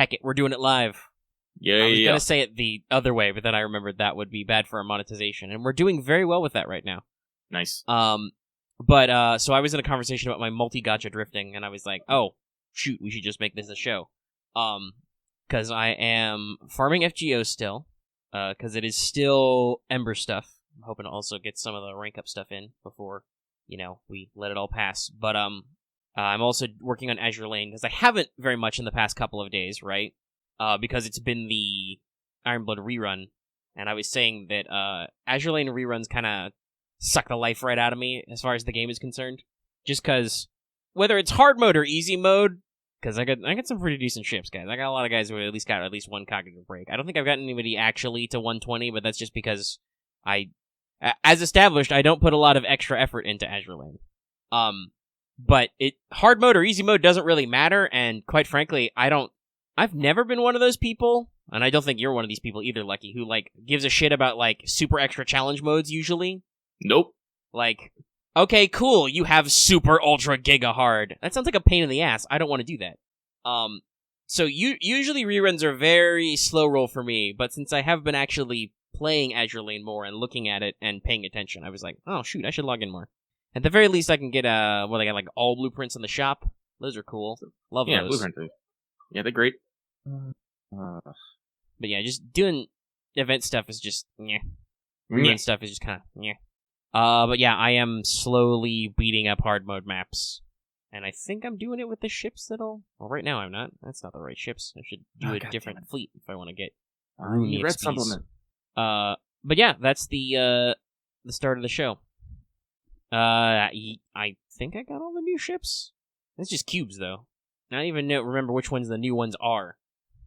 Heck it, we're doing it live. Yeah, I was going to say it the other way, but then I remembered that would be bad for our monetization, and we're doing very well with that right now. Nice. But so I was in a conversation about my multi-gacha drifting, and I was like, oh, shoot, we should just make this a show. Because I am farming FGO still, because it is still Ember stuff. I'm hoping to also get some of the rank up stuff in before, we let it all pass. But I'm also working on Azure Lane, because I haven't very much in the past couple of days, right? Because it's been the Ironblood rerun, and I was saying that Azure Lane reruns kind of suck the life right out of me as far as the game is concerned. Just because, whether it's hard mode or easy mode, because I got some pretty decent ships, guys. I got a lot of guys who at least got at least one cognitive break. I don't think I've gotten anybody actually to 120, but that's just because as established, I don't put a lot of extra effort into Azure Lane. But hard mode or easy mode doesn't really matter, and quite frankly, I've never been one of those people, and I don't think you're one of these people either, Lucky, who, gives a shit about, super extra challenge modes, usually. Nope. Okay, cool, you have super ultra giga hard. That sounds like a pain in the ass. I don't want to do that. So usually reruns are very slow roll for me, but since I have been actually playing Azure Lane more and looking at it and paying attention, I was like, oh, shoot, I should log in more. At the very least, I can get, they got, all blueprints in the shop. Those are cool. Love those. Yeah, blueprints. Yeah, they're great. But yeah, just doing event stuff is just, Game stuff is just kind of, but yeah, I am slowly beating up hard mode maps. And I think I'm doing it with the ships well, right now I'm not. That's not the right ships. I should do a different fleet if I want to get Rune red supplement. But yeah, that's the start of the show. I think I got all the new ships. It's just cubes, though. I don't even remember which ones the new ones are.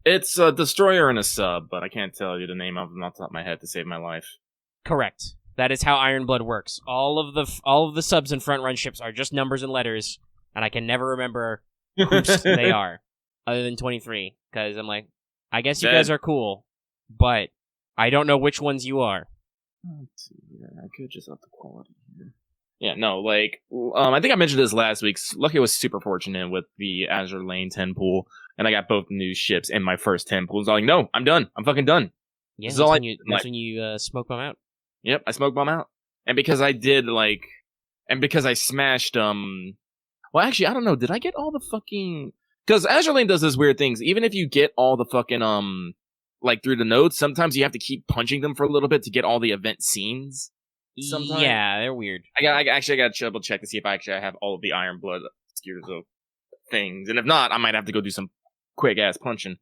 It's a destroyer and a sub, but I can't tell you the name of them off the top of my head to save my life. Correct. That is how Ironblood works. All of the subs and front run ships are just numbers and letters, and I can never remember whose they are, other than 23. Because I'm like, I guess you guys are cool, but I don't know which ones you are. Let's see here. I could just up the quality here. Yeah, no, I think I mentioned this last week. Lucky was super fortunate with the Azure Lane 10 pool, and I got both new ships in my first 10 pools. I was like, no, I'm done. I'm fucking done. Yeah, that's when you smoke them out. Yep, I smoke bomb out. And because I did, and because I smashed, well, actually, I don't know, did I get all the fucking... Because Azure Lane does those weird things. Even if you get all the fucking, through the nodes, sometimes you have to keep punching them for a little bit to get all the event scenes. Sometimes. Yeah, they're weird. I got to double check to see if I have all of the Ironblood Skews things. And if not, I might have to go do some quick-ass punching.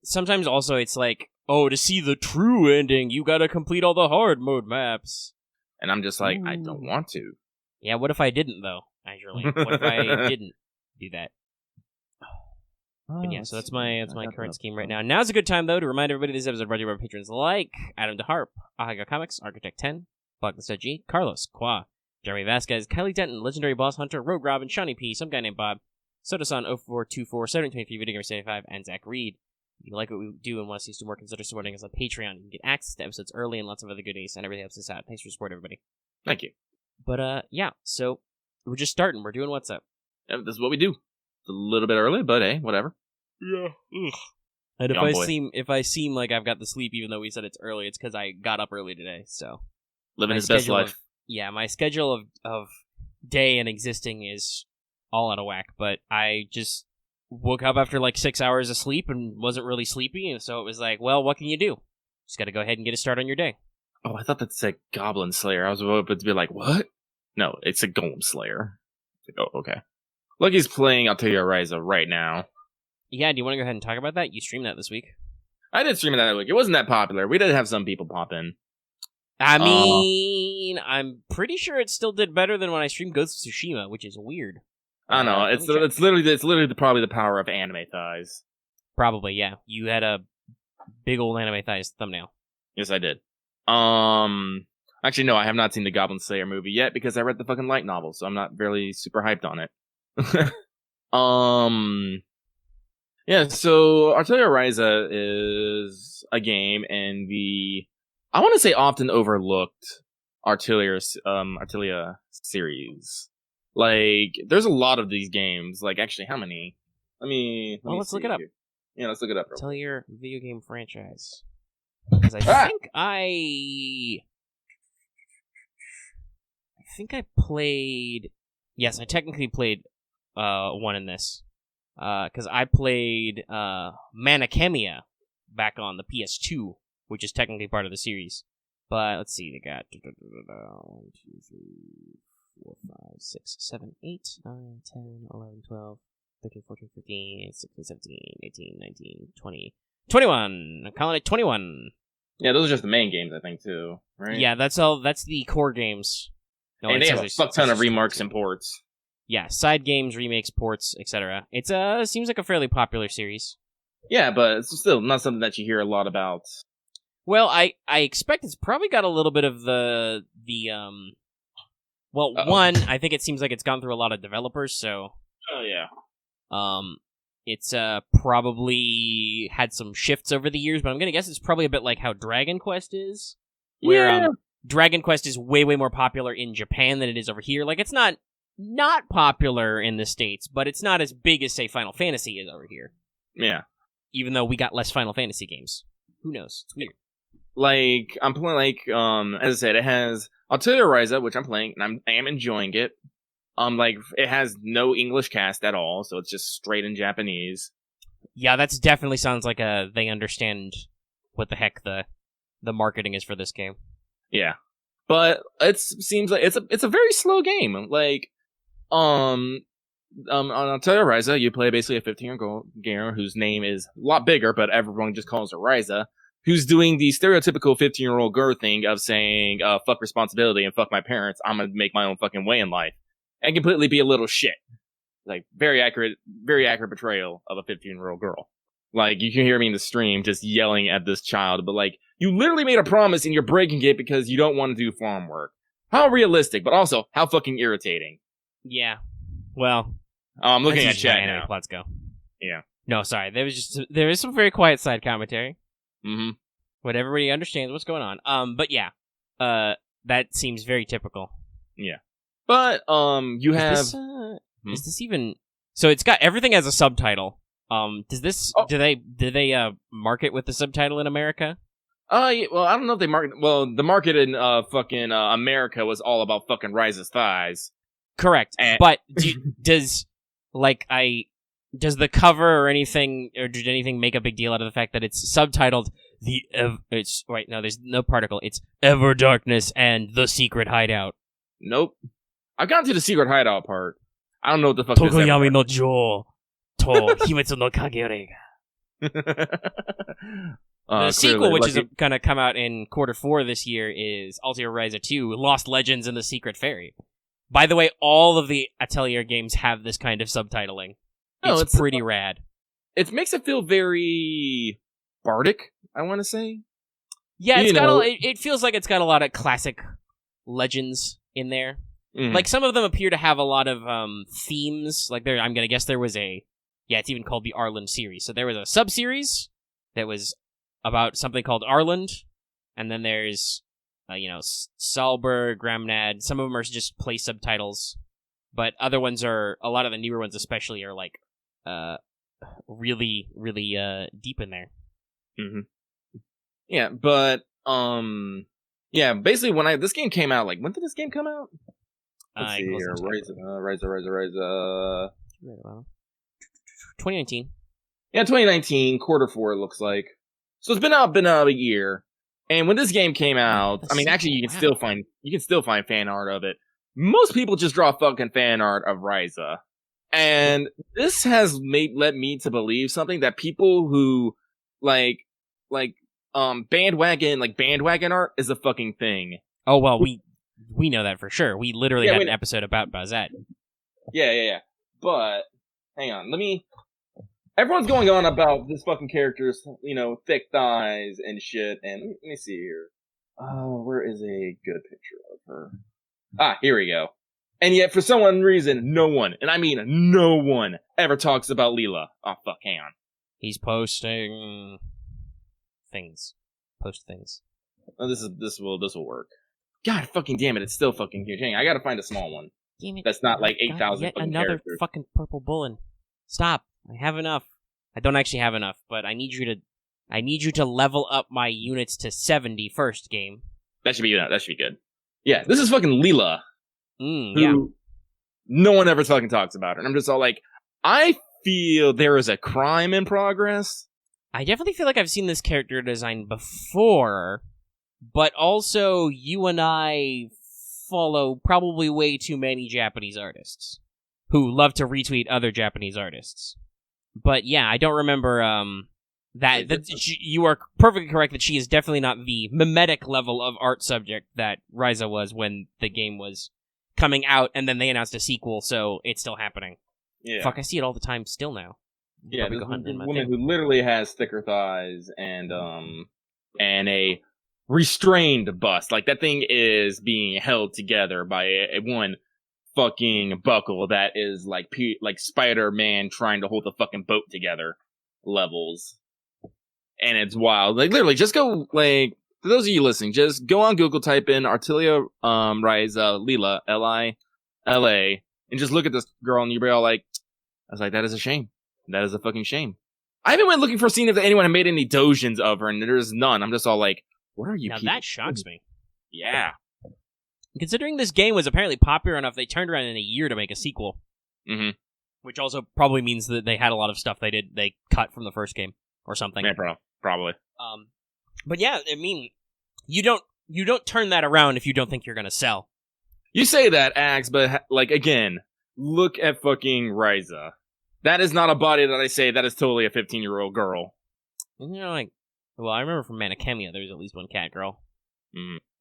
Sometimes also it's like, oh, to see the true ending, you gotta complete all the hard mode maps. And I'm just like, I don't want to. Yeah, what if I didn't, though, Azure Lane? What if I didn't do that? But yeah, so that's my current scheme right now. Now's a good time, though, to remind everybody this episode brought to you by patrons like Adam DeHarp, Ahaga Comics, Architect 10, Bugthesg, G, Carlos, Qua, Jeremy Vasquez, Kylie Denton, Legendary Boss Hunter, Rogue Robin, Shawnee P, some guy named Bob, Sodasan 0424, 723, Video Gamer 75, and Zach Reed. If you like what we do and want to see us do more, consider supporting us on Patreon. You can get access to episodes early and lots of other goodies, and everything helps us out. Thanks for your support, everybody. Thank you. But, yeah, so we're just starting. We're doing What's Up. Yeah, this is what we do. It's a little bit early, but hey, whatever. Yeah. Ugh. And if I seem like I've got the sleep, even though we said it's early, it's because I got up early today, so... Living his best life. My schedule of day and existing is all out of whack, but I just woke up after 6 hours of sleep and wasn't really sleepy, and so it was like, well, what can you do? Just gotta go ahead and get a start on your day. Oh, I thought that said Goblin Slayer. I was about to be like, what? No, it's a Golem Slayer. Oh, okay. Lucky's playing Altaria Ryza right now. Yeah, do you want to go ahead and talk about that? You streamed that this week. I did stream it that week. It wasn't that popular. We did have some people pop in. I mean, I'm pretty sure it still did better than when I streamed Ghost of Tsushima, which is weird. I don't know. It's literally probably the power of anime thighs. Probably, yeah. You had a big old anime thighs thumbnail. Yes, I did. Actually, no, I have not seen the Goblin Slayer movie yet because I read the fucking light novel, so I'm not really super hyped on it. Yeah, so Altaria Ryza is a game in the, I want to say often overlooked Artilia series. There's a lot of these games. Actually, how many? Let's look it up. Yeah, let's look it up. Atelier video game franchise. Because I think I played. Yes, I technically played one in this. Because I played Manakemia back on the PS2, which is technically part of the series. But let's see, they got 1, 2, 3, 4, 5, 6, 7, 8, 9, 10, 11, 12, 13, 14, 15, 16, 17, 18, 19, 20, 21. I'm calling it 21. Yeah, those are just the main games, I think, too, right? Yeah, that's all. That's the core games. No, and they have a fuck ton of remarks and ports. Yeah, side games, remakes, ports, etc. It's seems like a fairly popular series. Yeah, but it's still not something that you hear a lot about. Well, I expect it's probably got a little bit of the well, one, I think it seems like it's gone through a lot of developers, so Oh yeah. It's probably had some shifts over the years, but I'm gonna guess it's probably a bit like how Dragon Quest is. Where Dragon Quest is way more popular in Japan than it is over here. Like, it's not popular in the States, but it's not as big as, say, Final Fantasy is over here. Yeah. Even though we got less Final Fantasy games. Who knows? It's weird. Like, I'm playing, as I said, it has Atelier Ryza, which I'm playing, and I am enjoying it. Like, it has no English cast at all, so it's just straight in Japanese. Yeah, that's definitely sounds like they understand what the heck the marketing is for this game. Yeah. But it seems like it's a very slow game. Like, on Atelier Ryza, you play basically a 15-year-old gamer whose name is a lot bigger, but everyone just calls her Ryza, who's doing the stereotypical 15-year-old girl thing of saying, fuck responsibility and fuck my parents, I'm gonna make my own fucking way in life. And completely be a little shit. Like, very accurate portrayal of a 15-year-old girl. Like, you can hear me in the stream just yelling at this child, but like, you literally made a promise and you're breaking it because you don't want to do farm work. How realistic, but also, how fucking irritating. Yeah. Well, I'm looking at chat now. Let's go. Yeah. No, sorry. There is some very quiet side commentary. Mm-hmm. But everybody understands what's going on. But yeah. That seems very typical. Yeah. But, you have... Is this even... So it's got everything as a subtitle. Does this... Oh. Do they market with the subtitle in America? Yeah, well, I don't know if they market... Well, the market in, fucking, America was all about fucking Ryza's thighs. Correct. But does the cover or anything, or did anything make a big deal out of the fact that it's subtitled there's no particle. It's Ever Darkness and The Secret Hideout. Nope. I've gotten to the Secret Hideout part. I don't know what the fuck Tokoyami no Jo to Himitsu no Kagure. The sequel, which is going to come out in Q4 this year, is Altair Ryza 2, Lost Legends and the Secret Fairy. By the way, all of the Atelier games have this kind of subtitling. It's pretty rad. It makes it feel very bardic, I want to say. Yeah, it feels like it's got a lot of classic legends in there. Mm-hmm. Like, some of them appear to have a lot of themes. Like, I'm going to guess there was it's even called the Arland series. So there was a sub-series that was about something called Arland, and then there's Salberg, Gramnad. Some of them are just place subtitles, but other ones a lot of the newer ones especially are like really deep in there. Mm-hmm. Yeah, but basically when this game came out, like, when did this game come out? Let's see here. Ryza. 2019. Yeah, 2019, Q4 it looks like. So it's been out a year. And when this game came out, I mean, actually, you can still find fan art of it. Most people just draw fucking fan art of Ryza, and this has led me to believe something, that people who bandwagon art is a fucking thing. Oh well, we know that for sure. We literally had an episode about that. Yeah. But hang on, everyone's going on about this fucking character's, thick thighs and shit, and let me see here. Where is a good picture of her? Ah, here we go. And yet, for some reason, no one, and I mean no one, ever talks about Leela. Oh, fuck, hang on. He's posting things. Post things. Oh, this will work. God fucking damn it, it's still fucking huge. Hang on, I gotta find a small one. Damn it. That's not like 8,000 yet fucking another characters. Fucking purple bullet. Stop. I have enough. I don't actually have enough, but I need you to level up my units to 70 first, game. That should be good. Yeah, this is fucking Leela. Yeah. No one ever fucking talks about her. And I'm just all like, I feel there is a crime in progress. I definitely feel like I've seen this character design before, but also you and I follow probably way too many Japanese artists who love to retweet other Japanese artists. But yeah, I don't remember you are perfectly correct that she is definitely not the mimetic level of art subject that Ryza was when the game was coming out, and then they announced a sequel, so it's still happening. Yeah. Fuck, I see it all the time still now. Yeah, this woman who literally has thicker thighs and a restrained bust. Like, that thing is being held together by a one fucking buckle that is like Spider-Man trying to hold the fucking boat together levels. And it's wild. Like, literally, just go, like, for those of you listening, just go on Google, type in Artilia Ryza Leela, Lila, and just look at this girl, and you'll be all like, I was like, that is a shame. That is a fucking shame. I even went looking for seeing if anyone had made any dojins of her, and there's none. I'm just all like, what are you now people that shocks me. Yeah. Considering this game was apparently popular enough, they turned around in a year to make a sequel. Mm-hmm. Which also probably means that they had a lot of stuff they cut from the first game or something. Yeah, probably. But yeah, I mean, you don't turn that around if you don't think you're gonna sell. You say that, Axe, but like again, look at fucking Ryza. That is not a body that I say that is totally a 15-year-old girl. You know, like, well, I remember from Manakemia there was at least one cat girl.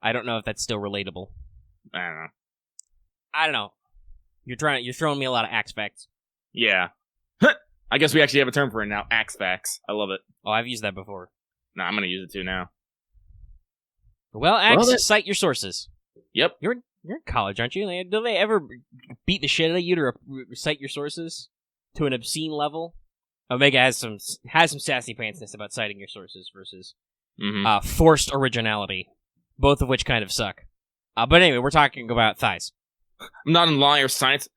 I don't know if that's still relatable. I don't know. You're throwing me a lot of Axe facts. Yeah. I guess we actually have a term for it now, Axe facts. I love it. Oh, I've used that before. Nah, I'm gonna use it too now. Well, Axe, cite your sources. Yep. You're in college, aren't you? Do they ever beat the shit out of you to recite your sources to an obscene level? Omega has some sassy pantsness about citing your sources versus forced originality, both of which kind of suck. But anyway, we're talking about thighs. I'm not in law or science.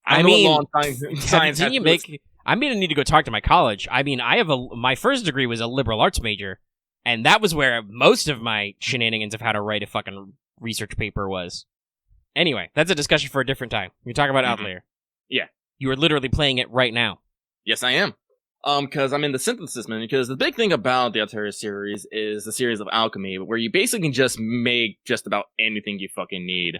I mean, science didn't you make? I'm gonna need to go talk to my college. I mean, my first degree was a liberal arts major, and that was where most of my shenanigans of how to write a fucking research paper was. Anyway, that's a discussion for a different time. You're talking about Outlier. Yeah. You are literally playing it right now. Yes, I am. Because I'm in the synthesis menu, because the big thing about the Altair series is the series of alchemy, where you basically can just make just about anything you fucking need.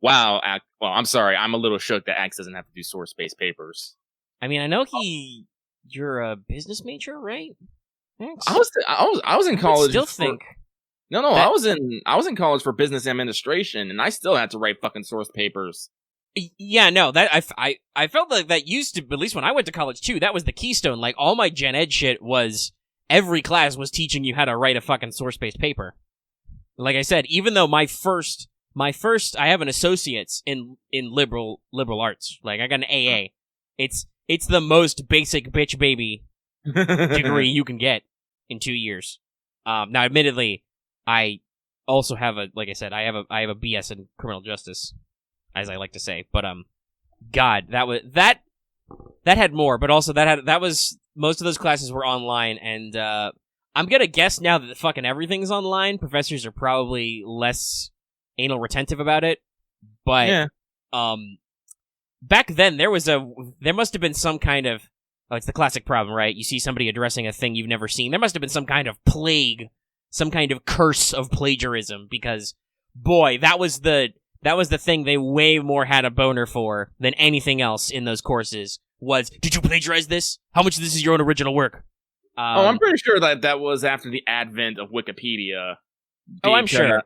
Wow, well, I'm sorry, I'm a little shook that Axe doesn't have to do source-based papers. I mean, I know you're a business major, right? Axe? I was in college. No, that... I was in college for business administration, and I still had to write fucking source papers. Yeah, no, that I felt like that used to, at least when I went to college too, that was the keystone. Like, all my gen ed shit was, every class was teaching you how to write a fucking source-based paper. Like I said, even though my first, I have an associate's in liberal arts. Like, I got an AA. It's the most basic bitch baby degree you can get in 2 years. Now, admittedly, I also have like I said, I have a BS in criminal justice, as I like to say. But God, that had more. But also that was, most of those classes were online, and I'm gonna guess now that fucking everything's online, professors are probably less anal retentive about it. But yeah. Back then there must have been some kind of, it's the classic problem, right? You see somebody addressing a thing you've never seen. There must have been some kind of plague, some kind of curse of plagiarism, because boy, that was the thing they way more had a boner for than anything else in those courses. Was, did you plagiarize this? How much of this is your own original work? I'm pretty sure that was after the advent of Wikipedia. Oh, I'm sure.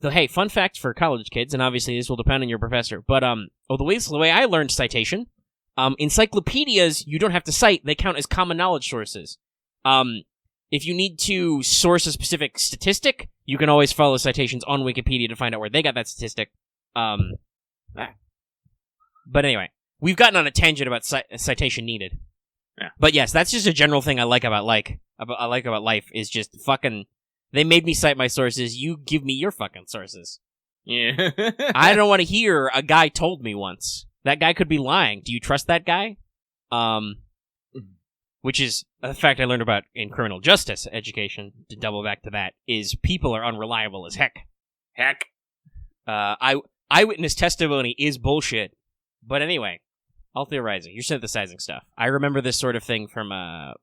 So, hey, fun fact for college kids, and obviously this will depend on your professor, but the way I learned citation, encyclopedias you don't have to cite; they count as common knowledge sources. If you need to source a specific statistic, you can always follow citations on Wikipedia to find out where they got that statistic. But anyway, we've gotten on a tangent about citation needed. Yeah. But yes, that's just a general thing I like about life is just fucking, they made me cite my sources, you give me your fucking sources. Yeah. I don't want to hear a guy told me once. That guy could be lying. Do you trust that guy? which is a fact I learned about in criminal justice education, to double back to that, is people are unreliable as heck. Eyewitness testimony is bullshit. But anyway, all theorizing. You're synthesizing stuff. I remember this sort of thing from Manakemia.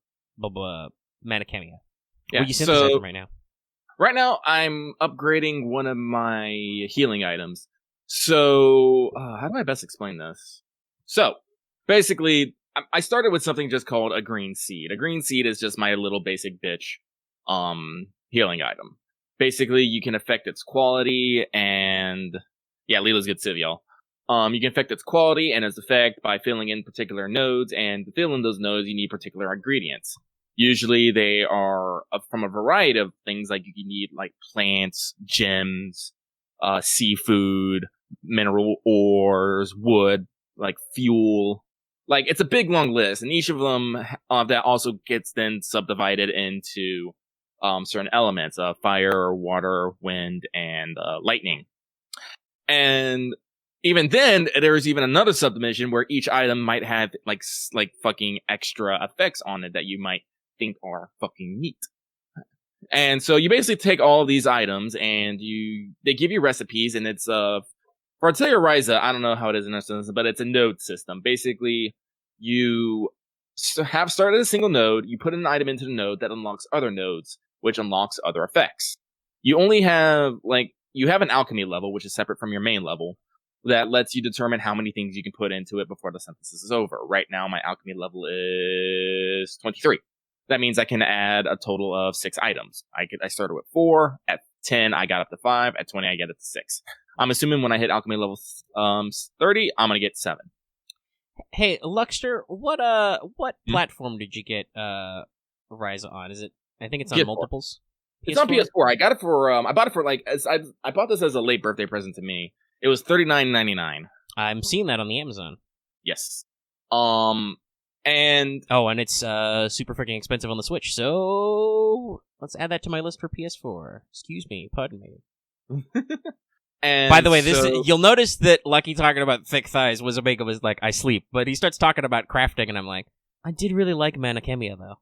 Yeah, what are you synthesizing right now? Right now, I'm upgrading one of my healing items. So, how do I best explain this? So, basically, I started with something just called a green seed. A green seed is just my little basic bitch healing item. Basically, you can affect its quality and... Yeah, Leela's good civ, y'all. You can affect its quality and its effect by filling in particular nodes, and to fill in those nodes, you need particular ingredients. Usually, they are from a variety of things, like you can need like plants, gems, seafood, mineral ores, wood, like fuel. Like, it's a big, long list, and each of them that also gets then subdivided into certain elements, fire, water, wind, and lightning. And even then, there's even another subdivision where each item might have like fucking extra effects on it that you might think are fucking neat. And so you basically take all of these items and they give you recipes, and it's for Arteria Ryza, I don't know how it is in this system, but it's a node system. Basically, you have started a single node, you put an item into the node that unlocks other nodes, which unlocks other effects. You only have you have an alchemy level, which is separate from your main level, that lets you determine how many things you can put into it before the synthesis is over. Right now, my alchemy level is 23. That means I can add a total of 6 items. I started with 4. At 10, I got up to 5. At 20, I get up to 6. I'm assuming when I hit alchemy level 30, I'm gonna get 7. Hey, Luxter, what platform did you get Ryza on? Is it? I think it's on PS4. multiples. It's on PS4. I got it for I bought it for I bought this as a late birthday present to me. It was $39.99. I'm seeing that on the Amazon. Yes. And it's super freaking expensive on the Switch. So let's add that to my list for PS4. Excuse me, pardon me. And by the way, you'll notice that Lucky talking about thick thighs was like, I sleep, but he starts talking about crafting, and I'm like, I did really like Manakemia though.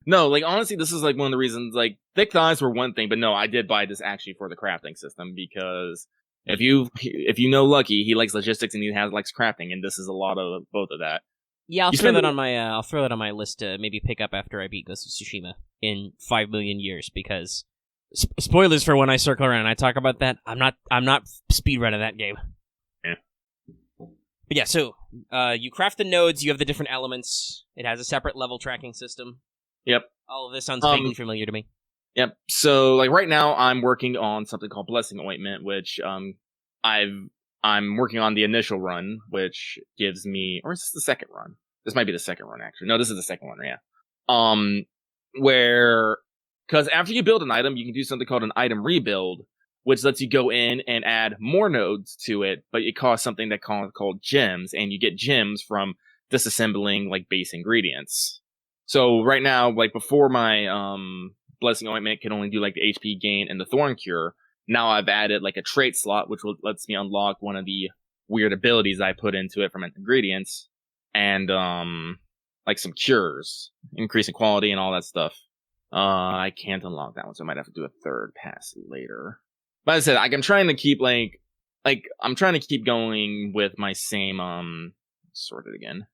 No, honestly, this is one of the reasons. Thick thighs were one thing, but no, I did buy this actually for the crafting system, because if you know Lucky, he likes logistics and he likes crafting, and this is a lot of both of that. Yeah, I'll throw that on my list to maybe pick up after I beat Ghost of Tsushima in 5 million years, because spoilers for when I circle around and I talk about that. I'm not speedrunning that game. Yeah. But yeah, so you craft the nodes, you have the different elements. It has a separate level tracking system. Yep. All of this sounds vaguely familiar to me. Yep. So right now I'm working on something called Blessing Ointment, which I'm working on the initial run, which gives me, or is this the second run? This might be the second run, actually. No, this is the second one, yeah. Because after you build an item, you can do something called an item rebuild, which lets you go in and add more nodes to it, but it costs something that called gems, and you get gems from disassembling base ingredients. So right now, before my Blessing Ointment can only do the HP gain and the Thorn Cure, now I've added a trait slot, which lets me unlock one of the weird abilities I put into it from ingredients, and some cures, increasing quality and all that stuff. I can't unlock that one, so I might have to do a third pass later. But as I said, I'm trying to keep I'm trying to keep going with my same sort it again.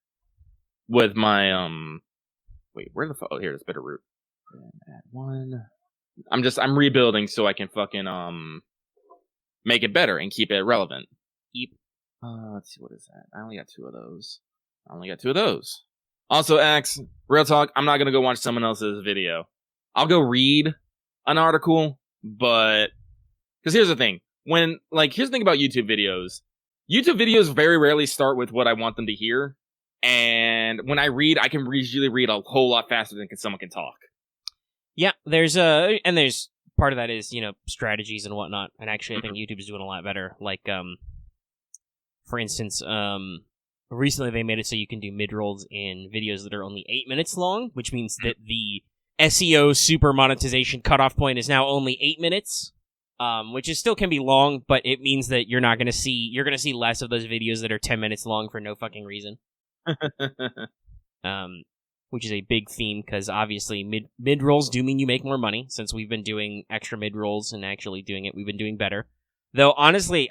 With my wait, where the fuck? Oh, here, it's Bitterroot. Add one. I'm rebuilding so I can fucking make it better and keep it relevant. Let's see, what is that? I only got 2 of those. Also, Axe, real talk, I'm not gonna go watch someone else's video. I'll go read an article, but because here's the thing. Here's the thing about YouTube videos. YouTube videos very rarely start with what I want them to hear. And when I read, I can usually read a whole lot faster than someone can talk. Yeah, there's part of that is, strategies and whatnot. And actually, I think YouTube is doing a lot better. For instance, recently they made it so you can do mid-rolls in videos that are only 8 minutes long, which means that the SEO super monetization cutoff point is now only 8 minutes, which is still can be long, but it means that you're going to see less of those videos that are 10 minutes long for no fucking reason. which is a big theme because obviously mid rolls do mean you make more money. Since we've been doing extra mid rolls and actually doing it, we've been doing better. Though honestly,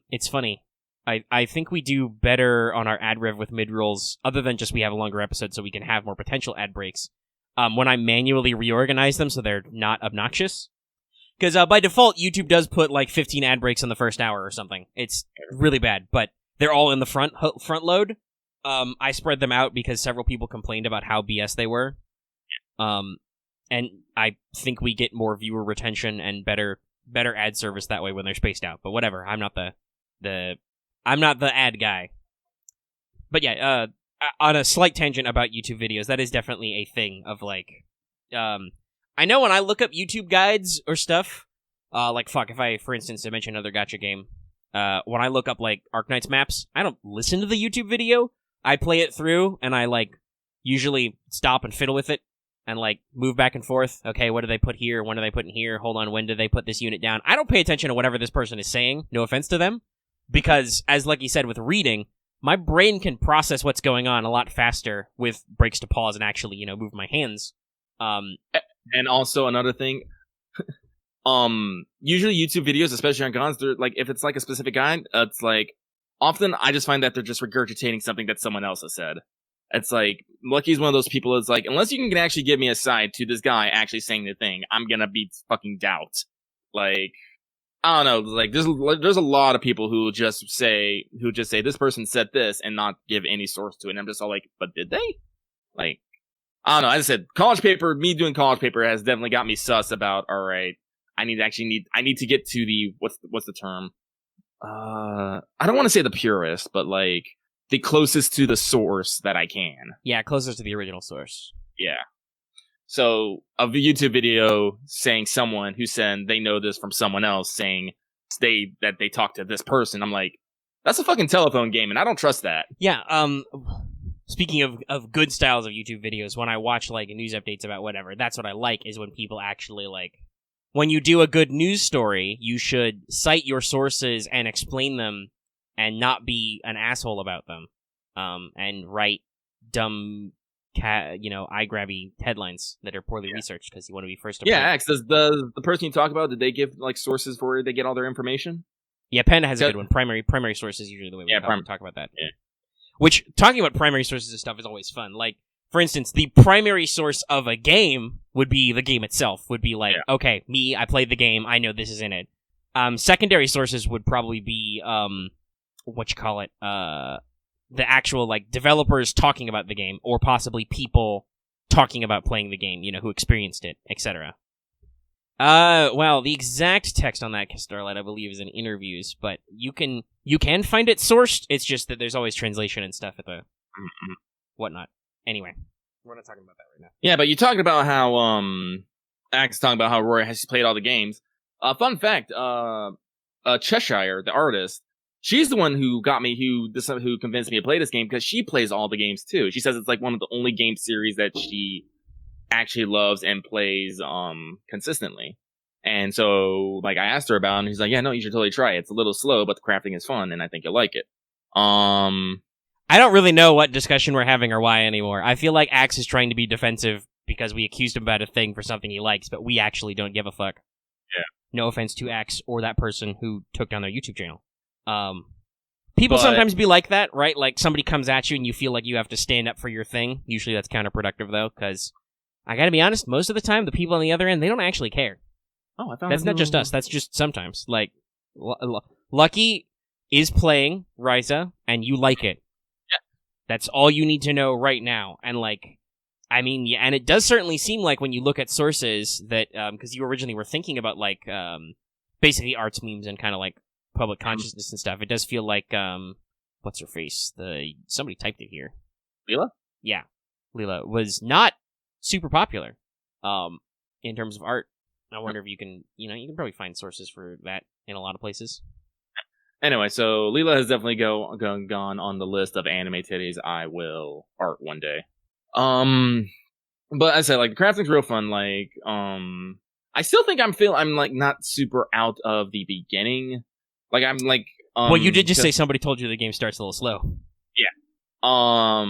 it's funny. I think we do better on our ad rev with mid rolls, other than just we have a longer episode so we can have more potential ad breaks. When I manually reorganize them so they're not obnoxious. Because by default, YouTube does put like 15 ad breaks in the first hour or something. It's really bad, but they're all in the front load. I spread them out because several people complained about how BS they were. And I think we get more viewer retention and better ad service that way when they're spaced out. But whatever, I'm not the ad guy. But yeah, on a slight tangent about YouTube videos, that is definitely a thing of like, I know when I look up YouTube guides or stuff, if I, for instance, I mention another gacha game, when I look up like Arknight's maps, I don't listen to the YouTube video. I play it through and I like usually stop and fiddle with it and like move back and forth. Okay, what do they put here? When do they put in here? Hold on, when do they put this unit down? I don't pay attention to whatever this person is saying. No offense to them. Because, as Lucky said with reading, my brain can process what's going on a lot faster with breaks to pause and actually, move my hands. And also another thing, usually YouTube videos, especially on guns, they're like, if it's like a specific guide, it's like, often I just find that they're just regurgitating something that someone else has said. It's like, Lucky's one of those people that's like, unless you can actually give me a side to this guy actually saying the thing, I'm gonna be fucking doubt. Like, I don't know, like, there's a lot of people who just say this person said this and not give any source to it, and I'm just all like, but did they? Like, I don't know, as I said, me doing college paper has definitely got me sus about, alright, I need to get to the, what's the term? I don't want to say the purest, but like, the closest to the source that I can. Yeah, closest to the original source. Yeah. So, a YouTube video saying someone who said they know this from someone else saying that they talked to this person, I'm like, that's a fucking telephone game, and I don't trust that. Yeah, speaking of good styles of YouTube videos, when I watch, like, news updates about whatever, that's what I like, is when people actually, like, when you do a good news story, you should cite your sources and explain them and not be an asshole about them, and write dumb, eye-grabby headlines that are poorly researched because you want to be first to Yeah, Axe, does the person you talk about, did they give, like, sources for where they get all their information? Yeah, Panda has a good one. Primary source is usually the way we talk about that. Yeah. Which, talking about primary sources and stuff is always fun. Like, for instance, the primary source of a game would be the game itself. Would be like, okay, I played the game, I know this is in it. Secondary sources would probably be, the actual, like, developers talking about the game, or possibly people talking about playing the game, who experienced it, etc. Well, the exact text on that, Starlight, I believe, is in interviews, but you can find it sourced, it's just that there's always translation and stuff at the whatnot. Anyway, we're not talking about that right now. Yeah, but you talked about how, Axe talking about how Roy has played all the games. Fun fact, Cheshire, the artist, she's the one who who convinced me to play this game, because she plays all the games too. She says it's like one of the only game series that she actually loves and plays consistently. And so, like, I asked her about it, and she's like, yeah, no, you should totally try it. It's a little slow, but the crafting is fun, and I think you'll like it. I don't really know what discussion we're having or why anymore. I feel like Axe is trying to be defensive because we accused him about a thing for something he likes, but we actually don't give a fuck. Yeah. No offense to Axe or that person who took down their YouTube channel. People sometimes be like that, right? Like, somebody comes at you and you feel like you have to stand up for your thing. Usually that's counterproductive, though, because I gotta be honest, most of the time, the people on the other end, they don't actually care. Oh, I thought that's not just us. That's just sometimes. Like, Lucky is playing Ryza, and you like it. Yeah. That's all you need to know right now. And, like, I mean, yeah, and it does certainly seem like when you look at sources that, because you originally were thinking about, like, basically arts memes and kind of, like, public consciousness and stuff, it does feel like, what's her face? Somebody typed it here. Leela? Yeah. Leela was not super popular, in terms of art. I wonder if you can probably find sources for that in a lot of places. Anyway, so Leela has definitely gone on the list of anime titties I will art one day. But I said, like, the crafting's real fun. Like, I still think I'm like not super out of the beginning. Like, I'm like, well, you did just say somebody told you the game starts a little slow. Yeah.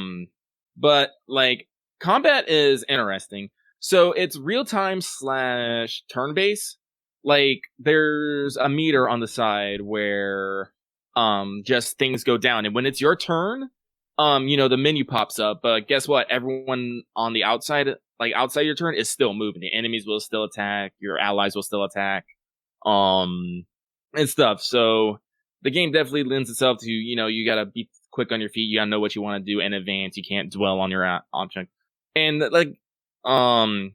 But like, combat is interesting. So it's real time / turn based. Like there's a meter on the side where just things go down, and when it's your turn, the menu pops up. But guess what? Everyone on the outside, like outside your turn, is still moving. The enemies will still attack. Your allies will still attack. And stuff. So the game definitely lends itself to, you gotta be quick on your feet. You gotta know what you want to do in advance. You can't dwell on your object. And and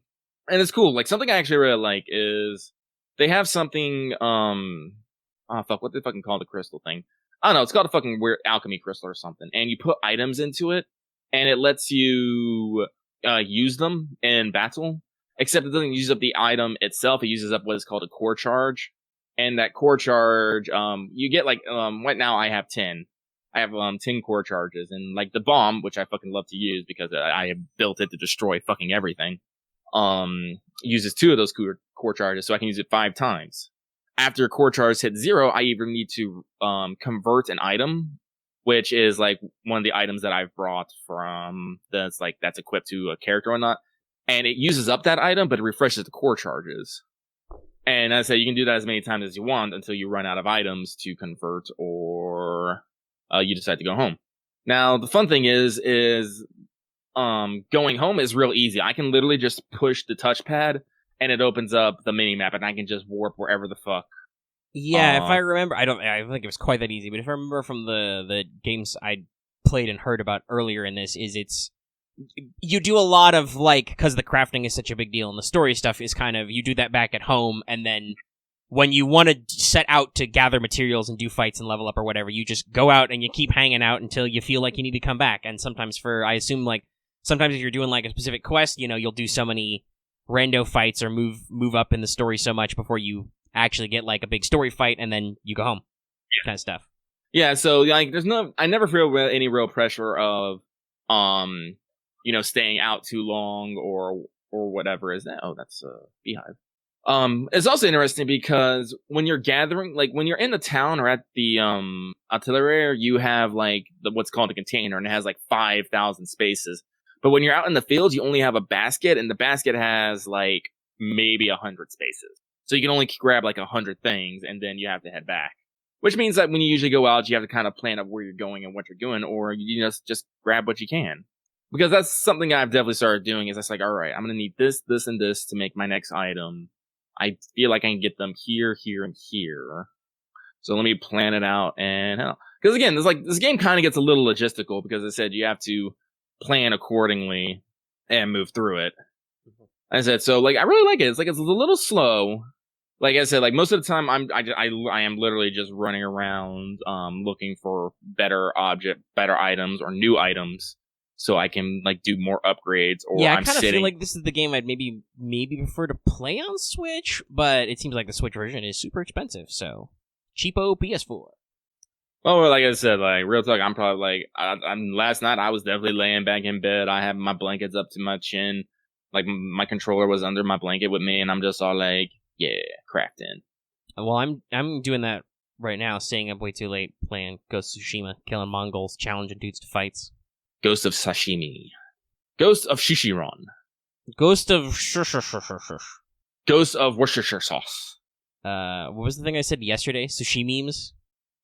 it's cool. Like something I actually really like is they have something, what they fucking call the crystal thing? I don't know. It's called a fucking weird alchemy crystal or something. And you put items into it, and it lets you use them in battle. Except it doesn't use up the item itself. It uses up what is called a core charge. And that core charge, you get right now I have 10. I have 10 core charges. And like the bomb, which I fucking love to use because I have built it to destroy fucking everything, uses 2 of those core charges, so I can use it 5 times. After core charge hit 0, I either need to convert an item, which is like one of the items that I've brought from that's equipped to a character or not. And it uses up that item, but it refreshes the core charges. And as I said, you can do that as many times as you want until you run out of items to convert or you decide to go home. Now, the fun thing is going home is real easy. I can literally just push the touchpad and it opens up the mini map and I can just warp wherever the fuck. Yeah, if I remember, I don't think it was quite that easy, but if I remember from the games I played and heard about earlier in this, you do a lot of, because the crafting is such a big deal, and the story stuff is kind of, you do that back at home, and then when you want to set out to gather materials and do fights and level up or whatever, you just go out and you keep hanging out until you feel like you need to come back. And sometimes sometimes if you're doing, a specific quest, you'll do so many rando fights or move up in the story so much before you actually get, a big story fight, and then you go home. Yeah. Kind of stuff. Yeah, so, I never feel any real pressure of, staying out too long or whatever is that. Oh, that's a beehive. It's also interesting because when you're gathering, when you're in the town or at the artillery, you have what's called a container, and it has 5,000 spaces. But when you're out in the fields, you only have a basket, and the basket has maybe 100 spaces. So you can only grab 100 things, and then you have to head back. Which means that when you usually go out, you have to kind of plan out where you're going and what you're doing, or you just grab what you can. Because that's something I've definitely started doing, is all right, I'm going to need this, this, and this to make my next item. I feel like I can get them here, here, and here. So let me plan it out. And because again, this game kind of gets a little logistical because I said you have to plan accordingly and move through it. I said, so I really like it. It's it's a little slow. Like I said, most of the time I am literally just running around looking for better items or new items. So I can do more upgrades, or I kind of feel like this is the game I'd maybe prefer to play on Switch, but it seems like the Switch version is super expensive, so cheapo PS4. Well, like I said, real talk, I'm probably last night I was definitely laying back in bed. I had my blankets up to my chin, my controller was under my blanket with me, and I'm just all yeah, crafting. Well, I'm doing that right now, staying up way too late, playing Ghost of Tsushima, killing Mongols, challenging dudes to fights. Ghost of Sashimi. Ghost of Shishiron. Ghost of Ghost of Worcestershire sauce. What was the thing I said yesterday? Sushi memes?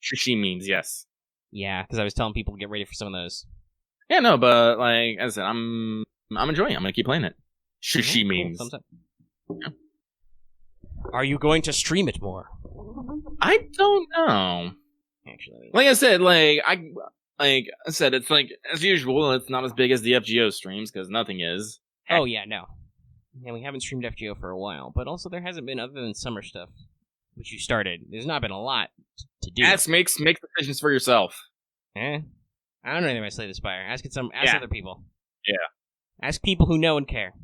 Sushi memes, yes. Yeah, because I was telling people to get ready for some of those. Yeah, no, but as I said, I'm enjoying it. I'm gonna keep playing it. Sushi memes. Cool. Yeah. Are you going to stream it more? I don't know. Actually, like I said, it's as usual, it's not as big as the FGO streams, because nothing is. Oh, yeah, no. Yeah, we haven't streamed FGO for a while, but also there hasn't been, other than summer stuff, which you started, there's not been a lot to do. Make decisions for yourself. I don't know anything about Slay the Spire. Ask other people. Yeah. Ask people who know and care.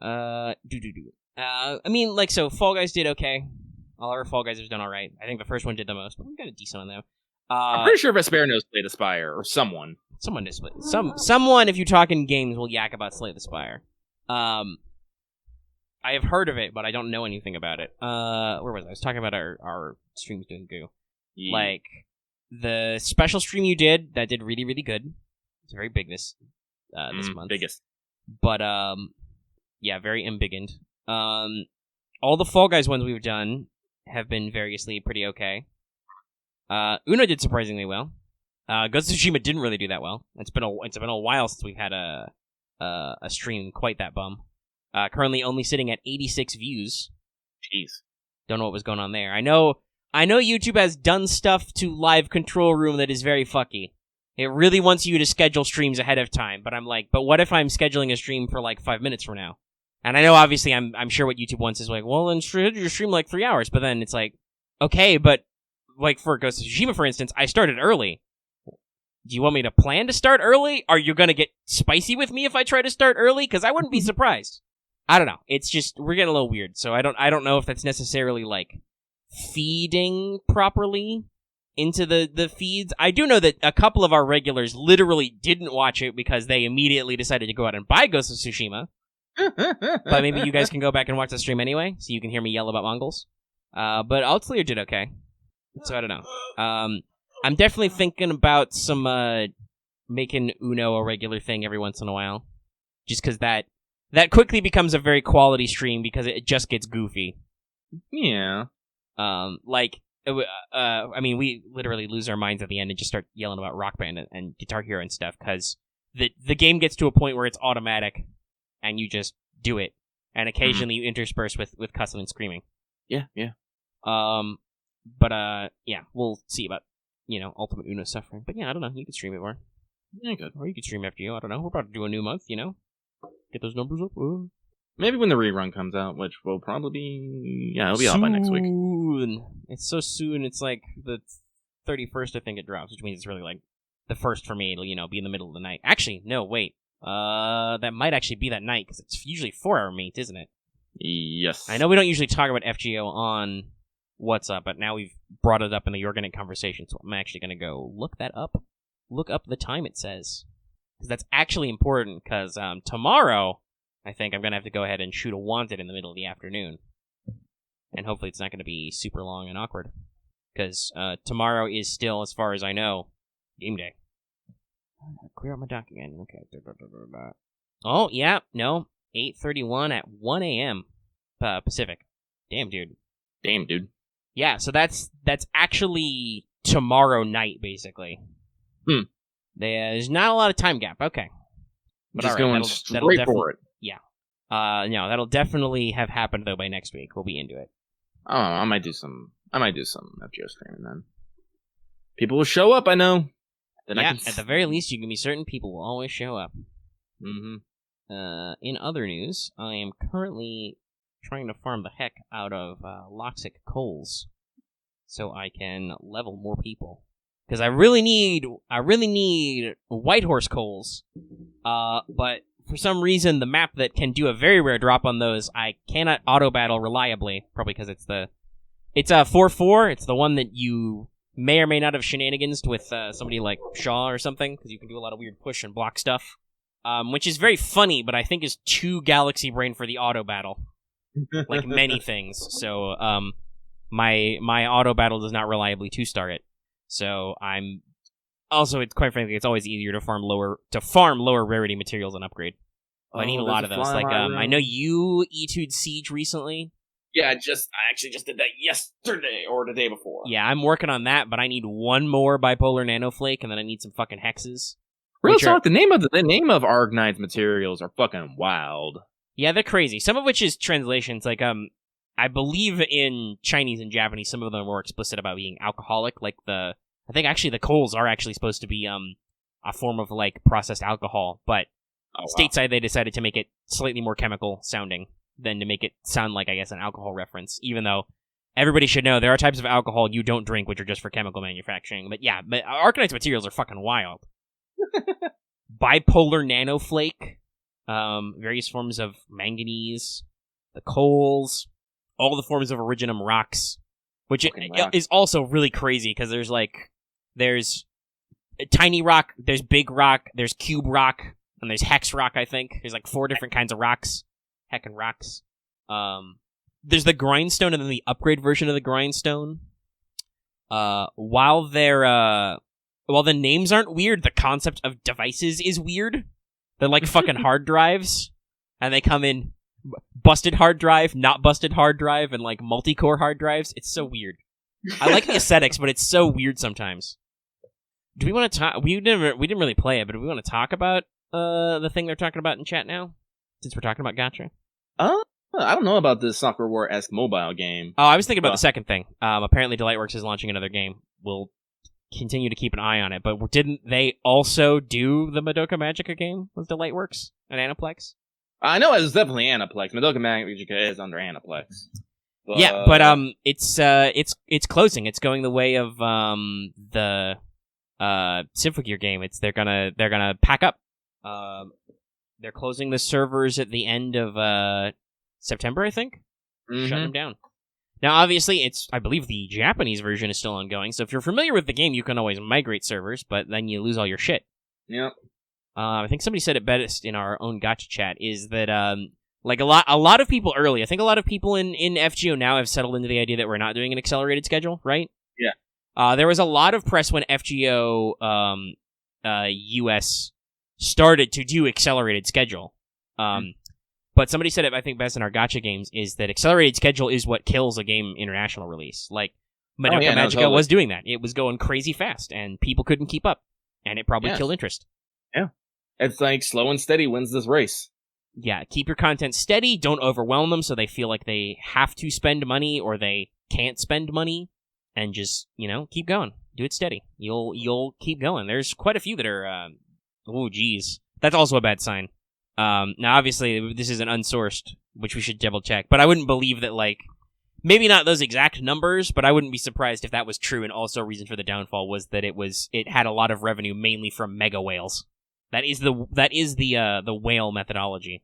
So Fall Guys did okay. All our Fall Guys have done alright. I think the first one did the most, but we got a decent on them. I'm pretty sure Vesper knows Slay the Spire, or someone. Someone does. Someone, if you talk in games, will yak about Slay the Spire. I have heard of it, but I don't know anything about it. Where was I? I was talking about our streams doing goo. Yeah. The special stream you did, that did really, really good. It's very big this month. Biggest. But yeah, very embiggened. All the Fall Guys ones we've done have been variously pretty okay. Uno did surprisingly well. Ghost of Tsushima didn't really do that well. It's been a while since we've had a stream quite that bum. Currently only sitting at 86 views. Jeez. Don't know what was going on there. I know YouTube has done stuff to Live Control Room that is very fucky. It really wants you to schedule streams ahead of time, but I'm like, but what if I'm scheduling a stream for like 5 minutes from now? And I know obviously I'm sure what YouTube wants is like, well, then your stream like 3 hours, but then it's like, okay, but like for Ghost of Tsushima, for instance, I started early. Do you want me to plan to start early? Are you gonna get spicy with me if I try to start early? Because I wouldn't be surprised. I don't know. It's just we're getting a little weird, so I don't know if that's necessarily like feeding properly into the feeds. I do know that a couple of our regulars literally didn't watch it because they immediately decided to go out and buy Ghost of Tsushima. But maybe you guys can go back and watch the stream anyway, so you can hear me yell about Mongols. But Altslayer did okay, so I don't know. I'm definitely thinking about some making Uno a regular thing every once in a while, just because that quickly becomes a very quality stream because it just gets goofy. Yeah. I mean, we literally lose our minds at the end and just start yelling about Rock Band and Guitar Hero and stuff because the game gets to a point where it's automatic and you just do it, and occasionally you intersperse with cussing and screaming. Yeah. But yeah, we'll see about Ultimate Uno suffering. But yeah, I don't know. You could stream it more. Yeah, good. Or you could stream after you. I don't know. We're about to do a new month. Get those numbers up. Maybe when the rerun comes out, which will probably be... Yeah, it'll be out by next week. It's so soon. It's like the 31st, I think it drops, which means it's really like the first for me. It'll, be in the middle of the night. Actually, no, wait. That might actually be that night, because it's usually 4-hour meet, isn't it? Yes. I know we don't usually talk about FGO on What's Up, but now we've brought it up in the organic conversation, so I'm actually going to go look that up. Look up the time it says. Because that's actually important, because tomorrow, I think I'm going to have to go ahead and shoot a Wanted in the middle of the afternoon. And hopefully it's not going to be super long and awkward. Because tomorrow is still, as far as I know, game day. Clear out my dock again. Okay. Oh, yeah, no. 8:31 at 1 a.m. Pacific. Damn, dude. Yeah, so that's actually tomorrow night, basically. There's not a lot of time gap. Okay. But just all right, going straight for it. Yeah. No, that'll definitely have happened, though, by next week. We'll be into it. Oh, I might do some FGO streaming then. People will show up, I know. Then yeah, at the very least, you can be certain people will always show up. Mm-hmm. In other news, I am currently trying to farm the heck out of Loxic coals so I can level more people. Because I really need Whitehorse coals. But for some reason, the map that can do a very rare drop on those, I cannot auto battle reliably. Probably because it's a 4-4. It's the one that you may or may not have shenanigans with somebody like Shaw or something, because you can do a lot of weird push and block stuff. Which is very funny, but I think is too Galaxy Brain for the auto battle. Like many things. So my auto battle does not reliably 2-star it. So I'm also, it's quite frankly, it's always easier to farm lower rarity materials and upgrade. I need a lot of those. Like I know you E2'd Siege recently. Yeah, I actually just did that yesterday or the day before. Yeah, I'm working on that, but I need one more bipolar nanoflake, and then I need some fucking hexes. Real talk, the name of Argnine's materials are fucking wild. Yeah, they're crazy. Some of which is translations. Like I believe in Chinese and Japanese, some of them are more explicit about being alcoholic. Like I think actually the coals are actually supposed to be a form of like processed alcohol, but stateside they decided to make it slightly more chemical sounding than to make it sound like, I guess, an alcohol reference, even though everybody should know there are types of alcohol you don't drink which are just for chemical manufacturing. But yeah, but Arcanite's materials are fucking wild. Bipolar nanoflake, various forms of manganese, the coals, all the forms of Originum rocks, which is also really crazy because there's tiny rock, there's big rock, there's cube rock, and there's hex rock, I think. There's like 4 different kinds of rocks. Heckin' rocks. There's the grindstone and then the upgrade version of the grindstone. While the names aren't weird, the concept of devices is weird. They're like fucking hard drives, and they come in busted hard drive, not busted hard drive, and like multi-core hard drives. It's so weird. I like the aesthetics, but it's so weird sometimes. Do we want to talk? We didn't really play it, but do we want to talk about the thing they're talking about in chat now? Since we're talking about gacha. I don't know about this Soccer War-esque mobile game. Oh, I was thinking about the second thing. Apparently, Delightworks is launching another game. We'll continue to keep an eye on it. But didn't they also do the Madoka Magica game with Delightworks and Aniplex? I know it's definitely Aniplex. Madoka Magica is under Aniplex. But, yeah, but it's closing. It's going the way of the Symphogear game. They're gonna pack up. They're closing the servers at the end of September, I think. Shutting them down. Now, obviously, I believe the Japanese version is still ongoing, so if you're familiar with the game, you can always migrate servers, but then you lose all your shit. Yep. I think somebody said it best in our own gacha chat, is that, like, a lot of people early, I think a lot of people in FGO now have settled into the idea that we're not doing an accelerated schedule, right? Yeah. There was a lot of press when FGO US started to do accelerated schedule. But somebody said it, I think, best in our gacha games, is that accelerated schedule is what kills a game international release. Like, Madoka Magica was doing that. It was going crazy fast, and people couldn't keep up, and it probably killed interest. Yeah. It's like slow and steady wins this race. Yeah, keep your content steady, don't overwhelm them so they feel like they have to spend money or they can't spend money, and just, keep going. Do it steady. You'll keep going. There's quite a few that are, oh, geez. That's also a bad sign. Now, obviously, this is an unsourced, which we should double check, but I wouldn't believe that, like, maybe not those exact numbers, but I wouldn't be surprised if that was true, and also a reason for the downfall was that it had a lot of revenue mainly from mega whales. That is the whale methodology.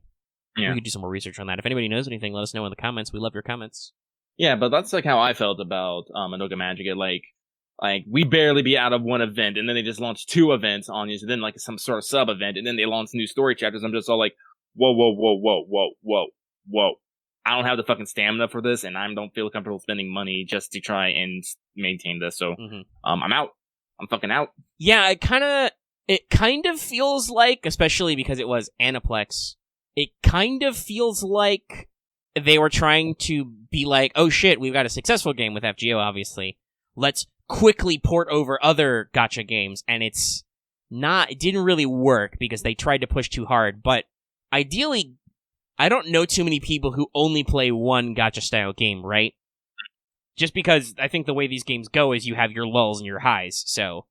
Yeah. We could do some more research on that. If anybody knows anything, let us know in the comments. We love your comments. Yeah, but that's like how I felt about Madoka Magica. Like we barely be out of one event, and then they just launched 2 events on you, so then like some sort of sub event, and then they launched new story chapters. I'm just all like, whoa. I don't have the fucking stamina for this, and I don't feel comfortable spending money just to try and maintain this. So, I'm out. I'm fucking out. Yeah, it kind of feels like, especially because it was Aniplex, it kind of feels like they were trying to be like, oh shit, we've got a successful game with FGO, obviously. Let's quickly port over other gacha games, and it didn't really work because they tried to push too hard, but ideally, I don't know too many people who only play one gacha-style game, right? Just because I think the way these games go is you have your lulls and your highs, so,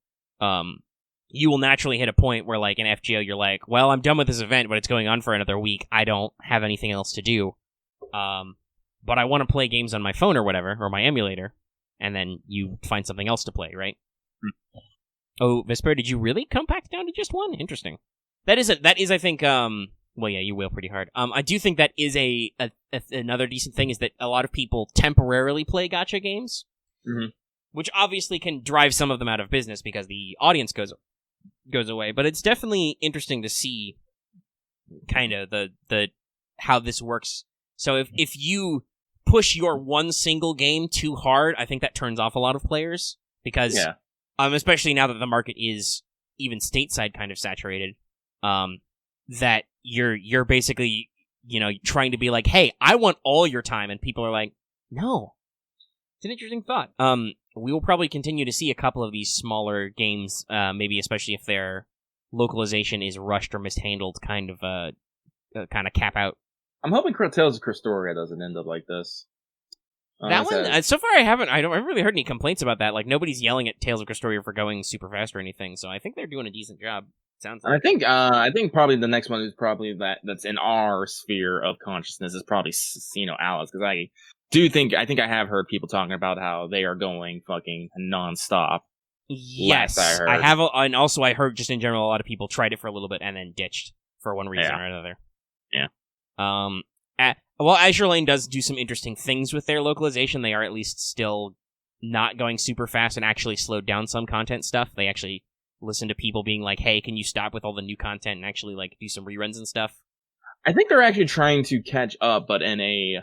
you will naturally hit a point where, like, in FGO, you're like, well, I'm done with this event, but it's going on for another week. I don't have anything else to do. But I want to play games on my phone or whatever, or my emulator, and then you find something else to play, right? Oh, Vesper, did you really come back down to just one? Interesting. That is, I think, well, yeah, you will pretty hard. I do think that is another decent thing, is that a lot of people temporarily play gacha games, which obviously can drive some of them out of business because the audience goes away. But it's definitely interesting to see kind of the how this works. So if you push your one single game too hard, I think that turns off a lot of players because, especially now that the market is even stateside kind of saturated, that you're basically, trying to be like, hey, I want all your time, and people are like, no. It's an interesting thought. We will probably continue to see a couple of these smaller games, maybe especially if their localization is rushed or mishandled, kind of cap out. I'm hoping Tales of Cristoria doesn't end up like this. That one, so far I haven't really heard any complaints about that. Like, nobody's yelling at Tales of Cristoria for going super fast or anything, so I think they're doing a decent job. Sounds like. I think probably the next one is probably that's in our sphere of consciousness is probably Alice, because I think I have heard people talking about how they are going fucking nonstop. Yes, I have, and also I heard just in general a lot of people tried it for a little bit and then ditched for one reason or another. Yeah. Well, Azure Lane does do some interesting things with their localization. They are at least still not going super fast and actually slowed down some content stuff. They actually listen to people being like, hey, can you stop with all the new content and actually like do some reruns and stuff? I think they're actually trying to catch up, but in a,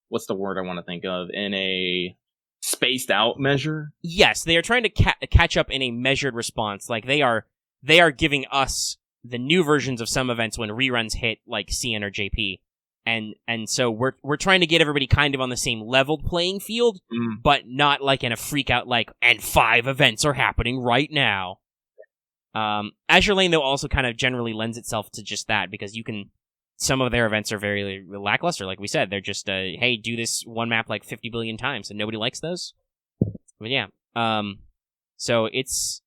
what's the word I want to think of? In a spaced out measure? Yes, they are trying to catch up in a measured response. Like they are giving us the new versions of some events when reruns hit, like CN or JP. And so we're trying to get everybody kind of on the same leveled playing field, but not like in a freak out like, and 5 events are happening right now. Azure Lane, though, also kind of generally lends itself to just that, because some of their events are very lackluster, like we said. They're just, hey, do this one map like 50 billion times, and nobody likes those. But yeah, so it's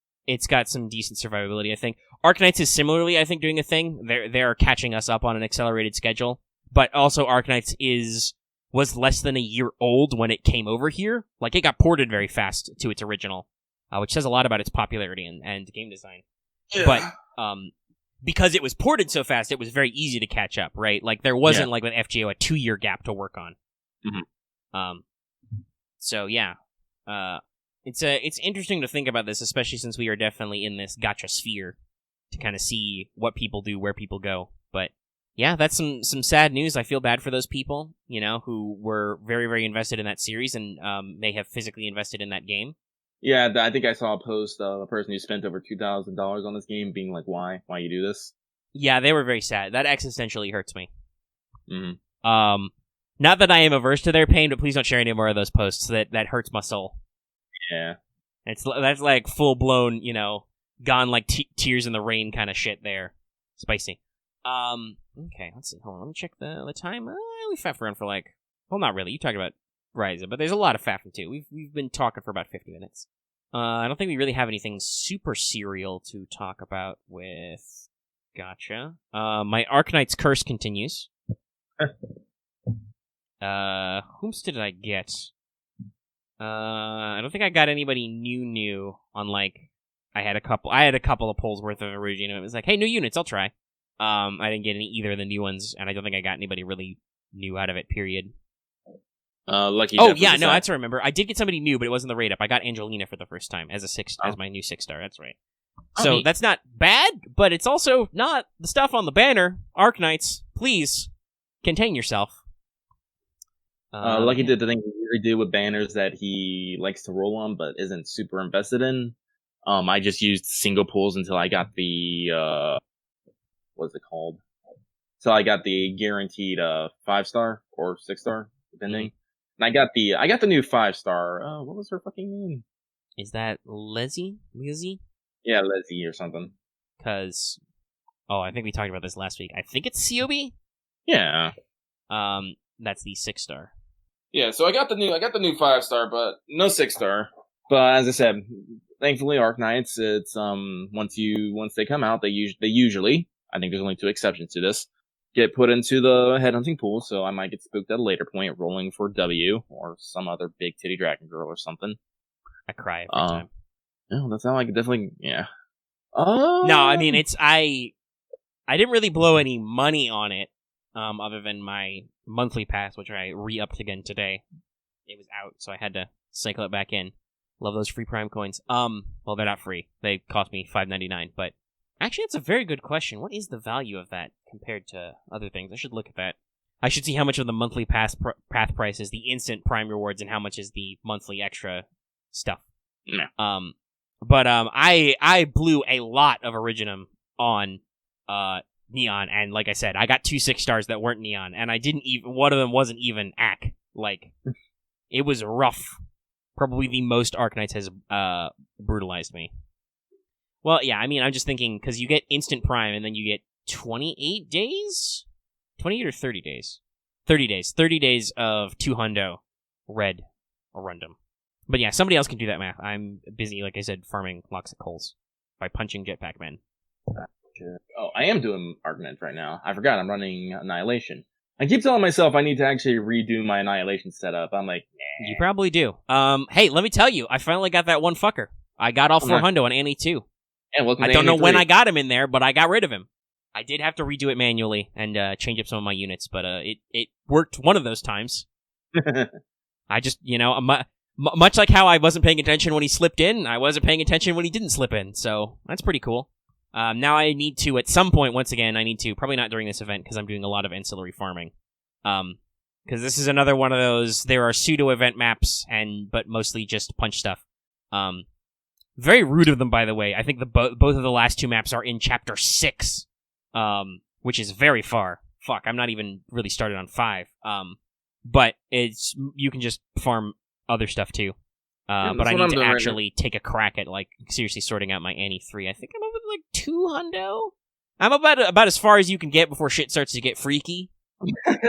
got some decent survivability, I think. Arknights is similarly, I think, doing a thing. They're catching us up on an accelerated schedule. But also, Arknights was less than a year old when it came over here. Like, it got ported very fast to its original, which says a lot about its popularity and game design. Yeah. But because it was ported so fast, it was very easy to catch up, right? Like, there wasn't, like with FGO, a 2-year gap to work on. Mm-hmm. So, yeah. It's interesting to think about this, especially since we are definitely in this gacha sphere, to kind of see what people do, where people go. But yeah, that's some sad news. I feel bad for those people, who were very, very invested in that series and may have physically invested in that game. Yeah, I think I saw a post of a person who spent over $2,000 on this game being like, why you do this? Yeah, they were very sad. That existentially hurts me. Mm-hmm. Not that I am averse to their pain, but please don't share any more of those posts. That hurts my soul. Yeah. That's like full-blown, gone like tears in the rain kind of shit there. Spicy. Okay, let's see. Hold on, let me check the time. We faffed around for like... Well, not really. You talked about Ryza, but there's a lot of faffing too. We've been talking for about 50 minutes. I don't think we really have anything super serial to talk about with Gotcha. My Arknight's Curse continues. Whomst did I get? I don't think I got anybody new on, like... I had a couple of polls worth of Erugian, and it was like, hey, new units, I'll try. I didn't get either of the new ones, and I don't think I got anybody really new out of it, period. Lucky. Oh, yeah, no, that's what I remember. I did get somebody new, but it wasn't the raid up. I got Angelina for the first time as as my new 6-star, that's right. So that's not bad, but it's also not the stuff on the banner. Arknights, please, contain yourself. Lucky did the thing he usually do with banners that he likes to roll on, but isn't super invested in. I just used single pulls until I got the, what's it called? So I got the guaranteed 5-star or 6-star, depending. And I got the new 5-star. What was her fucking name? Is that Lizzie? Yeah, Lizzie or something. Cause, I think we talked about this last week. I think it's COB. Yeah. That's the 6-star. Yeah, so I got the new 5-star, but no 6-star. But as I said, thankfully Arknights, it's once they come out, they usually, I think there's only 2 exceptions to this, get put into the headhunting pool, so I might get spooked at a later point rolling for W or some other big titty dragon girl or something. I cry every time. No, that's how I could definitely, yeah. No, I mean, I didn't really blow any money on it, other than my monthly pass, which I re-upped again today. It was out, so I had to cycle it back in. Love those free Prime coins. Well, they're not free. They cost me $5.99, but actually, that's a very good question. What is the value of that compared to other things? I should look at that. I should see how much of the monthly path price is the instant Prime rewards and how much is the monthly extra stuff. Yeah. But I blew a lot of Originum on Neon, and like I said, I got 2 6-stars that weren't Neon, and one of them wasn't even AC. Like, it was rough. Probably the most Arknights has brutalized me. Well, yeah, I mean, I'm just thinking, because you get instant Prime, and then you get 28 days? 28 or 30 days? 30 days. 30 days of 200 red Arundum. But yeah, somebody else can do that math. I'm busy, like I said, farming lots of coals by punching jetpack men. Oh, I am doing Arknights right now. I forgot I'm running Annihilation. I keep telling myself I need to actually redo my Annihilation setup. I'm like, nah. You probably do. Hey, let me tell you, I finally got that one fucker. I got all 400 on Annie too. Yeah, I don't know when I got him in there, but I got rid of him. I did have to redo it manually and change up some of my units, but it worked one of those times. I just, much like how I wasn't paying attention when he slipped in, I wasn't paying attention when he didn't slip in, so that's pretty cool. Now I need to, at some point, once again, probably not during this event, because I'm doing a lot of ancillary farming. Because this is another one of those, there are pseudo-event maps, but mostly just punch stuff. Very rude of them, by the way. I think both of the last 2 maps are in Chapter 6, which is very far. Fuck, I'm not even really started on 5. But you can just farm other stuff too. But I need to actually take a crack at, like, seriously sorting out my Annie 3. I think I'm up at, like, 2 hundo? I'm about as far as you can get before shit starts to get freaky.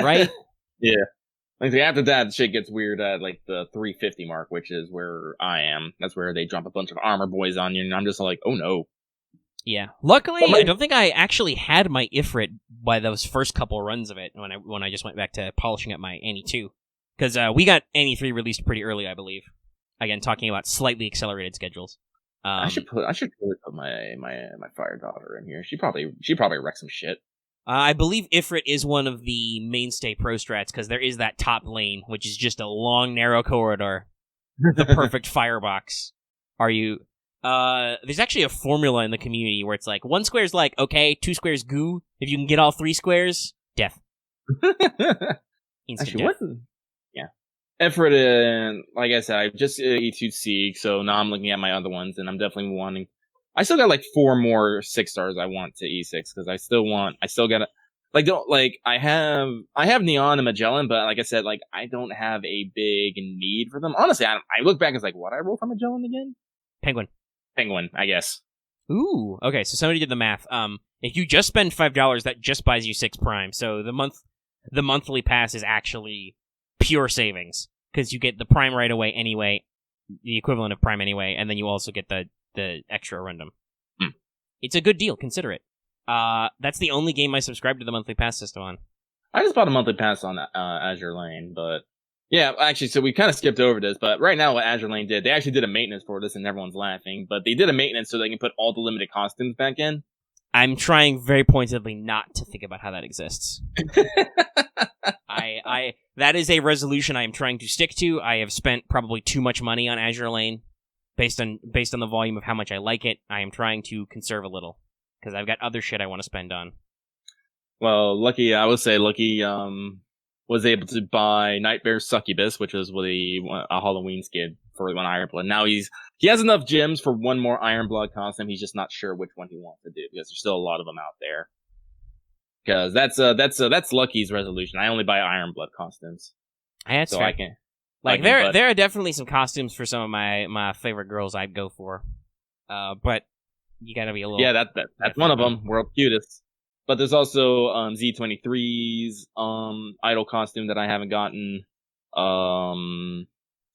Right? Yeah. Like, after that, shit gets weird at, like, the 350 mark, which is where I am. That's where they drop a bunch of armor boys on you, and I'm just like, oh no. Yeah. Luckily, I don't think I actually had my Ifrit by those first couple runs of it when I just went back to polishing up my Annie 2. Because we got Annie 3 released pretty early, I believe. Again, talking about slightly accelerated schedules. I should really put my fire daughter in here. She probably wrecked some shit. I believe Ifrit is one of the mainstay pro strats, because there is that top lane, which is just a long, narrow corridor. The perfect firebox. There's actually a formula in the community where it's like, 1 square is like, okay, 2 squares goo. If you can get all 3 squares, death. Instant death. Yeah. Ifrit, like I said, I just E2'd Sieg, so now I'm looking at my other ones, and I'm definitely wanting... I still got like 4 more 6 stars I want to E6 because I still gotta I have Neon and Magellan, but like I said, like I don't have a big need for them. Honestly, I look back and it's like, what I roll for Magellan again? Penguin, I guess. Ooh, okay. So somebody did the math. If you just spend $5, that just buys you 6 Prime. So the monthly pass is actually pure savings because you get the Prime right away anyway, the equivalent of Prime anyway, and then you also get the extra random. It's a good deal. Consider it. That's the only game I subscribe to the monthly pass system on. I just bought a monthly pass on Azure Lane, but yeah, actually, so we kind of skipped over this, but right now what Azure Lane did, they actually did a maintenance for this, and everyone's laughing, but they did a maintenance so they can put all the limited costumes back in. I'm trying very pointedly not to think about how that exists. That is a resolution I am trying to stick to. I have spent probably too much money on Azure Lane. Based on the volume of how much I like it, I am trying to conserve a little because I've got other shit I want to spend on. Well, Lucky was able to buy Nightmare Succubus, which was a Halloween skid for one Ironblood. Now he has enough gems for 1 more Ironblood costume. He's just not sure which one he wants to do because there's still a lot of them out there. Because that's Lucky's resolution. I only buy Ironblood costumes. That's so fair. I can. There are definitely some costumes for some of my favorite girls I'd go for, but you gotta be a little... Yeah, that's one of them, World Cutest. But there's also Z23's idol costume that I haven't gotten.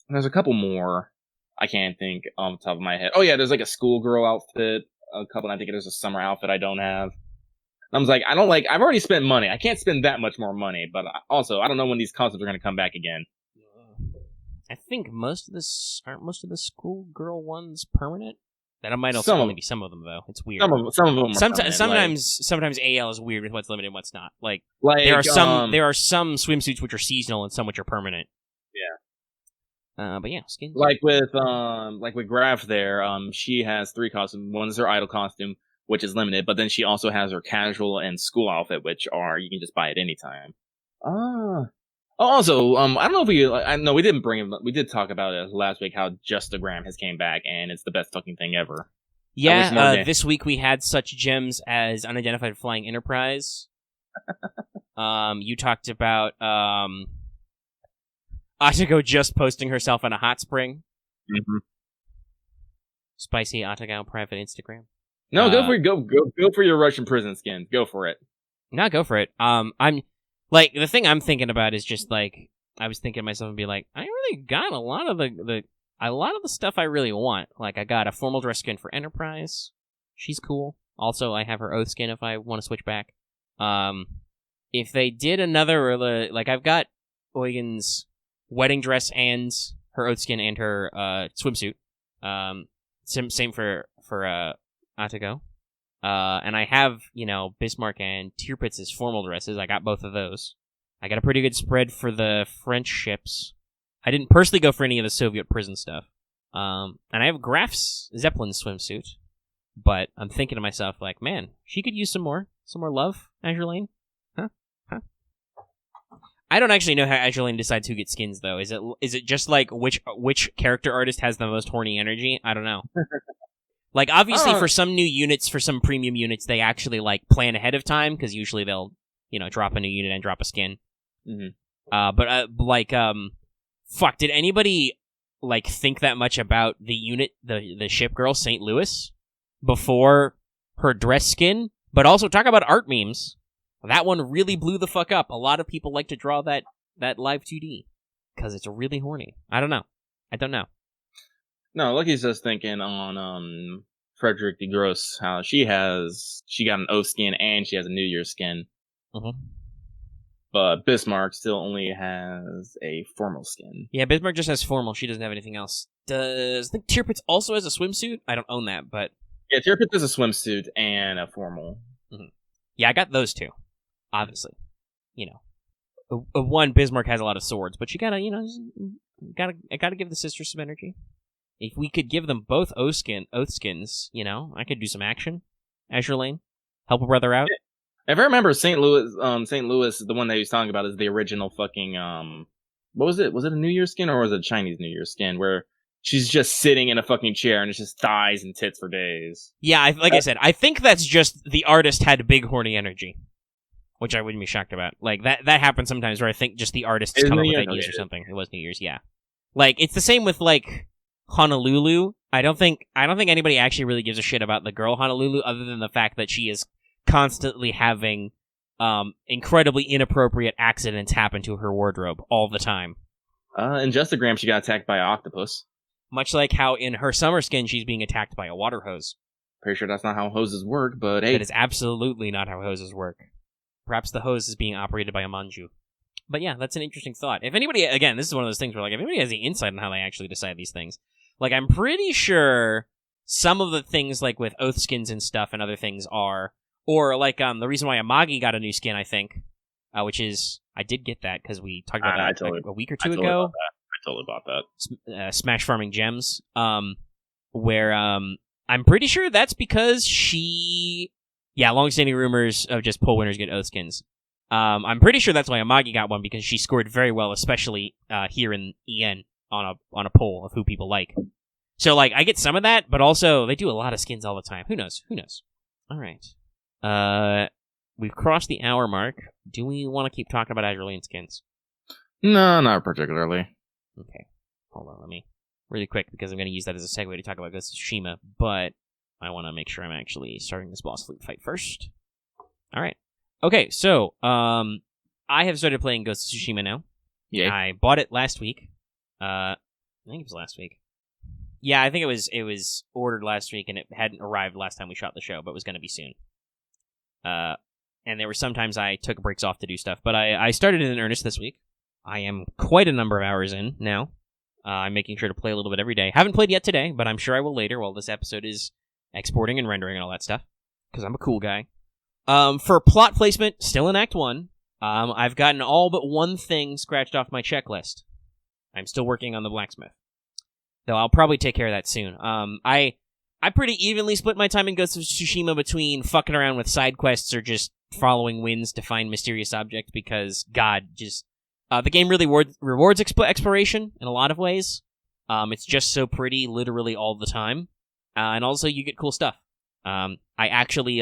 There's a couple more I can't think off the top of my head. Oh yeah, there's like a schoolgirl outfit, a couple, and I think there's a summer outfit I don't have. I was like, I've already spent money. I can't spend that much more money, but also I don't know when these costumes are going to come back again. I think aren't most of the schoolgirl ones permanent? That might also only be some of them though. It's weird. Some of them. Sometimes AL is weird with what's limited and what's not. Like there are some swimsuits which are seasonal and some which are permanent. Yeah. But yeah, skins. Like with Graf there, she has 3 costumes. One is her idol costume, which is limited, but then she also has her casual and school outfit, which you can just buy at any time. Also, I don't know if we didn't bring him, we did talk about it last week, how Justagram has came back, and it's the best fucking thing ever. Yeah, this week we had such gems as Unidentified Flying Enterprise. You talked about, Atako just posting herself in a hot spring. Mm-hmm. Spicy Atako private Instagram. No, go for your Russian prison skins. Go for it. No, go for it. Like, the thing I'm thinking about is just, like, I was thinking to myself and be like, I really got a lot of the stuff I really want. Like, I got a formal dress skin for Enterprise. She's cool. Also, I have her Oath skin if I want to switch back. If they did another, like, I've got Eugen's wedding dress and her Oath skin and her swimsuit. Same for Atako. And I have, Bismarck and Tirpitz's formal dresses. I got both of those. I got a pretty good spread for the French ships. I didn't personally go for any of the Soviet prison stuff. And I have Graf's Zeppelin swimsuit. But I'm thinking to myself, like, man, she could use some more love, Azure Lane. Huh? I don't actually know how Azure Lane decides who gets skins, though. Is it just like which character artist has the most horny energy? I don't know. Like, obviously, Oh. for some new units, for some premium units, they actually, like, plan ahead of time, because usually they'll, drop a new unit and drop a skin. Mm-hmm. Fuck, did anybody, like, think that much about the unit, the ship girl, St. Louis, before her dress skin? But also, talk about art memes. That one really blew the fuck up. A lot of people like to draw that live 2D, because it's really horny. I don't know. No, Lucky's just thinking on Frederick DeGrosse, how she got an oath skin and she has a New Year's skin. Mm-hmm. But Bismarck still only has a formal skin. Yeah, Bismarck just has formal. She doesn't have anything else. I think Tirpitz also has a swimsuit? I don't own that, but... Yeah, Tirpitz has a swimsuit and a formal. Mm-hmm. Yeah, I got those two. Obviously. One, Bismarck has a lot of swords, but you gotta, I gotta give the sisters some energy. If we could give them both oath skins, I could do some action. Azure Lane. Help a brother out. If I remember, St. Louis, the one that he was talking about is the original fucking, what was it? Was it a New Year's skin or was it a Chinese New Year's skin where she's just sitting in a fucking chair and it's just thighs and tits for days? Yeah, I said, I think that's just the artist had big horny energy, which I wouldn't be shocked about. Like, that happens sometimes where I think just the artists come up with ideas or something. It was New Year's, yeah. Like, it's the same with, like, Honolulu. I don't think anybody actually really gives a shit about the girl Honolulu other than the fact that she is constantly having incredibly inappropriate accidents happen to her wardrobe all the time. In Justagram, she got attacked by an octopus. Much like how in her summer skin, she's being attacked by a water hose. Pretty sure that's not how hoses work, but hey. That is absolutely not how hoses work. Perhaps the hose is being operated by a manju. But yeah, that's an interesting thought. If anybody, again, this is one of those things where, like, if anybody has the insight on how they actually decide these things, like, I'm pretty sure some of the things, like, with oath skins and stuff and other things are, or, like, the reason why Amagi got a new skin, I think, which is, I did get that because we talked about that like a week or two ago. I totally bought that. Smash Farming Gems, where, I'm pretty sure that's because long-standing rumors of just poll winners get oath skins. I'm pretty sure that's why Amagi got one, because she scored very well, especially here in EN on a poll of who people like. So, like, I get some of that, but also they do a lot of skins all the time. Who knows? All right. We've crossed the hour mark. Do we want to keep talking about Azure Lane skins? No, not particularly. Okay. Hold on, let me really quick, because I'm going to use that as a segue to talk about Ghost of Tsushima, but I want to make sure I'm actually starting this boss fight first. All right. Okay, so I have started playing Ghost of Tsushima now. Yeah. I bought it last week. I think it was last week. Yeah, I think it was ordered last week, and it hadn't arrived last time we shot the show, but was going to be soon. And there were some times I took breaks off to do stuff, but I started in earnest this week. I am quite a number of hours in now. I'm making sure to play a little bit every day. Haven't played yet today, but I'm sure I will later while this episode is exporting and rendering and all that stuff, because I'm a cool guy. For plot placement, still in Act 1. I've gotten all but one thing scratched off my checklist. I'm still working on the blacksmith, though I'll probably take care of that soon. I pretty evenly split my time in Ghost of Tsushima between fucking around with side quests or just following winds to find mysterious objects, because, God, just... the game really rewards exploration in a lot of ways. It's just so pretty literally all the time. And also, you get cool stuff. I actually...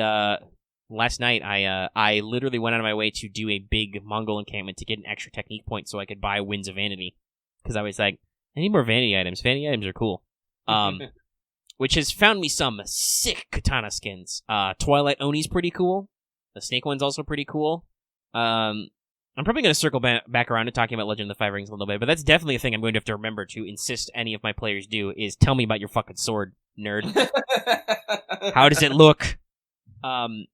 last night, I literally went out of my way to do a big Mongol encampment to get an extra technique point so I could buy Winds of Vanity. Because I was like, I need more vanity items. Vanity items are cool. Which has found me some sick katana skins. Twilight Oni's pretty cool. The Snake one's also pretty cool. I'm probably going to circle back around to talking about Legend of the Five Rings a little bit, but that's definitely a thing I'm going to have to remember to insist any of my players do, is tell me about your fucking sword, nerd. How does it look? I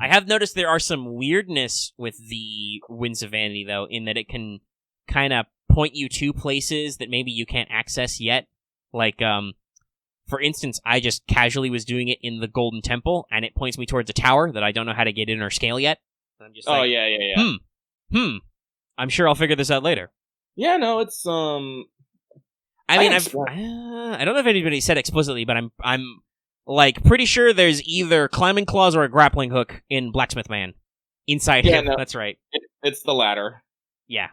have noticed there are some weirdness with the Winds of Vanity, though, in that it can kind of point you to places that maybe you can't access yet. Like, for instance, I just casually was doing it in the Golden Temple, and it points me towards a tower that I don't know how to get in or scale yet. And I'm just like, yeah. I'm sure I'll figure this out later. Yeah, no, it's, I mean, I don't know if anybody said explicitly, but I'm like pretty sure there's either climbing claws or a grappling hook in Blacksmith Man inside him. No, that's right. It's the latter. Yeah,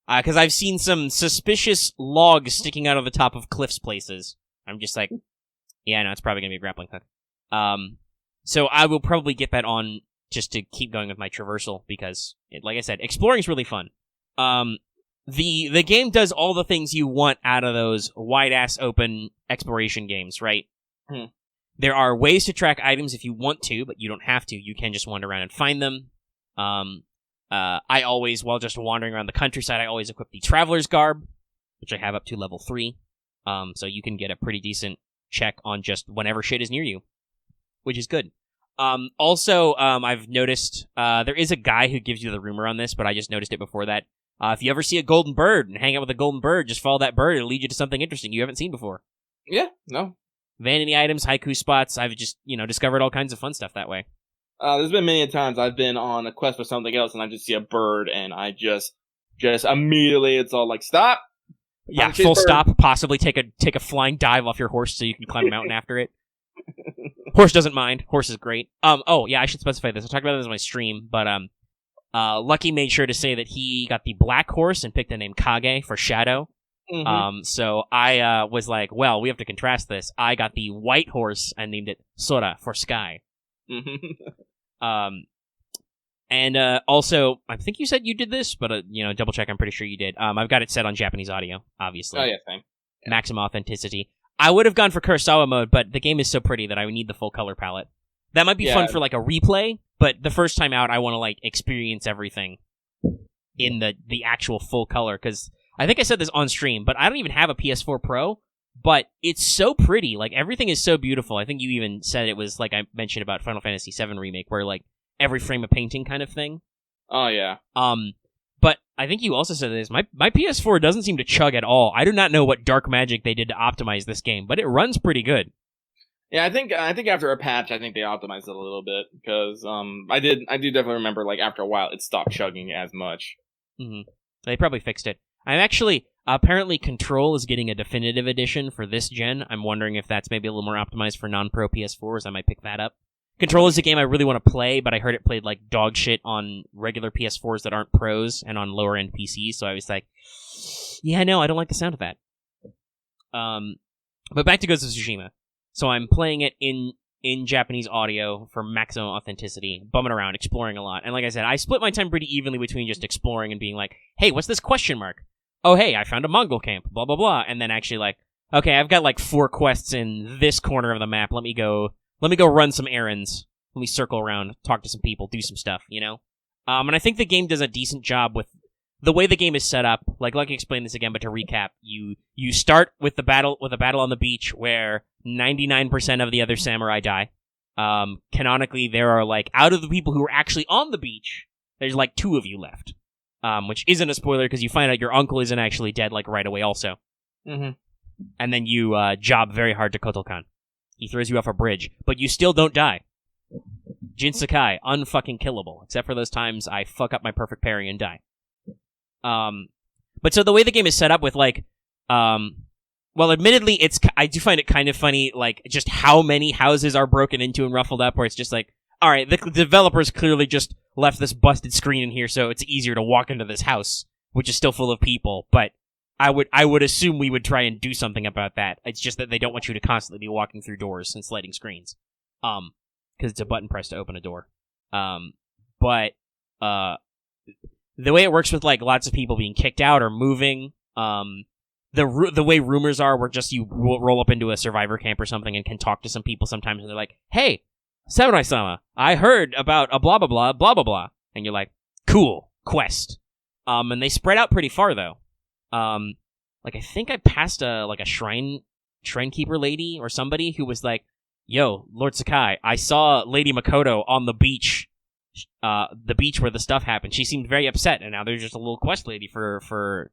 because I've seen some suspicious logs sticking out of the top of cliffs places. I'm just like, Yeah, no, it's probably gonna be a grappling hook. So I will probably get that on just to keep going with my traversal because, like I said, exploring is really fun. The game does all the things you want out of those wide-ass open exploration games, right? Hmm. There are ways to track items if you want to, but you don't have to. You can just wander around and find them. I always, while just wandering around the countryside, I always equip the Traveler's Garb, which I have up to level 3. So you can get a pretty decent check on just whenever shit is near you, which is good. Also, I've noticed there is a guy who gives you the rumor on this, but I just noticed it before that. If you ever see a golden bird and hang out with a golden bird, just follow that bird. It'll lead you to something interesting you haven't seen before. Yeah, no. Vanity items, haiku spots. I've just, discovered all kinds of fun stuff that way. There's been many times I've been on a quest for something else and I just see a bird and I just immediately, it's all like, stop! Yeah, full stop. Possibly take a flying dive off your horse so you can climb a mountain after it. Horse doesn't mind. Horse is great. Oh, yeah, I should specify this. I talked about this on my stream, but, Lucky made sure to say that he got the black horse and picked the name Kage for Shadow. Mm-hmm. So I was like, well, we have to contrast this. I got the white horse and named it Sora for Sky. Mm-hmm. And also, I think you said you did this, but double check. I'm pretty sure you did. I've got it set on Japanese audio, obviously. Oh yeah, same. Yeah. Maximum authenticity. I would have gone for Kurosawa mode, but the game is so pretty that I would need the full color palette. That might be fun for like a replay, but the first time out, I want to like experience everything in the actual full color, because I think I said this on stream, but I don't even have a PS4 Pro, but it's so pretty. Like, everything is so beautiful. I think you even said it was like I mentioned about Final Fantasy VII Remake, where like every frame a painting kind of thing. Oh yeah. But I think you also said this. My PS4 doesn't seem to chug at all. I do not know what dark magic they did to optimize this game, but it runs pretty good. Yeah, I think after a patch, I think they optimized it a little bit because I do definitely remember like after a while it stopped chugging as much. Mm-hmm. They probably fixed it. I'm actually apparently Control is getting a definitive edition for this gen. I'm wondering if that's maybe a little more optimized for non-pro PS4s. I might pick that up. Control is a game I really want to play, but I heard it played like dog shit on regular PS4s that aren't pros and on lower end PCs. So I was like, yeah, no, I don't like the sound of that. But back to Ghost of Tsushima. So I'm playing it in Japanese audio for maximum authenticity, bumming around, exploring a lot. And like I said, I split my time pretty evenly between just exploring and being like, hey, what's this question mark? Oh, hey, I found a Mongol camp, blah, blah, blah. And then actually like, okay, I've got like 4 quests in this corner of the map. Let me go run some errands. Let me circle around, talk to some people, do some stuff, And I think the game does a decent job with the way the game is set up. Like, let me explain this again, but to recap, you start with a battle on the beach where 99% of the other samurai die. Canonically, there are like, out of the people who are actually on the beach, there's like 2 of you left. Which isn't a spoiler because you find out your uncle isn't actually dead like right away also. Mm-hmm. And then you job very hard to Kotal-kan. He throws you off a bridge, but you still don't die. Jin Sakai, unfucking killable, except for those times I fuck up my perfect parry and die. But so the way the game is set up with like, well, admittedly, I do find it kind of funny, like, just how many houses are broken into and ruffled up, where it's just like, alright, the developers clearly just left this busted screen in here so it's easier to walk into this house, which is still full of people, but I would assume we would try and do something about that. It's just that they don't want you to constantly be walking through doors and sliding screens. Because it's a button press to open a door. But the way it works with, like, lots of people being kicked out or moving, the way rumors are where just you roll up into a survivor camp or something and can talk to some people sometimes and they're like, hey, Samurai-sama, I heard about a blah blah blah blah blah blah. And you're like, cool, quest. And they spread out pretty far though. Like, I think I passed a shrine keeper lady or somebody who was like, yo, Lord Sakai, I saw Lady Makoto on the beach where the stuff happened. She seemed very upset, and now there's just a little quest lady for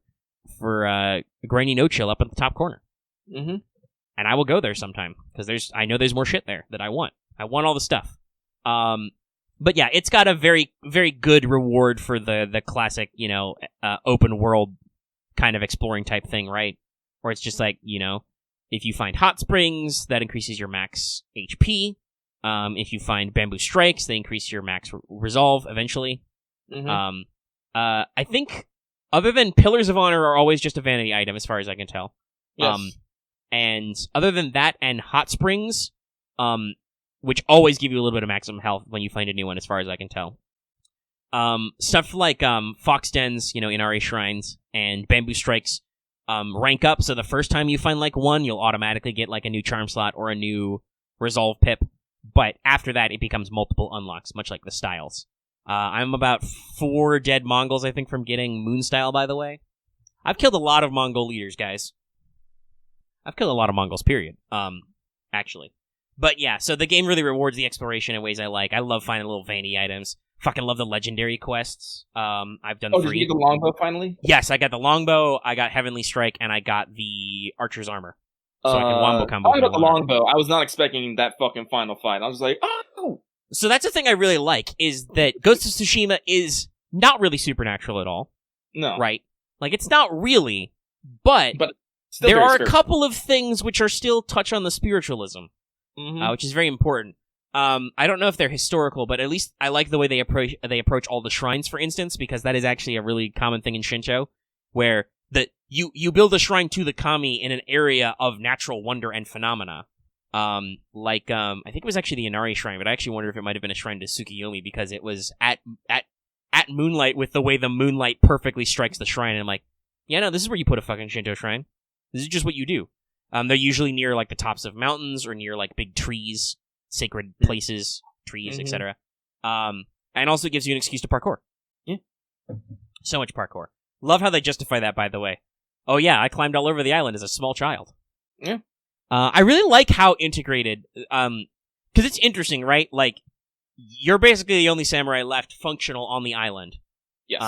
Granny No Chill up at the top corner. Mm-hmm. And I will go there sometime, because I know there's more shit there that I want. I want all the stuff. But yeah, it's got a very, very good reward for the classic, open world kind of exploring type thing, right? Where it's just like, if you find hot springs, that increases your max HP. If you find bamboo strikes, they increase your max resolve eventually. Mm-hmm. I think, other than Pillars of Honor are always just a vanity item, as far as I can tell. Yes. And other than that and hot springs, which always give you a little bit of maximum health when you find a new one, as far as I can tell. Stuff like fox dens, in RA shrines, and bamboo strikes rank up, so the first time you find like one, you'll automatically get like a new charm slot or a new resolve pip, but after that it becomes multiple unlocks, much like the styles. I'm about 4 dead Mongols, I think, from getting moon style, by the way. I've killed a lot of Mongol leaders, guys. I've killed a lot of Mongols, period. Actually. But yeah, so the game really rewards the exploration in ways I like. I love finding little vanity items. Fucking love the legendary quests. I've done 3. Did you get the longbow finally? Yes, I got the longbow, I got Heavenly Strike, and I got the Archer's Armor. So I can wombo combo. I got the longbow. I was not expecting that fucking final fight. I was like, oh! So that's the thing I really like, is that Ghost of Tsushima is not really supernatural at all. No. Right? Like, it's not really, but still there are spiritual. a couple of things which are still touch on the spiritualism, which is very important. I don't know if they're historical, but at least I like the way they approach all the shrines, for instance, because that is actually a really common thing in Shinto, where you build a shrine to the kami in an area of natural wonder and phenomena. I think it was actually the Inari shrine, but I actually wonder if it might have been a shrine to Tsukiyomi, because it was at moonlight, with the way the moonlight perfectly strikes the shrine, and I'm like, yeah, no, this is where you put a fucking Shinto shrine. This is just what you do. They're usually near like the tops of mountains or near like big trees, sacred places, trees, etc. And also gives you an excuse to parkour. Yeah. So much parkour. Love how they justify that, by the way. Oh yeah, I climbed all over the island as a small child. Yeah. I really like how integrated, because it's interesting, right? Like, you're basically the only samurai left functional on the island. Yes.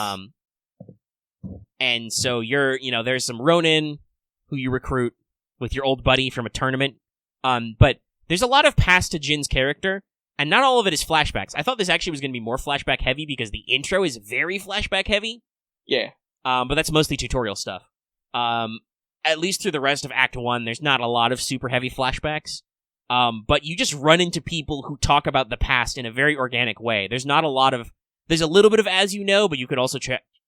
And so there's some Ronin who you recruit with your old buddy from a tournament. But there's a lot of past to Jin's character, and not all of it is flashbacks. I thought this actually was going to be more flashback heavy because the intro is very flashback heavy. Yeah. But that's mostly tutorial stuff. At least through the rest of Act 1, there's not a lot of super heavy flashbacks. But you just run into people who talk about the past in a very organic way. There's a little bit of as you know, but you could also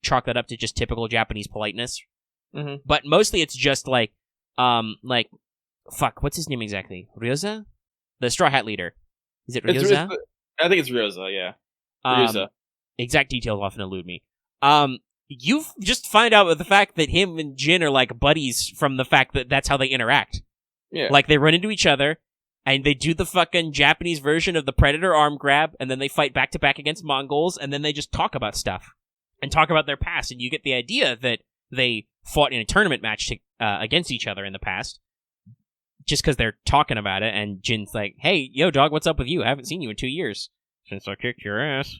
chalk that up to just typical Japanese politeness. Mm-hmm. But mostly it's just fuck, what's his name exactly? Ryoza? The Straw Hat leader. Is it Ryoza? I think it's Ryoza, yeah. Ryoza. Exact details often elude me. You just find out with the fact that him and Jin are like buddies from the fact that that's how they interact. Yeah. Like, they run into each other, and they do the fucking Japanese version of the Predator arm grab, and then they fight back to back against Mongols, and then they just talk about stuff. And talk about their past, and you get the idea that they fought in a tournament match against each other in the past, just because they're talking about it, and Jin's like, hey, yo, dog, what's up with you? I haven't seen you in 2 years. Since I kicked your ass.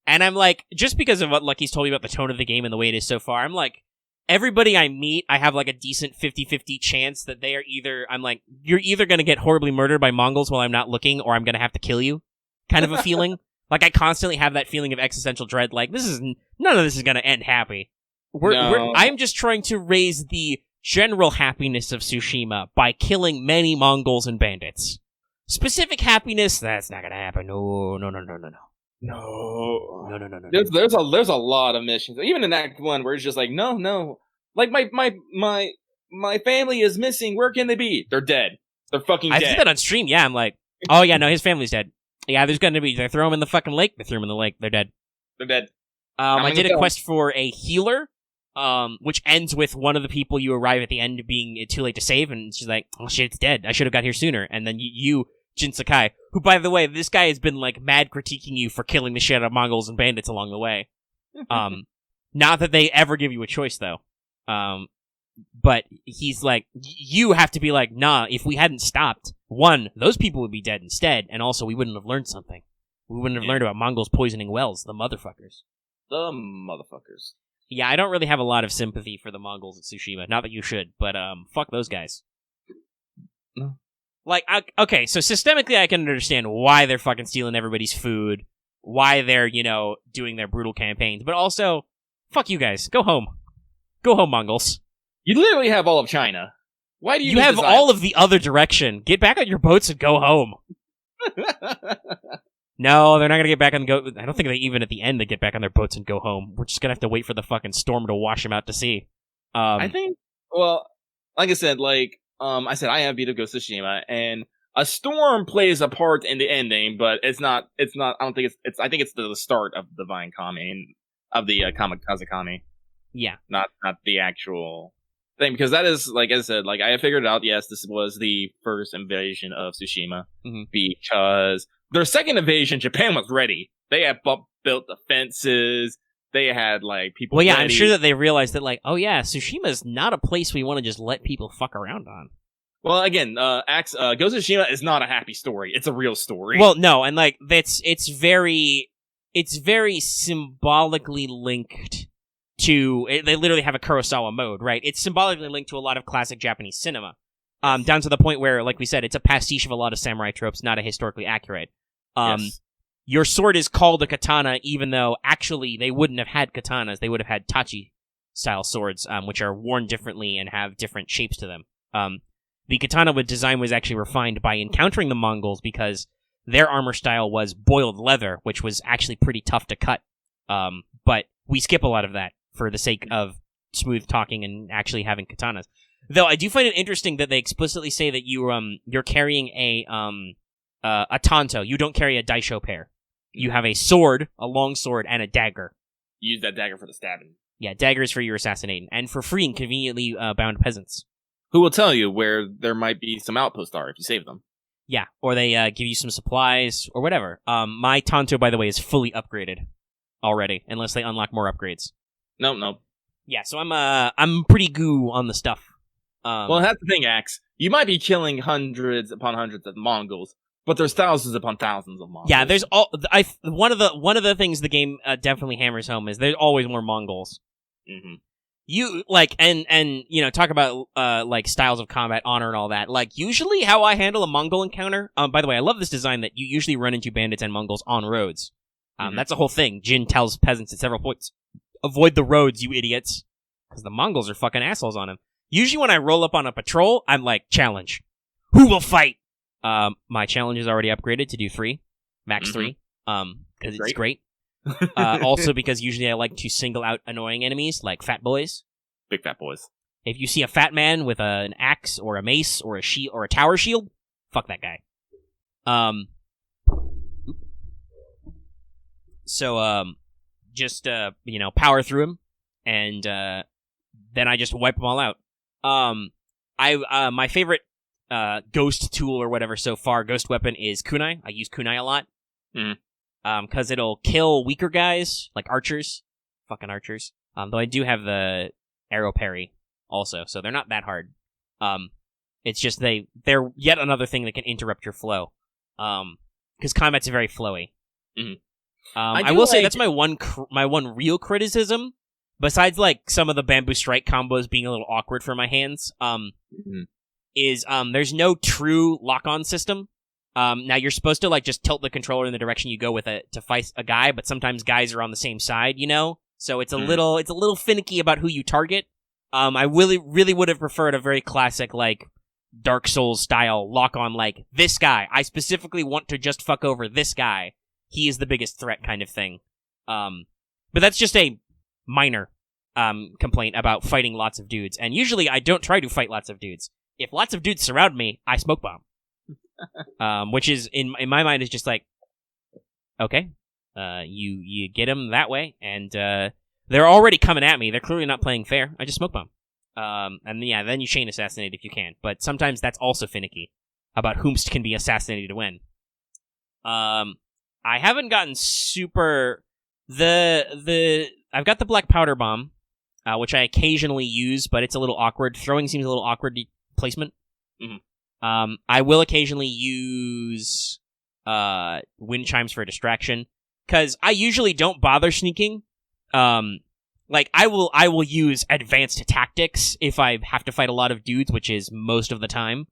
And I'm like, just because of what Lucky's told me about the tone of the game and the way it is so far, I'm like, everybody I meet, I have like a decent 50-50 chance that they are you're either going to get horribly murdered by Mongols while I'm not looking, or I'm going to have to kill you, kind of a feeling. Like, I constantly have that feeling of existential dread, like, none of this is going to end happy. I'm just trying to raise the general happiness of Tsushima by killing many Mongols and bandits. Specific happiness, that's not going to happen. No. No. There's a lot of missions, even in Act 1, where it's just like, no. Like, my family is missing. Where can they be? They're dead. They're fucking dead. I did that on stream, yeah. I'm like, oh yeah, no, his family's dead. Yeah, there's gonna be, they throw him in the fucking lake. They threw him in the lake. They're dead. They're dead. I did a quest for a healer, which ends with one of the people you arrive at the end being too late to save, and she's like, oh shit, it's dead. I should have got here sooner. And then you Jin Sakai, who, by the way, this guy has been, like, mad critiquing you for killing the shit out of Mongols and bandits along the way. Not that they ever give you a choice, though. But he's like, you have to be like, nah, if we hadn't stopped, one, those people would be dead instead, and also we wouldn't have learned something. We wouldn't have learned about Mongols poisoning wells, the motherfuckers. Yeah, I don't really have a lot of sympathy for the Mongols at Tsushima. Not that you should, but fuck those guys. No. Like, okay, so systemically I can understand why they're fucking stealing everybody's food, why they're, doing their brutal campaigns, but also, fuck you guys. Go home. Go home, Mongols. You literally have all of China. Why do you have all of the other direction. Get back on your boats and go home. No, they're not gonna get back on the boat. I don't think even at the end they get back on their boats and go home. We're just gonna have to wait for the fucking storm to wash them out to sea. I think, well, like I said, I said I have beat up Ghost of Tsushima, and a storm plays a part in the ending, but it's not. I don't think it's. I think it's the start of the Divine Kami of the Kamikaze Kami. Yeah, not the actual thing, because that is, like I said, like I have figured out. Yes, this was the first invasion of Tsushima, because their second invasion, Japan was ready. They had built the fences. They had like people. Well, yeah, ready. I'm sure that they realized that, like, oh yeah, Tsushima is not a place we want to just let people fuck around on. Well, again, Ghost of Tsushima is not a happy story. It's a real story. Well, no, and like it's very symbolically linked to. They literally have a Kurosawa mode, right? It's symbolically linked to a lot of classic Japanese cinema, down to the point where, like we said, it's a pastiche of a lot of samurai tropes, not a historically accurate. Yes. Your sword is called a katana, even though actually they wouldn't have had katanas. They would have had tachi-style swords, which are worn differently and have different shapes to them. The katana design was actually refined by encountering the Mongols, because their armor style was boiled leather, which was actually pretty tough to cut. But we skip a lot of that for the sake of smooth talking and actually having katanas. Though I do find it interesting that they explicitly say that you're carrying a tanto. You don't carry a daisho pair. You have a sword, a long sword, and a dagger. You use that dagger for the stabbing. Yeah, daggers for your assassinating, and for freeing conveniently bound peasants. Who will tell you where there might be some outposts are if you save them. Yeah, or they give you some supplies, or whatever. My tanto, by the way, is fully upgraded already, unless they unlock more upgrades. No. Yeah, so I'm pretty goo on the stuff. Well, that's the thing, Axe. You might be killing hundreds upon hundreds of Mongols, but there's thousands upon thousands of Mongols. Yeah, there's one of the things the game definitely hammers home is there's always more Mongols. Mm-hmm. You like and you know, talk about like styles of combat, honor, and all that. Like usually, how I handle a Mongol encounter. By the way, I love this design that you usually run into bandits and Mongols on roads. That's a whole thing. Jin tells peasants at several points, "Avoid the roads, you idiots," because the Mongols are fucking assholes on him. Usually, when I roll up on a patrol, I'm like, "Challenge, who will fight?" My challenge is already upgraded to do 3, max 3, because it's great. Also, because usually I like to single out annoying enemies, like fat boys. Big fat boys. If you see a fat man with an axe or a mace or a shield or a tower shield, fuck that guy. So, just, power through him, and, then I just wipe them all out. My favorite, ghost tool or whatever so far, ghost weapon, is kunai. I use kunai a lot. Because it'll kill weaker guys, like archers. Fucking archers. Though I do have the arrow parry also, so they're not that hard. It's just they're yet another thing that can interrupt your flow. Because combat's very flowy. I will say that's my one real criticism, besides like some of the bamboo strike combos being a little awkward for my hands, is there's no true lock-on system. Now you're supposed to like just tilt the controller in the direction you go with it to fight a guy, but sometimes guys are on the same side, you know? So it's a little finicky about who you target. I really would have preferred a very classic like Dark Souls style lock on, like this guy. I specifically want to just fuck over this guy. He is the biggest threat kind of thing. But that's just a minor complaint about fighting lots of dudes. And usually I don't try to fight lots of dudes. If lots of dudes surround me, I smoke bomb. Which is in my mind is just like, okay, you get them that way, and they're already coming at me. They're clearly not playing fair. I just smoke bomb, and yeah, then you chain assassinate if you can. But sometimes that's also finicky about whomst can be assassinated when. I haven't gotten super I've got the black powder bomb, which I occasionally use, but it's a little awkward. Throwing seems a little awkward placement. I will occasionally use wind chimes for a distraction, because I usually don't bother sneaking. Like I will use advanced tactics if I have to fight a lot of dudes, which is most of the time.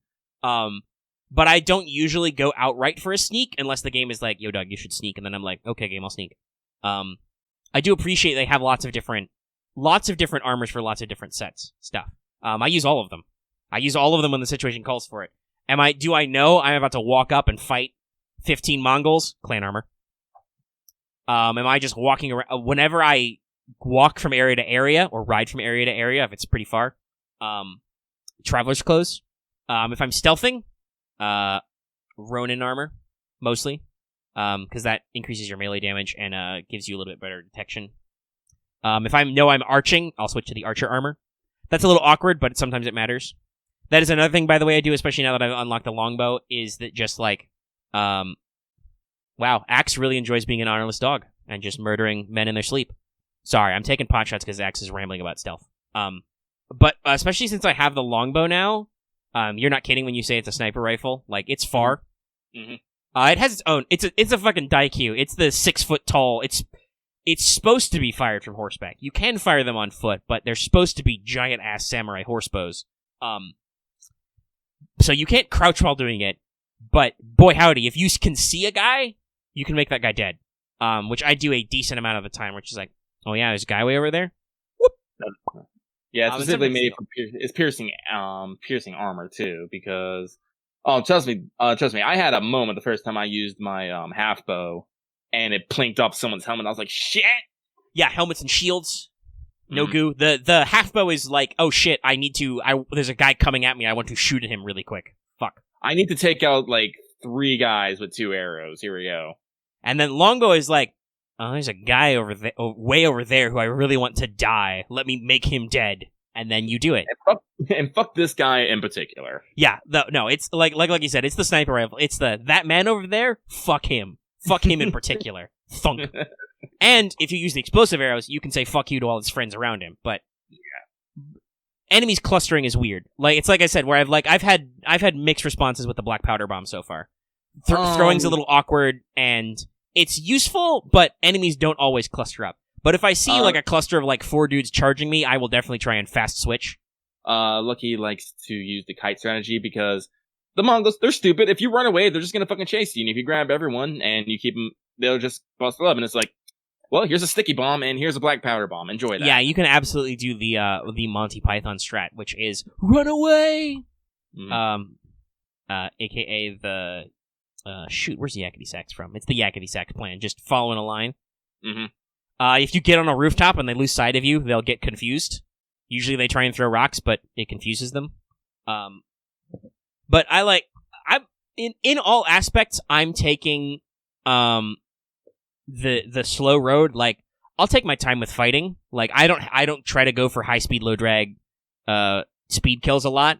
But I don't usually go outright for a sneak unless the game is like, "Yo, Doug, you should sneak," and then I'm like, "Okay, game, I'll sneak." I do appreciate they have lots of different armors for lots of different stuff. I use all of them. I use all of them when the situation calls for it. Do I know I'm about to walk up and fight 15 Mongols? Clan armor. Am I just walking around? Whenever I walk from area to area, or ride from area to area, if it's pretty far, Traveler's Clothes. If I'm stealthing, Ronin armor, mostly. Because that increases your melee damage and gives you a little bit better detection. If I know I'm arching, I'll switch to the Archer armor. That's a little awkward, but sometimes it matters. That is another thing, by the way, I do, especially now that I've unlocked the longbow, is that just like, wow, Axe really enjoys being an honorless dog and just murdering men in their sleep. Sorry, I'm taking pot shots because Axe is rambling about stealth. But especially since I have the longbow now, you're not kidding when you say it's a sniper rifle. Like, it's far. Mm-hmm. It has its own. It's a fucking Daikyu. It's the 6 foot tall. It's supposed to be fired from horseback. You can fire them on foot, but they're supposed to be giant ass samurai horse bows. So you can't crouch while doing it. But boy howdy, if you can see a guy, you can make that guy dead. Which I do a decent amount of the time, which is like, oh yeah, there's a guy way over there. Whoop. Yeah, it's specifically made for it's piercing armor too, because trust me, I had a moment the first time I used my half bow, and it plinked off someone's helmet. I was like, shit. Yeah, helmets and shields. No goo. The half bow is like, oh shit, there's a guy coming at me. I want to shoot at him really quick. Fuck. I need to take out like 3 guys with 2 arrows. Here we go. And then longbow is like, oh, there's a guy over there, way over there, who I really want to die. Let me make him dead, and then you do it. And fuck this guy in particular. Yeah, no, it's like you said, it's the sniper rifle. It's that man over there. Fuck him. Fuck him in particular. Thunk. And if you use the explosive arrows, you can say fuck you to all his friends around him. But yeah, enemies clustering is weird. Like it's like I said, where I've had mixed responses with the black powder bomb so far. Throwing's a little awkward and it's useful, but enemies don't always cluster up. But if I see like a cluster of like 4 dudes charging me, I will definitely try and fast switch. Lucky likes to use the kite strategy because the Mongols, they're stupid. If you run away, they're just gonna fucking chase you. And if you grab everyone and you keep them, they'll just bust up. And it's like, well, here's a sticky bomb and here's a black powder bomb. Enjoy that. Yeah, you can absolutely do the Monty Python strat, which is run away. AKA the shoot, where's the yakety sax from? It's the yakety sax plan. Just follow in a line. Mm-hmm. If you get on a rooftop and they lose sight of you, they'll get confused. Usually they try and throw rocks, but it confuses them. But I'm in all aspects, I'm taking the slow road. Like, I'll take my time with fighting. Like, I don't try to go for high speed, low drag, speed kills a lot.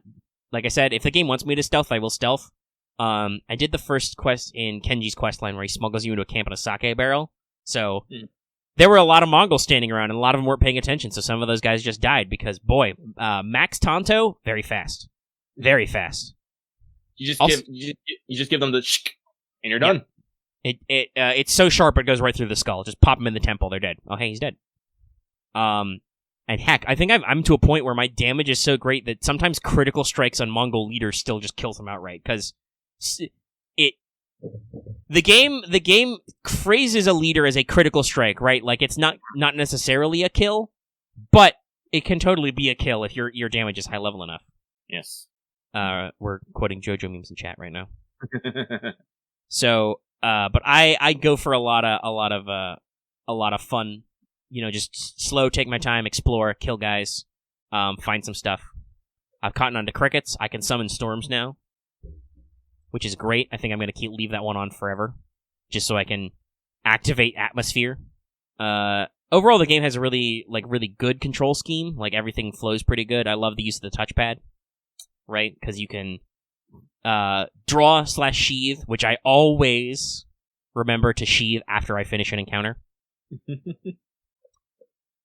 Like I said, if the game wants me to stealth, I will stealth. I did the first quest in Kenji's quest line where he smuggles you into a camp in a sake barrel. So there were a lot of Mongols standing around, and a lot of them weren't paying attention. So some of those guys just died because, boy, Max Tonto, very fast, very fast. You just give them the shk, and you're done. It's so sharp it goes right through the skull. Just pop them in the temple, they're dead. Oh, hey, he's dead. And heck, I think I'm to a point where my damage is so great that sometimes critical strikes on Mongol leaders still just kills them outright because the game phrases a leader as a critical strike, right? Like it's not necessarily a kill, but it can totally be a kill if your damage is high level enough. Yes. We're quoting JoJo memes in chat right now. So, but I go for a lot of fun. You know, just slow, take my time, explore, kill guys, find some stuff. I've caught on to crickets. I can summon storms now, which is great. I think I'm going to leave that one on forever, just so I can activate atmosphere. Overall, the game has a really good control scheme. Like, everything flows pretty good. I love the use of the touchpad, right? Because you can draw/sheathe, which I always remember to sheathe after I finish an encounter.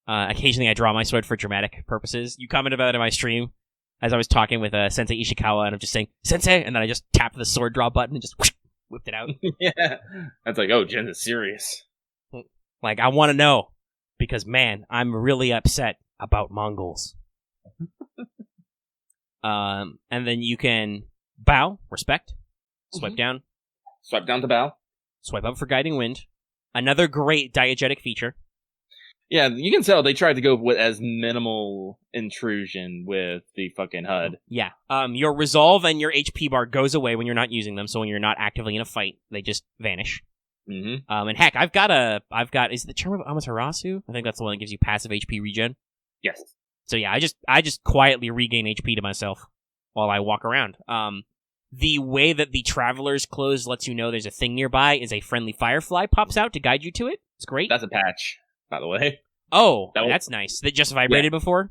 Occasionally I draw my sword for dramatic purposes. You commented about it in my stream as I was talking with Sensei Ishikawa, and I'm just saying, Sensei! And then I just tapped the sword draw button and just whoosh, whipped it out. Yeah. That's like, oh, Jen is serious. Like, I want to know, because, man, I'm really upset about Mongols. And then you can bow, respect, swipe down. Swipe down to bow. Swipe up for guiding wind. Another great diegetic feature. Yeah, you can tell they tried to go with as minimal intrusion with the fucking HUD. Yeah. Your resolve and your HP bar goes away when you're not using them, so when you're not actively in a fight, they just vanish. Mm-hmm. And heck, I've got, is it the Charm of Amaterasu? I think that's the one that gives you passive HP regen. Yes. So yeah, I just quietly regain HP to myself. while I walk around. The way that the Traveler's Clothes lets you know there's a thing nearby is a friendly firefly pops out to guide you to it. It's great. That's a patch, by the way. Oh, that's nice. That just vibrated before?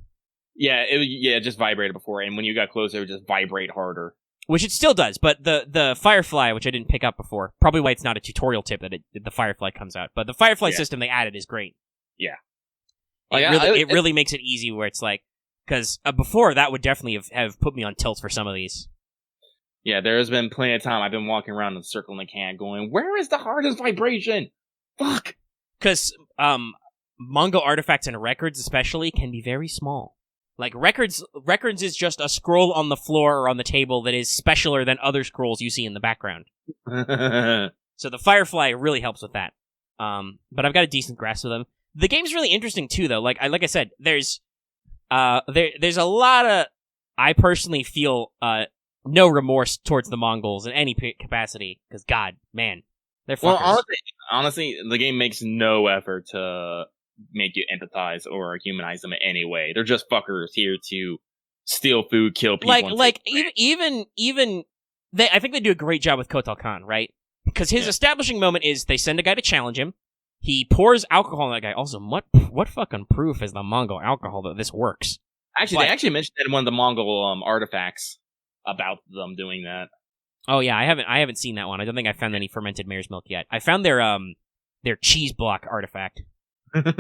Yeah, it just vibrated before, and when you got closer, it would just vibrate harder. Which it still does, but the Firefly, which I didn't pick up before, probably why it's not a tutorial tip that the Firefly comes out, but the Firefly system they added is great. Yeah. It really makes it easy where it's like, because before that would definitely have put me on tilt for some of these. Yeah, there has been plenty of time I've been walking around in a circle in the can going, where is the hardest vibration? Fuck! Because Mongol artifacts and records especially can be very small. Like, records is just a scroll on the floor or on the table that is specialer than other scrolls you see in the background. So the Firefly really helps with that. But I've got a decent grasp of them. The game's really interesting, too, though. Like I said, there's a lot of... I personally feel no remorse towards the Mongols in any capacity, because, God, man, they're fuckers. Well, honestly, the game makes no effort to make you empathize or humanize them in any way. They're just fuckers here to steal food, kill people. Even I think they do a great job with Kotal Khan, right? Because his establishing moment is they send a guy to challenge him. He pours alcohol on that guy. Also, what fucking proof is the Mongol alcohol that this works? Actually, they actually mentioned that in one of the Mongol artifacts about them doing that. Oh yeah, I haven't seen that one. I don't think I found any fermented mare's milk yet. I found their cheese block artifact. But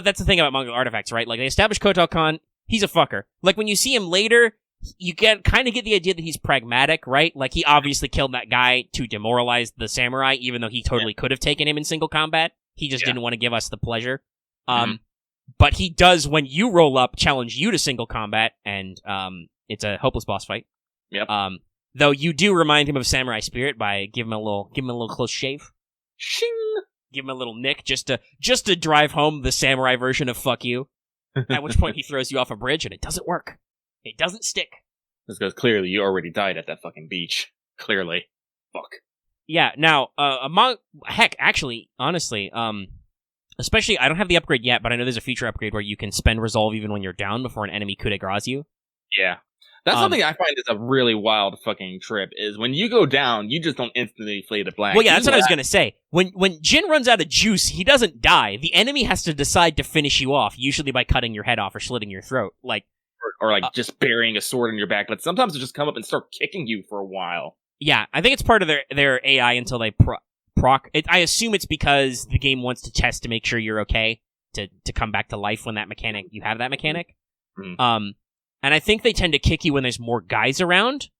that's the thing about Mongol artifacts, right? Like, they established Kotal Khan, he's a fucker. Like, when you see him later, you kind of get the idea that he's pragmatic, right? Like, he obviously killed that guy to demoralize the samurai, even though he totally could have taken him in single combat. He just didn't want to give us the pleasure. But he does, when you roll up, challenge you to single combat, and it's a hopeless boss fight. Yep. Though you do remind him of Samurai Spirit by give him a little close shave. Shing! Give him a little nick just to drive home the samurai version of fuck you. At which point he throws you off a bridge and it doesn't work. It doesn't stick. This because clearly you already died at that fucking beach. Clearly. Fuck. Yeah, now, actually, honestly, especially, I don't have the upgrade yet, but I know there's a future upgrade where you can spend resolve even when you're down before an enemy coup de grace you. Yeah. That's something I find is a really wild fucking trip, is when you go down, you just don't instantly fade to black. Well, yeah, that's what I was going to say. When Jin runs out of juice, he doesn't die. The enemy has to decide to finish you off, usually by cutting your head off or slitting your throat. Like, or just burying a sword in your back, but sometimes they just come up and start kicking you for a while. Yeah, I think it's part of their AI until they proc. I assume it's because the game wants to test to make sure you're okay to come back to life when you have that mechanic. Mm-hmm. And I think they tend to kick you when there's more guys around.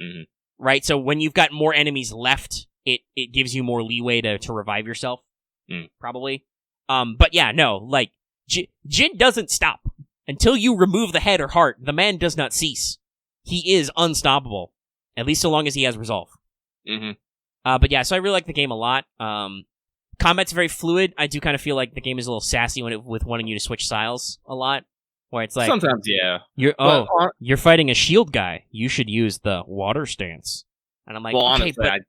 Mm-hmm. Right? So when you've got more enemies left, it gives you more leeway to revive yourself. Probably. But yeah, no, like, Jin doesn't stop. Until you remove the head or heart, the man does not cease. He is unstoppable. At least so long as he has resolve. Mm-hmm. But yeah, so I really like the game a lot. Combat's very fluid. I do kind of feel like the game is a little sassy with wanting you to switch styles a lot. Where it's like, sometimes, yeah. You're fighting a shield guy. You should use the water stance. And I'm like, well, okay, honestly, but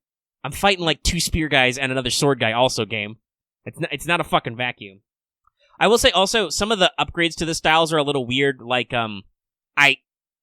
I'm fighting like 2 spear guys and another sword guy also, game. It's not a fucking vacuum. I will say also, some of the upgrades to the styles are a little weird. Like, I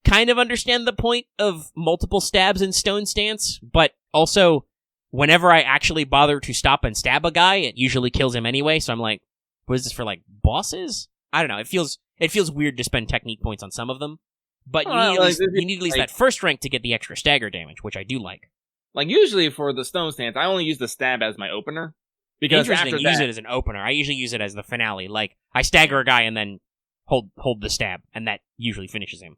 kind of understand the point of multiple stabs in stone stance, but also, whenever I actually bother to stop and stab a guy, it usually kills him anyway, so I'm like, what is this for, like, bosses? I don't know, it feels weird to spend technique points on some of them, but you need at least that first rank to get the extra stagger damage, which I do like. Like, usually for the stone stance, I only use the stab as my opener. Because Interesting, use it as an opener. I usually use it as the finale. Like, I stagger a guy and then hold the stab, and that usually finishes him.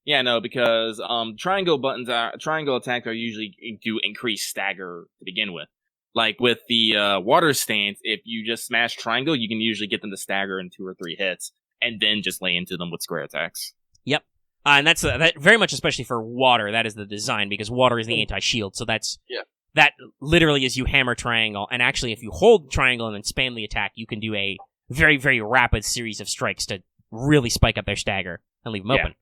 Yeah, no, because triangle attacks are usually do increase stagger to begin with. Like with the water stance, if you just smash triangle, you can usually get them to stagger in 2 or 3 hits, and then just lay into them with square attacks. Yep, and that's that very much, especially for water. That is the design, because water is the anti-shield. So that's that literally is you hammer triangle, and actually, if you hold triangle and then spam the attack, you can do a very, very rapid series of strikes to really spike up their stagger and leave them open.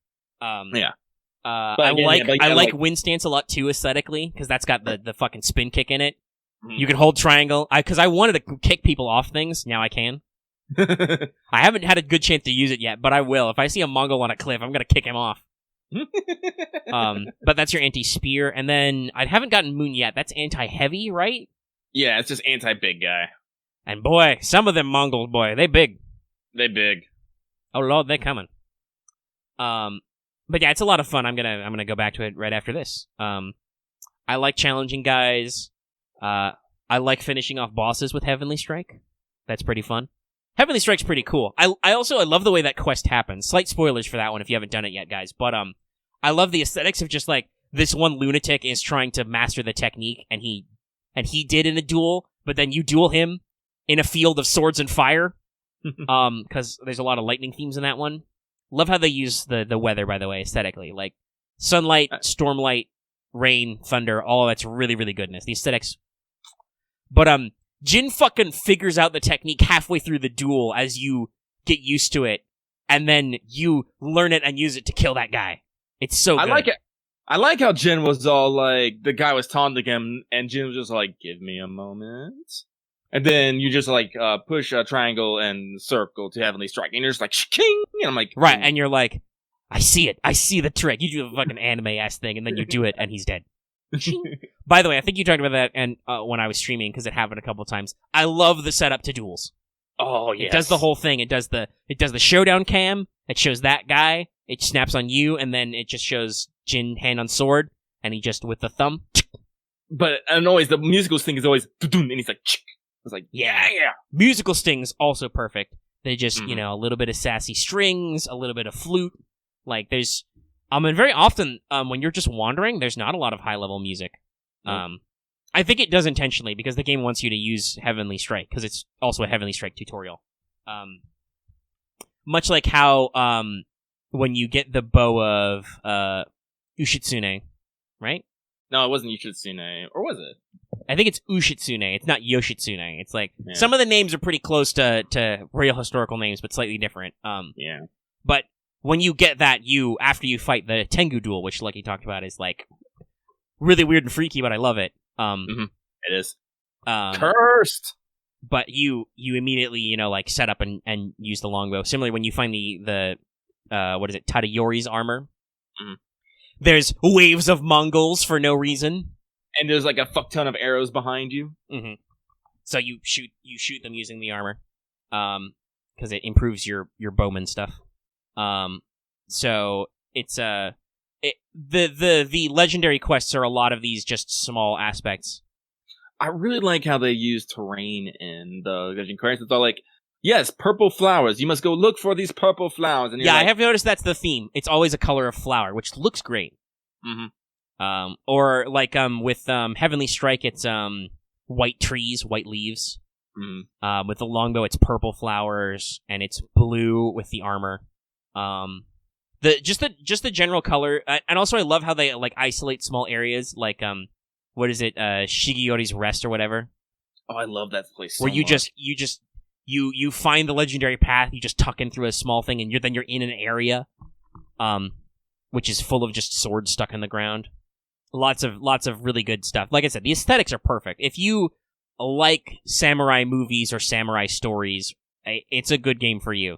I like wind stance a lot too aesthetically, because that's got the fucking spin kick in it. Mm-hmm. You can hold triangle, because I wanted to kick people off things, now I can. I haven't had a good chance to use it yet, but I will. If I see a Mongol on a cliff, I'm gonna kick him off. But that's your anti-spear, and then I haven't gotten Moon yet. That's anti-heavy, right? Yeah, it's just anti-big guy. And boy, some of them Mongols, boy, they big. They big. Oh lord, they coming. But yeah, it's a lot of fun. I'm gonna go back to it right after this. I like challenging guys. I like finishing off bosses with Heavenly Strike. That's pretty fun. Heavenly Strike's pretty cool. I love the way that quest happens. Slight spoilers for that one if you haven't done it yet, guys. But I love the aesthetics of just like this one lunatic is trying to master the technique, and he did in a duel, but then you duel him in a field of swords and fire. Because there's a lot of lightning themes in that one. Love how they use the weather, by the way, aesthetically. Like sunlight, stormlight, rain, thunder, all that's really, really goodness. The aesthetics. But Jin fucking figures out the technique halfway through the duel as you get used to it, and then you learn it and use it to kill that guy. It's so good. I like it. I like how Jin was all like, the guy was taunting him, and Jin was just like, give me a moment. And then you just like push a triangle and circle to Heavenly Strike, and you're just like, king! And I'm like, right, and you're like, I see it. I see the trick. You do the fucking anime-ass thing, and then you do it, and he's dead. By the way, I think you talked about that and when I was streaming, because it happened a couple times. I love the setup to duels. Oh, yes. It does the whole thing. It does the showdown cam. It shows that guy. It snaps on you, and then it just shows Jin hand on sword, and he just, with the thumb. But, and always, the musical sting is always, and he's like, it's like, yeah. Musical stings, also perfect. They just, a little bit of sassy strings, a little bit of flute. Like, there's, and very often, when you're just wandering, there's not a lot of high-level music. Nope. I think it does intentionally, because the game wants you to use Heavenly Strike, because it's also a Heavenly Strike tutorial. Much like how, when you get the bow of, Ushitsune, right? No, it wasn't Ushitsune, or was it? I think it's Ushitsune. It's not Yoshitsune. It's like, some of the names are pretty close to real historical names, but slightly different. Yeah. But when you get that, after you fight the Tengu duel, which, like you talked about, is like really weird and freaky, but I love it. It is. Cursed! But you immediately, like, set up and use the longbow. Similarly, when you find the what is it, Tadayori's armor, there's waves of Mongols for no reason. And there's like a fuck ton of arrows behind you. So you shoot them using the armor, because it improves your bowman stuff. So it's the legendary quests are a lot of these just small aspects. I really like how they use terrain in the Legend Quests. It's all like, yes, purple flowers. You must go look for these purple flowers. And I have noticed that's the theme. It's always a color of flower, which looks great. Or like with Heavenly Strike, it's white trees, white leaves. With the longbow, it's purple flowers, and it's blue with the armor. The general color, and also I love how they like isolate small areas, like what is it, Shigeori's Rest or whatever. Oh, I love that place so where you much. you find the legendary path, you just tuck in through a small thing, and you're in an area, which is full of just swords stuck in the ground. Lots of really good stuff. Like I said, the aesthetics are perfect. If you like samurai movies or samurai stories, it's a good game for you.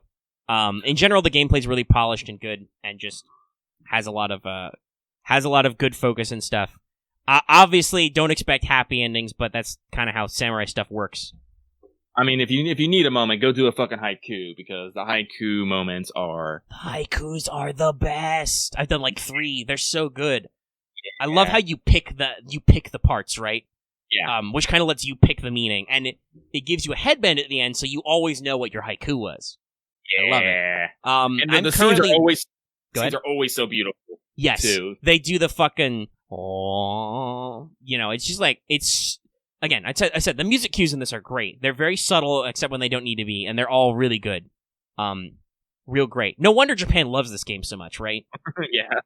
In general, the gameplay's really polished and good, and just has a lot of good focus and stuff. Obviously, don't expect happy endings, but that's kind of how samurai stuff works. I mean, if you need a moment, go do a fucking haiku, because the haiku moments are... The haikus are the best! I've done like 3. They're so good. Yeah. I love how you pick the parts, right? Yeah. Which kind of lets you pick the meaning, and it gives you a headband at the end, so you always know what your haiku was. Yeah. I love it. And the scenes are always so beautiful. Yes. Too. They do the fucking... Oh, it's just like, it's, again, I said the music cues in this are great. They're very subtle, except when they don't need to be, and they're all really good. Real great. No wonder Japan loves this game so much, right? Yeah.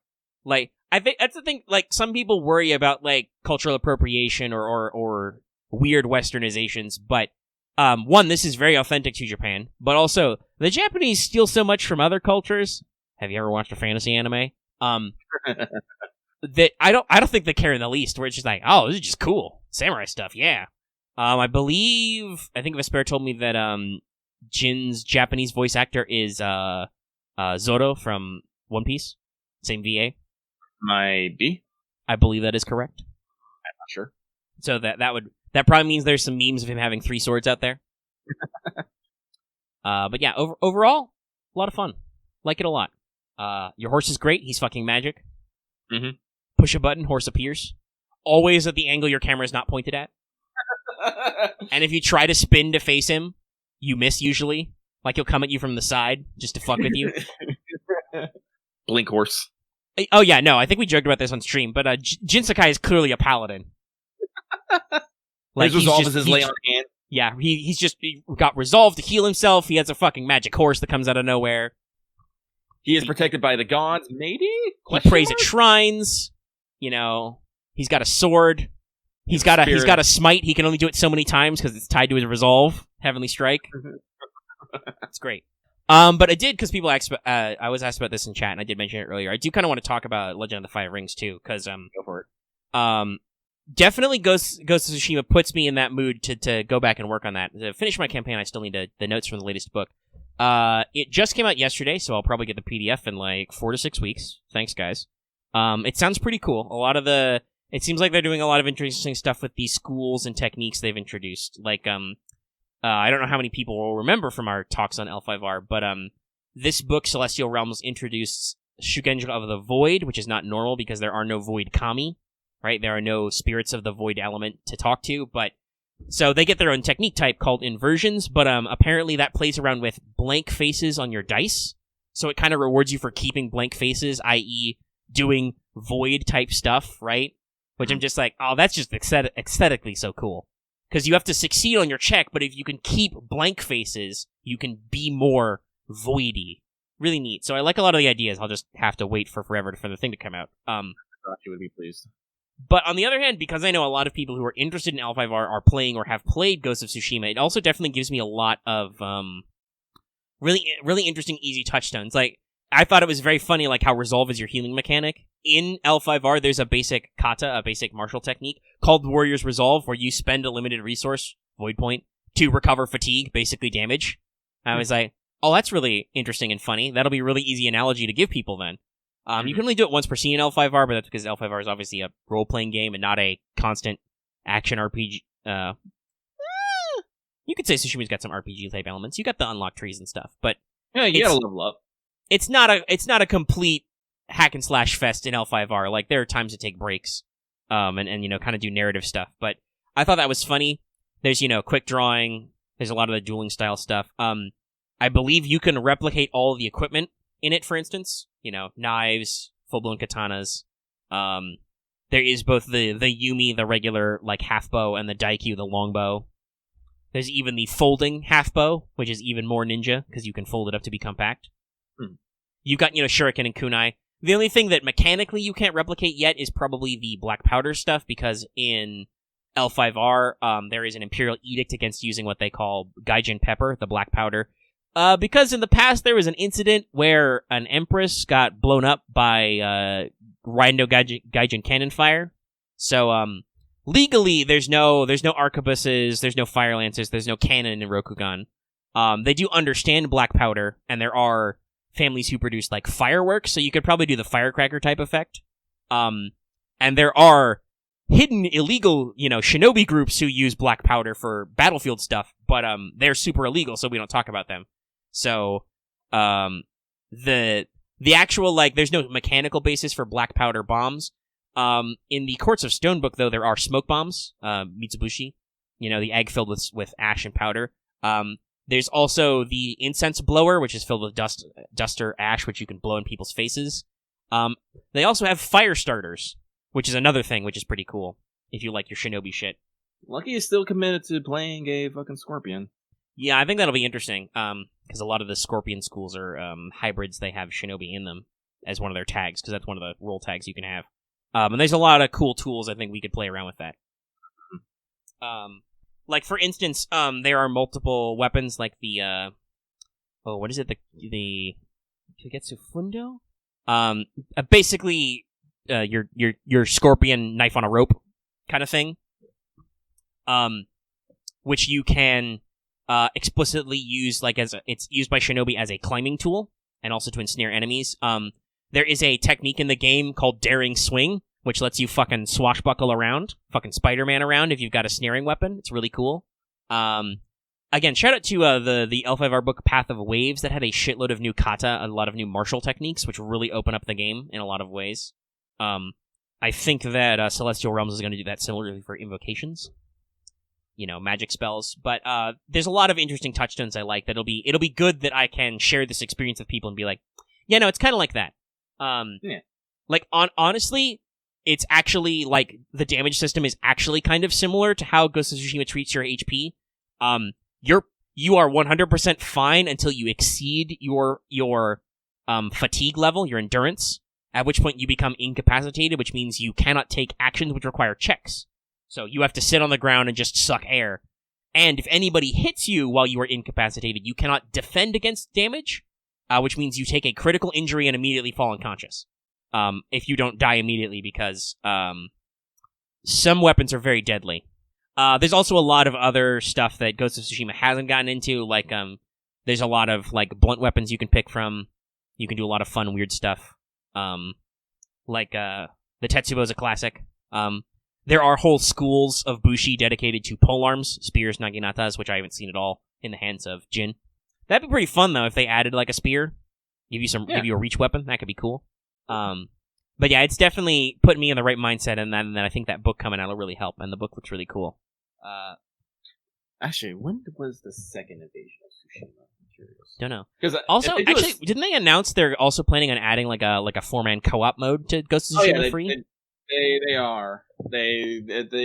Like, I think that's the thing, like, some people worry about, like, cultural appropriation or weird westernizations, but, one, this is very authentic to Japan, but also, the Japanese steal so much from other cultures. Have you ever watched a fantasy anime? That I don't think they care in the least, where it's just like, oh, this is just cool. Samurai stuff, yeah. I think Vesper told me that Jin's Japanese voice actor is Zoro from One Piece. Same VA? Might be. I believe that is correct. I'm not sure. So that probably means there's some memes of him having 3 swords out there. But yeah, overall, a lot of fun. Like it a lot. Your horse is great. He's fucking magic. Mm-hmm. Push a button, horse appears. Always at the angle your camera is not pointed at. And if you try to spin to face him, you miss usually. Like he'll come at you from the side just to fuck with you. Blink horse. Oh yeah, no, I think we joked about this on stream, but Jin Sakai is clearly a paladin. His resolve is his lay on hand. Yeah, he got resolve to heal himself. He has a fucking magic horse that comes out of nowhere. He is protected by the gods, maybe? He prays at shrines. You know, he's got a sword. He's got a smite. He can only do it so many times because it's tied to his resolve. Heavenly Strike. It's great. But I did, because people asked, I was asked about this in chat, and I did mention it earlier. I do kind of want to talk about Legend of the Five Rings too, because Go for it. Definitely Ghost of Tsushima puts me in that mood to go back and work on that. To finish my campaign, I still need the notes from the latest book. It just came out yesterday, so I'll probably get the PDF in like 4 to 6 weeks. Thanks, guys. It sounds pretty cool. It seems like they're doing a lot of interesting stuff with these schools and techniques they've introduced. Like, I don't know how many people will remember from our talks on L5R, but this book, Celestial Realms, introduced Shugenja of the Void, which is not normal because there are no Void Kami, right? There are no spirits of the Void element to talk to, but so they get their own technique type called inversions, but apparently that plays around with blank faces on your dice, so it kind of rewards you for keeping blank faces, i.e. doing Void type stuff, right? Which I'm just like, oh, that's just aesthetically so cool. Because you have to succeed on your check, but if you can keep blank faces, you can be more voidy. Really neat. So I like a lot of the ideas. I'll just have to wait for forever for the thing to come out. I thought you would be pleased. But on the other hand, because I know a lot of people who are interested in L5R are playing or have played Ghost of Tsushima, it also definitely gives me a lot of really interesting, easy touchstones. Like, I thought it was very funny, like how Resolve is your healing mechanic. In L5R, there's a basic kata, a basic martial technique, called Warrior's Resolve, where you spend a limited resource, Void Point, to recover fatigue, basically damage. I was like, oh, that's really interesting and funny. That'll be a really easy analogy to give people then. You can only do it once per scene in L5R, but that's because L5R is obviously a role-playing game and not a constant action RPG. You could say Tsushima's got some RPG-type elements. You got the unlock trees and stuff, but yeah, you gotta level up. It's not a complete hack and slash fest in L5R. Like, there are times to take breaks, and you know, kind of do narrative stuff. But I thought that was funny. There's, you know, quick drawing. There's a lot of the dueling style stuff. I believe you can replicate all of the equipment in it, for instance. You know, knives, full-blown katanas. There is both the Yumi, the regular, like, half bow, and the Daikyu, the long bow. There's even the folding half bow, which is even more ninja, because you can fold it up to be compact. You've got, you know, shuriken and kunai. The only thing that mechanically you can't replicate yet is probably the black powder stuff, because in L5R, there is an imperial edict against using what they call gaijin pepper, the black powder. Because in the past there was an incident where an empress got blown up by Raindo gaijin cannon fire. So legally there's no arquebuses, there's no fire lances, there's no cannon in Rokugan. They do understand black powder, and there are families who produce like fireworks, so you could probably do the firecracker type effect. And there are hidden illegal, you know, shinobi groups who use black powder for battlefield stuff, but they're super illegal, so we don't talk about them. So the actual, like, there's no mechanical basis for black powder bombs. In the Courts of Stone book, though, there are smoke bombs, Mitsubushi, you know, the egg filled with ash and powder. There's also the incense blower, which is filled with dust or ash, which you can blow in people's faces. They also have fire starters, which is another thing, which is pretty cool, if you like your shinobi shit. Lucky is still committed to playing a fucking scorpion. Yeah, I think that'll be interesting, because a lot of the scorpion schools are hybrids. They have shinobi in them as one of their tags, because that's one of the role tags you can have. And there's a lot of cool tools I think we could play around with that. Like, for instance, there are multiple weapons, like the, what is it, the Kigetsu Fundo? Basically, your scorpion knife on a rope kind of thing. Which you can, explicitly use, like, it's used by shinobi as a climbing tool, and also to ensnare enemies. There is a technique in the game called Daring Swing, which lets you fucking swashbuckle around, fucking Spider-Man around if you've got a snaring weapon. It's really cool. Again, shout out to the L5R book Path of Waves that had a shitload of new kata, a lot of new martial techniques, which really open up the game in a lot of ways. I think that Celestial Realms is going to do that similarly for invocations, magic spells. But there's a lot of interesting touchstones I like. It'll be good that I can share this experience with people and be like, yeah, no, it's kind of like that. Yeah. Like honestly, it's actually like the damage system is actually kind of similar to how Ghost of Tsushima treats your HP. You are 100% fine until you exceed your fatigue level, your endurance, at which point you become incapacitated, which means you cannot take actions which require checks. So you have to sit on the ground and just suck air. And if anybody hits you while you are incapacitated, you cannot defend against damage, which means you take a critical injury and immediately fall unconscious. If you don't die immediately, because some weapons are very deadly. There's also a lot of other stuff that Ghost of Tsushima hasn't gotten into, like there's a lot of like blunt weapons you can pick from. You can do a lot of fun, weird stuff. Like the Tetsubo is a classic. There are whole schools of Bushi dedicated to polearms, spears, naginatas, which I haven't seen at all in the hands of Jin. That'd be pretty fun though if they added like a spear, give you a reach weapon. That could be cool. But yeah, it's definitely put me in the right mindset, and then I think that book coming out will really help. And the book looks really cool. Actually, when was the second invasion of Tsushima? I'm curious. Don't know. Because also, actually, didn't they announce they're also planning on adding like a 4-man co-op mode to Ghost of Tsushima free? They are. They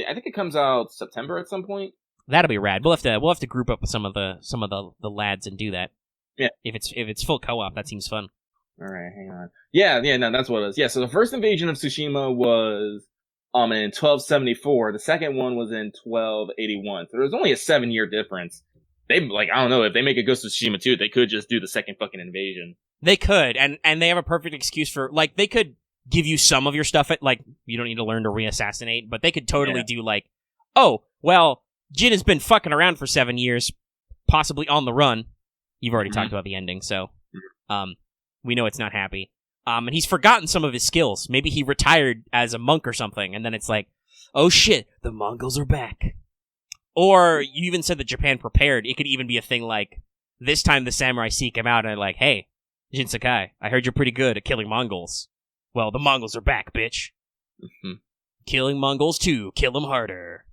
I think it comes out September at some point. That'll be rad. We'll have to group up with some of the lads and do that. Yeah. If it's full co-op, that seems fun. All right, hang on. Yeah, no, that's what it is. Yeah, so the first invasion of Tsushima was in 1274. The second one was in 1281. So there's only a 7-year difference. They I don't know, if they make a Ghost of Tsushima 2, they could just do the second fucking invasion. They could, and they have a perfect excuse for they could give you some of your stuff at you don't need to learn to reassassinate, but they could totally do oh, well, Jin has been fucking around for 7 years, possibly on the run. You've already talked about the ending, so we know it's not happy. And he's forgotten some of his skills. Maybe he retired as a monk or something, and then it's oh shit, the Mongols are back. Or you even said that Japan prepared. It could even be a thing this time the samurai seek him out and they're hey, Jin Sakai, I heard you're pretty good at killing Mongols. Well, the Mongols are back, bitch. Mm-hmm. Killing Mongols too. Kill them harder.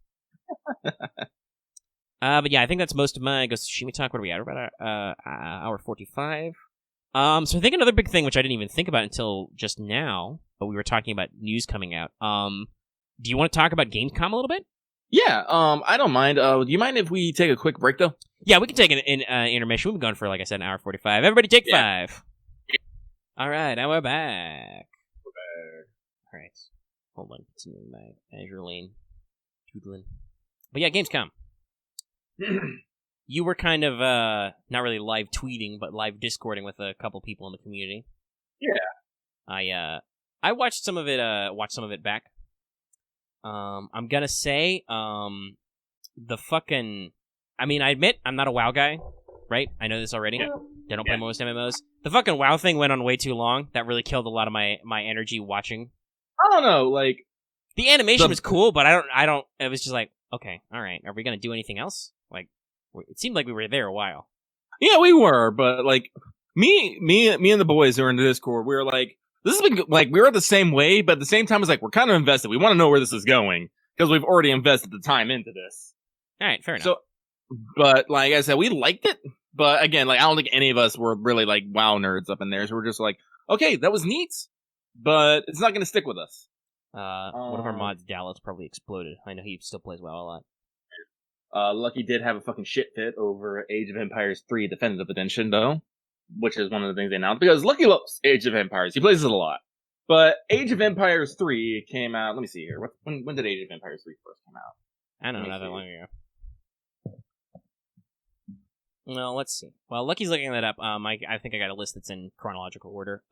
But yeah, I think that's most of my Ghost of Tsushima talk. What are we at? We're about hour 45. So I think another big thing, which I didn't even think about until just now, but we were talking about news coming out. Do you want to talk about Gamescom a little bit? Yeah, I don't mind. Do you mind if we take a quick break, though? Yeah, we can take an intermission. We've been going for, like I said, an hour 45. Everybody take 5. All right, now we're back. All right. Hold on. Continuing my Azure Lane. Doodling. But yeah, Gamescom. You were kind of, not really live tweeting, but live discording with a couple people in the community. Yeah. I watched some of it back. I'm gonna say, the fucking... I mean, I admit, I'm not a WoW guy, right? I know this already. Yeah. They don't play most MMOs. The fucking WoW thing went on way too long. That really killed a lot of my energy watching. I don't know, the animation was cool, but I don't. It was just okay, all right. Are we gonna do anything else? It seemed like we were there a while. Yeah, we were, but me and the boys who are in the Discord, we were this has been we were the same way, but at the same time, it's we're kind of invested. We want to know where this is going because we've already invested the time into this. All right, fair enough. So, but like I said, we liked it, but again, I don't think any of us were really WoW nerds up in there. So we're just okay, that was neat, but it's not going to stick with us. One of our mods, Dallas, probably exploded. I know he still plays WoW a lot. Lucky did have a fucking shit fit over Age of Empires 3 Definitive Edition, though, which is one of the things they announced, because Lucky loves Age of Empires. He plays it a lot. But Age of Empires 3 came out, let me see here. When did Age of Empires 3 first come out? I don't know, not that long ago. Well, let's see. Well, Lucky's looking that up. I think I got a list that's in chronological order.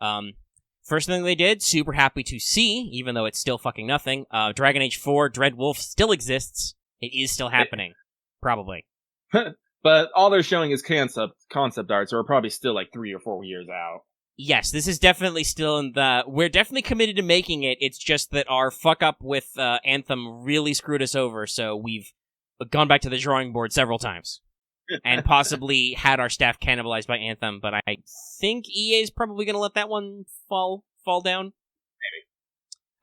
First thing they did, super happy to see, even though it's still fucking nothing, Dragon Age 4 Dreadwolf still exists. It is still happening. Probably. But all they're showing is concept art, so we're probably still 3 or 4 years out. Yes, this is definitely still in the... We're definitely committed to making it. It's just that our fuck-up with Anthem really screwed us over, so we've gone back to the drawing board several times. And possibly had our staff cannibalized by Anthem, but I think EA is probably going to let that one fall down. Maybe.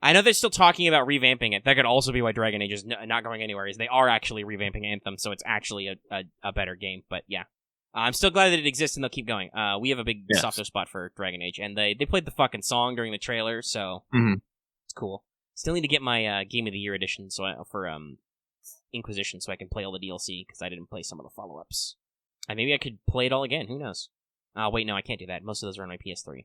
I know they're still talking about revamping it. That could also be why Dragon Age is not going anywhere, is they are actually revamping Anthem, so it's actually a better game, but yeah. I'm still glad that it exists and they'll keep going. We have a big soft spot for Dragon Age, and they played the fucking song during the trailer, so it's cool. Still need to get my Game of the Year edition for Inquisition so I can play all the DLC, because I didn't play some of the follow-ups. And maybe I could play it all again, who knows? Wait, no, I can't do that. Most of those are on my PS3.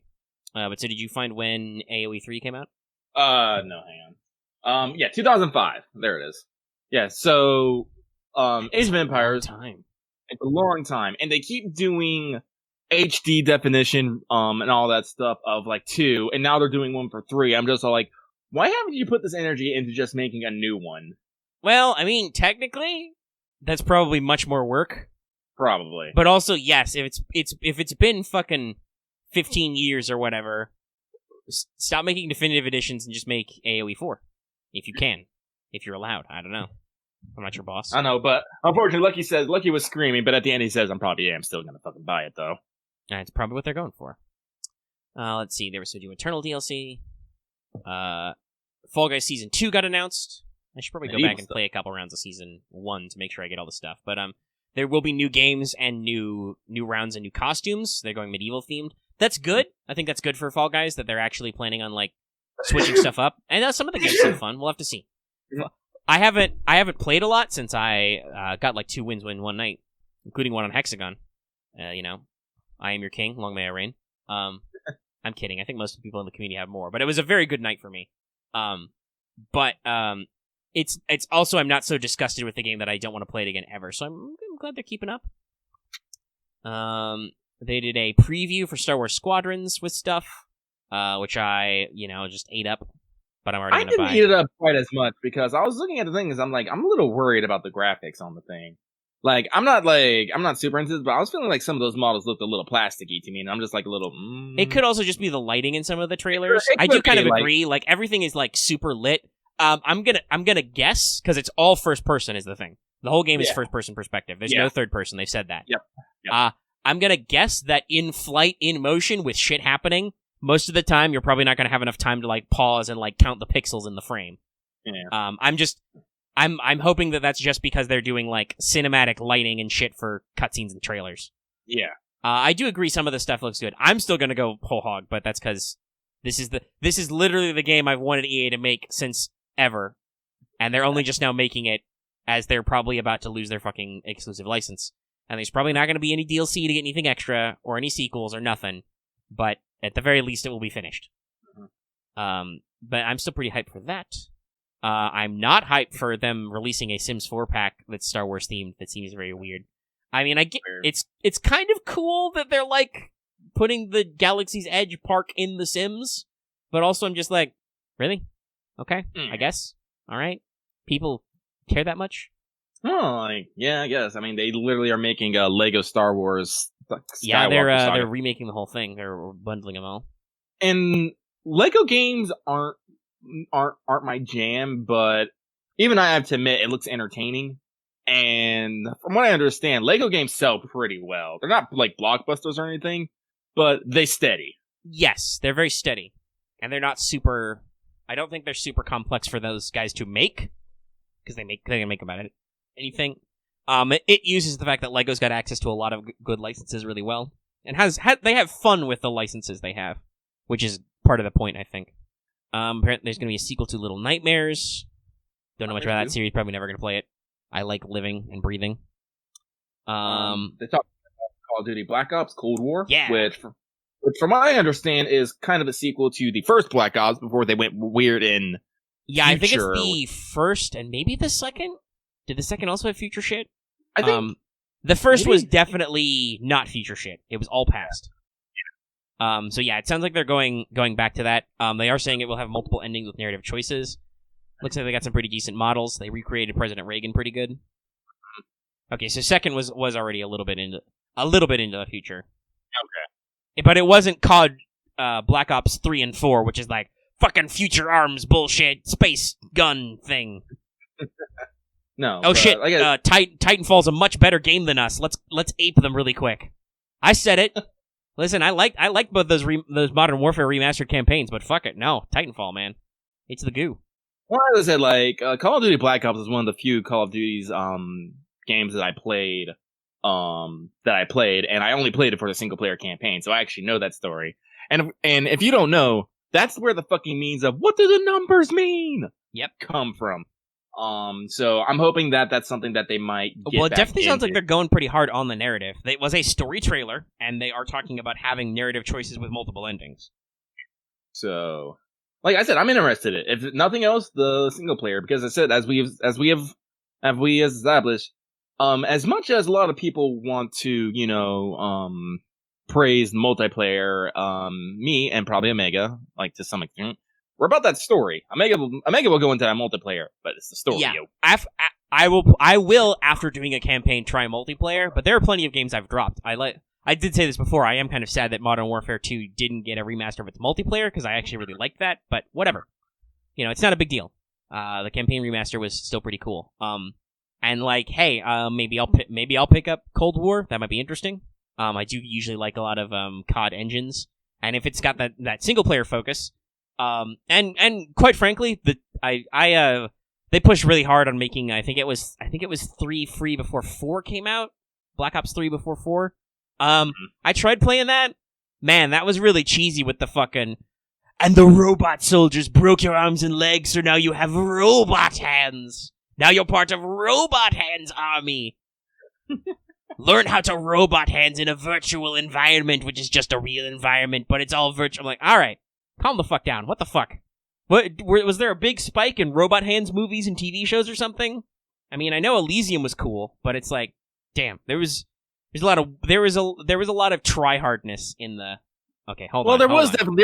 But so did you find when AoE 3 came out? No, hang on. Yeah, 2005. There it is. Yeah, so, Age of Empires. Time. It's a long time, and they keep doing HD definition, and all that stuff of, 2, and now they're doing one for 3. I'm just all like, why haven't you put this energy into just making a new one? Well, I mean, technically, that's probably much more work. Probably. But also, yes, if it's been fucking 15 years or whatever, stop making definitive editions and just make AoE 4. If you can. If you're allowed. I don't know. I'm not your boss. I know, but unfortunately, Lucky was screaming, but at the end he says, I'm still gonna fucking buy it, though. That's probably what they're going for. Let's see, they were supposed to do Eternal DLC. Fall Guys Season 2 got announced. I should probably go back and play a couple rounds of Season 1 to make sure I get all the stuff. But there will be new games and new rounds and new costumes. They're going medieval themed. That's good. I think that's good for Fall Guys, that they're actually planning on, switching stuff up. And some of the games seem fun. We'll have to see. I haven't played a lot since I got 2 wins in one night, including one on Hexagon. I am your king, long may I reign. I'm kidding. I think most people in the community have more, but it was a very good night for me. It's also, I'm not so disgusted with the game that I don't want to play it again ever. So I'm glad they're keeping up. They did a preview for Star Wars Squadrons with stuff, which I just ate up. But I'm already going to buy. I didn't eat it up quite as much because I was looking at the things. I'm a little worried about the graphics on the thing. I'm not super into this, but I was feeling like some of those models looked a little plasticky to me, and I'm just a little. It could also just be the lighting in some of the trailers. I do kind of agree. Everything is super lit. I'm gonna guess because it's all first person is the thing. The whole game is first person perspective. There's no third person. They've said that. Yep. I'm gonna guess that in flight, in motion, with shit happening. Most of the time, you're probably not going to have enough time to pause and count the pixels in the frame. Yeah. I'm hoping that that's just because they're doing cinematic lighting and shit for cutscenes and trailers. Yeah. I do agree some of the stuff looks good. I'm still going to go whole hog, but that's because this is literally the game I've wanted EA to make since ever, and they're only just now making it as they're probably about to lose their fucking exclusive license. And there's probably not going to be any DLC to get anything extra or any sequels or nothing, but at the very least, it will be finished. But I'm still pretty hyped for that. I'm not hyped for them releasing a Sims 4 pack that's Star Wars themed. That seems very weird. I mean, I get it's kind of cool that they're putting the Galaxy's Edge park in The Sims, but also I'm just really? Okay, I guess. All right, people care that much? Oh, yeah, I guess. I mean, they literally are making a Lego Star Wars. Yeah, they're remaking the whole thing. They're bundling them all. And Lego games aren't my jam, but even I have to admit it looks entertaining. And from what I understand, Lego games sell pretty well. They're not blockbusters or anything, but they steady. Yes, they're very steady, and they're not super. I don't think they're super complex for those guys to make because they can make about anything. It uses the fact that Lego's got access to a lot of good licenses really well, and they have fun with the licenses they have, which is part of the point, I think. Apparently there's going to be a sequel to Little Nightmares. Don't know much about that series. Probably never going to play it. I like living and breathing. They talk about Call of Duty Black Ops Cold War, yeah. which from what I understand is kind of a sequel to the first Black Ops before they went weird in. Yeah, I think it's the first and maybe the second. Did the second also have future shit? I think the first was definitely not future shit. It was all past. Yeah. So yeah, it sounds like they're going back to that. They are saying it will have multiple endings with narrative choices. Looks like they got some pretty decent models. They recreated President Reagan pretty good. Okay, so second was already a little bit into the future. Okay. But it wasn't COD Black Ops 3 and 4, which is like fucking future arms bullshit space gun thing. No. Oh shit! Titanfall's a much better game than us. Let's ape them really quick. I said it. Listen, I like both those Modern Warfare remastered campaigns, but fuck it, no, Titanfall, man, it's the goo. Well, as I said, like Call of Duty Black Ops is one of the few Call of Duty's games that I played, and I only played it for the single player campaign, so I actually know that story. And if you don't know, that's where the fucking means of what do the numbers mean? Yep, come from. So I'm hoping that that's something that they might get well, it definitely sounds into. like they're going pretty hard on the narrative. It was a story trailer, and they are talking about having narrative choices with multiple endings. So, like I said, I'm interested in it. If nothing else, the single player, because I said, as we have established, as much as a lot of people want to, praise multiplayer, me and probably Omega, like to some extent, we're about that story. Omega will go into that multiplayer, but it's the story. Yeah, yo. I will after doing a campaign try multiplayer, but there are plenty of games I've dropped. I did say this before. I am kind of sad that Modern Warfare 2 didn't get a remaster of its multiplayer because I actually really liked that. But whatever, it's not a big deal. The campaign remaster was still pretty cool. And like, hey, maybe I'll pick up Cold War. That might be interesting. I do usually like a lot of COD engines, and if it's got that single player focus. And quite frankly, they pushed really hard on making. I think it was 3 free before 4 came out. Black Ops 3 before 4. I tried playing that. Man, that was really cheesy with the fucking. And the robot soldiers broke your arms and legs, so now you have robot hands. Now you're part of Robot Hands Army. Learn how to robot hands in a virtual environment, which is just a real environment, but it's all virtual. I'm like, all right. Calm the fuck down. What the fuck? Was there a big spike in robot hands movies and TV shows or something? I mean, I know Elysium was cool, but it's like, damn, there was a lot of try hardness in the. Okay, hold on. Well, there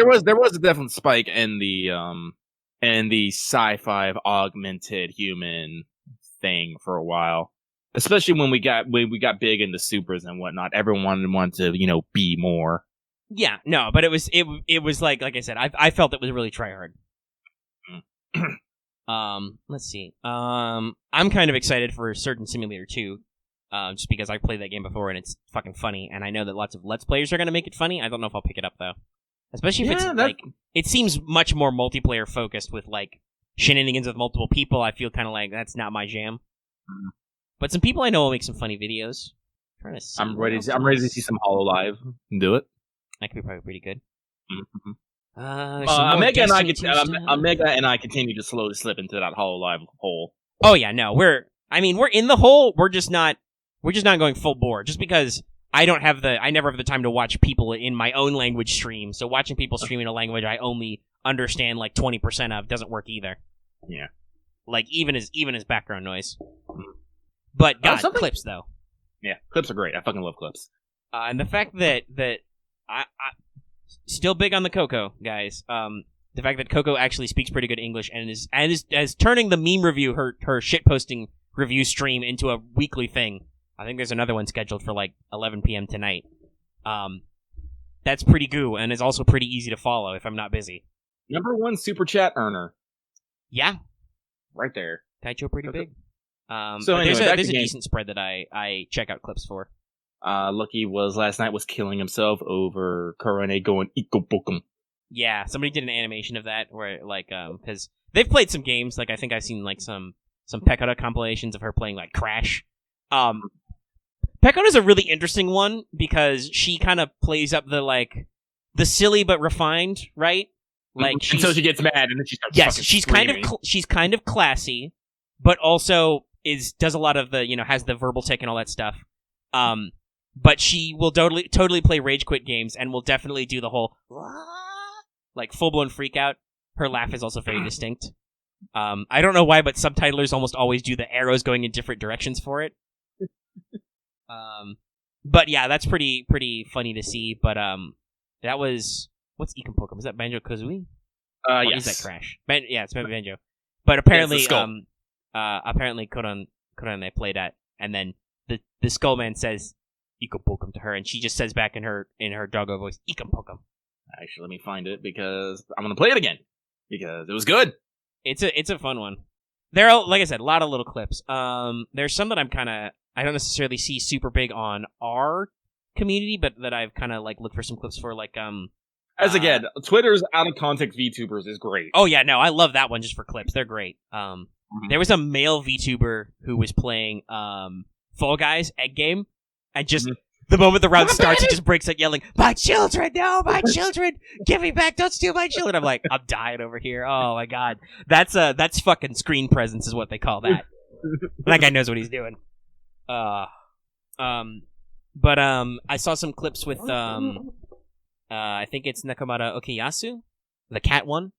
was a definite spike in the sci-fi augmented human thing for a while, especially when we got big into supers and whatnot. Everyone wanted to be more. Yeah, no, but it was like I said, I felt it was really try hard. Let's see. I'm kind of excited for Surgeon Simulator 2, just because I played that game before and it's fucking funny, and I know that lots of Let's Players are gonna make it funny. I don't know if I'll pick it up though, especially if like it seems much more multiplayer focused with like shenanigans with multiple people. I feel kind of like that's not my jam. But some people I know will make some funny videos. I'm ready to see some HoloLive. Do it. That could be probably pretty good. Mm-hmm. Omega and I continue to slowly slip into that HoloLive hole. Oh yeah, no, we're in the hole. We're just not going full bore. Just because I never have the time to watch people in my own language stream. So watching people stream in a language I only understand like 20% of doesn't work either. Yeah, like even as background noise. But clips though. Yeah, clips are great. I fucking love clips. And the fact that I still big on the Coco guys. The fact that Coco actually speaks pretty good English and is turning the meme review, her shitposting review stream into a weekly thing. I think there's another one scheduled for like 11 p.m. tonight. That's pretty goo and is also pretty easy to follow if I'm not busy. #1 super chat earner. Yeah, right there. Taicho pretty big. So anyway, there's a decent spread that I check out clips for. Lucky last night was killing himself over Korone going Ikobokum. Yeah, somebody did an animation of that where like because they've played some games. Like I think I've seen like some Pekota compilations of her playing like Crash. Pekota's a really interesting one because she kind of plays up the silly but refined, right? Like until she gets mad and then she starts. Yes, she's kind of classy, but also does a lot of the has the verbal tick and all that stuff. But she will totally play rage quit games and will definitely do the whole like full blown freak out. Her laugh is also very distinct. I don't know why, but subtitlers almost always do the arrows going in different directions for it. But yeah, that's pretty funny to see. But that was what's Ikan Pokemon? Is that Banjo Kazooie? Yes. Is that Crash? It's Banjo. But apparently, apparently Kodan they played that, and then the Skullman says Ikan Pokemon to her, and she just says back in her doggo voice, Ikan Pokemon. Actually, let me find it because I'm gonna play it again because it was good. It's a fun one. There are, like I said, a lot of little clips. There's some that I don't necessarily see super big on our community, but that I've kind of like looked for some clips for, like As again, Twitter's out of context VTubers is great. Oh yeah, no, I love that one just for clips. They're great. There was a male VTuber who was playing Fall Guys egg game, and just the moment the round starts, he just breaks out yelling, "My children, no, my children, give me back, don't steal my children!" I'm like, I'm dying over here. Oh my god, that's fucking screen presence is what they call that. That guy knows what he's doing. But I saw some clips with I think it's Nakamura Okuyasu, the cat one,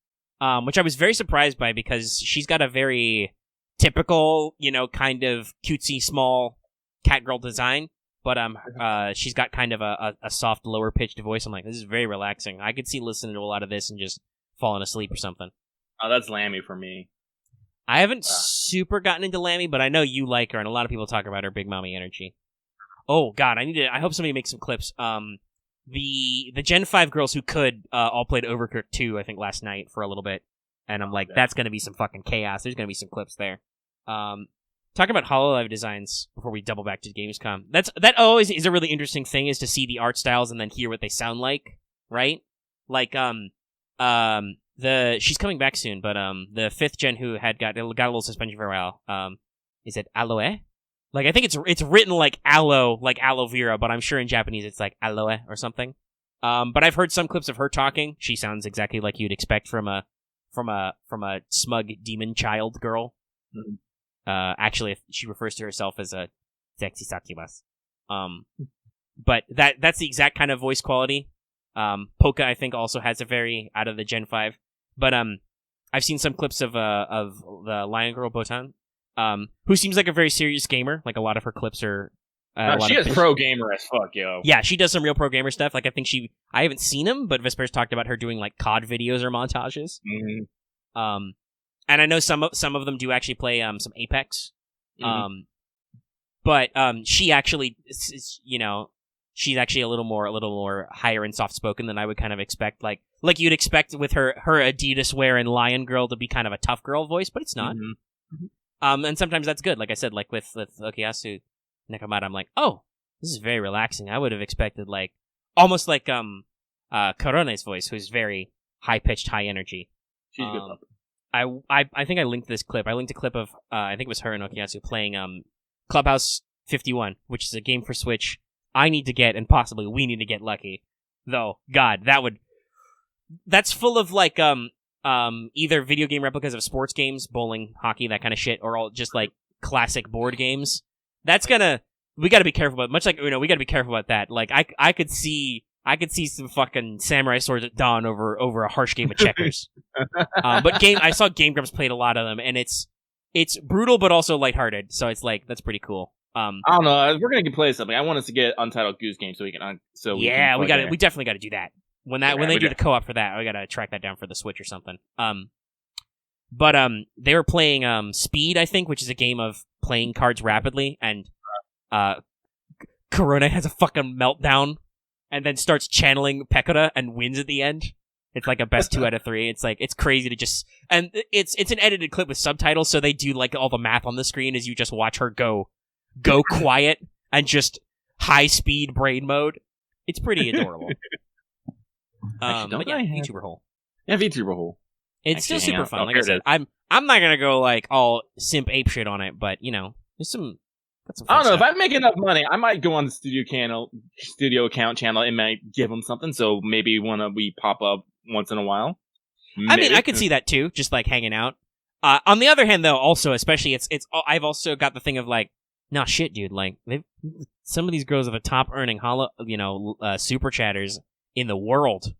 which I was very surprised by because she's got a very typical, kind of cutesy small cat girl design, but she's got kind of a soft, lower pitched voice. I'm like, this is very relaxing. I could see listening to a lot of this and just falling asleep or something. Oh, that's Lammy for me. I haven't super gotten into Lammy, but I know you like her, and a lot of people talk about her big mommy energy. Oh god, I hope somebody makes some clips. The Gen 5 girls who could all played Overcooked 2, I think, last night for a little bit. And I'm like, that's going to be some fucking chaos. There's going to be some clips there. Talking about HoloLive designs before we double back to Gamescom. That always is a really interesting thing, is to see the art styles and then hear what they sound like, right? Like, she's coming back soon, but the 5th gen who had got a little suspension for a while, is it Aloe? Like, I think it's written like aloe vera, but I'm sure in Japanese it's like aloe or something. But I've heard some clips of her talking. She sounds exactly like you'd expect from a smug demon child girl. Mm-hmm. Actually, she refers to herself as a sexy sakimas. But that's the exact kind of voice quality. Poka, I think, also has a very out of the Gen 5. But I've seen some clips of the Lion Girl Botan, who seems like a very serious gamer. Like, a lot of her clips are. She is pro gamer as fuck, yo. Yeah, she does some real pro gamer stuff. Like, I think I haven't seen them, but Vesper's talked about her doing like COD videos or montages. Mm-hmm. And I know some of them do actually play some Apex. Mm-hmm. But she actually, she's actually a little more higher and soft spoken than I would kind of expect. Like you'd expect with her Adidas wear and Lion Girl to be kind of a tough girl voice, but it's not. Mm-hmm. And sometimes that's good. Like I said, like with Okuyasu Nakamura, I'm like, oh, this is very relaxing. I would have expected like almost like Korone's voice, who's very high pitched, high energy. She's good. I think I linked this clip. I linked a clip of I think it was her and Okuyasu playing Clubhouse 51, which is a game for Switch I need to get, and possibly we need to get lucky. Though, God, that's full of like either video game replicas of sports games, bowling, hockey, that kind of shit, or all just like classic board games. We gotta be careful about, much like Uno, we gotta be careful about that. Like I could see some fucking Samurai Swords at Dawn over a harsh game of checkers. But I saw Game Grumps played a lot of them, and it's brutal but also lighthearted. So it's like, that's pretty cool. I don't know. We're gonna play something. I want us to get Untitled Goose Game so we can. We definitely got to do that. When they do the co-op for that, we got to track that down for the Switch or something. But they were playing Speed, I think, which is a game of playing cards rapidly, and Corona has a fucking meltdown, and then starts channeling Pekora and wins at the end. It's like a best 2 out of 3. It's like, it's crazy to just, and it's an edited clip with subtitles, so they do like all the math on the screen as you just watch her go quiet and just high speed brain mode. It's pretty adorable. VTuber hole. Yeah, VTuber hole. It's still super fun. Like I said, I'm not gonna go like all simp ape shit on it, but there's some. I don't know, if I make enough money, I might go on the studio account channel and might give them something. So maybe we pop up once in a while. Maybe. I mean, I could see that too, just like hanging out. On the other hand, though, also especially it's I've also got the thing of like, nah, shit, dude. Like some of these girls are the top earning super chatters in the world.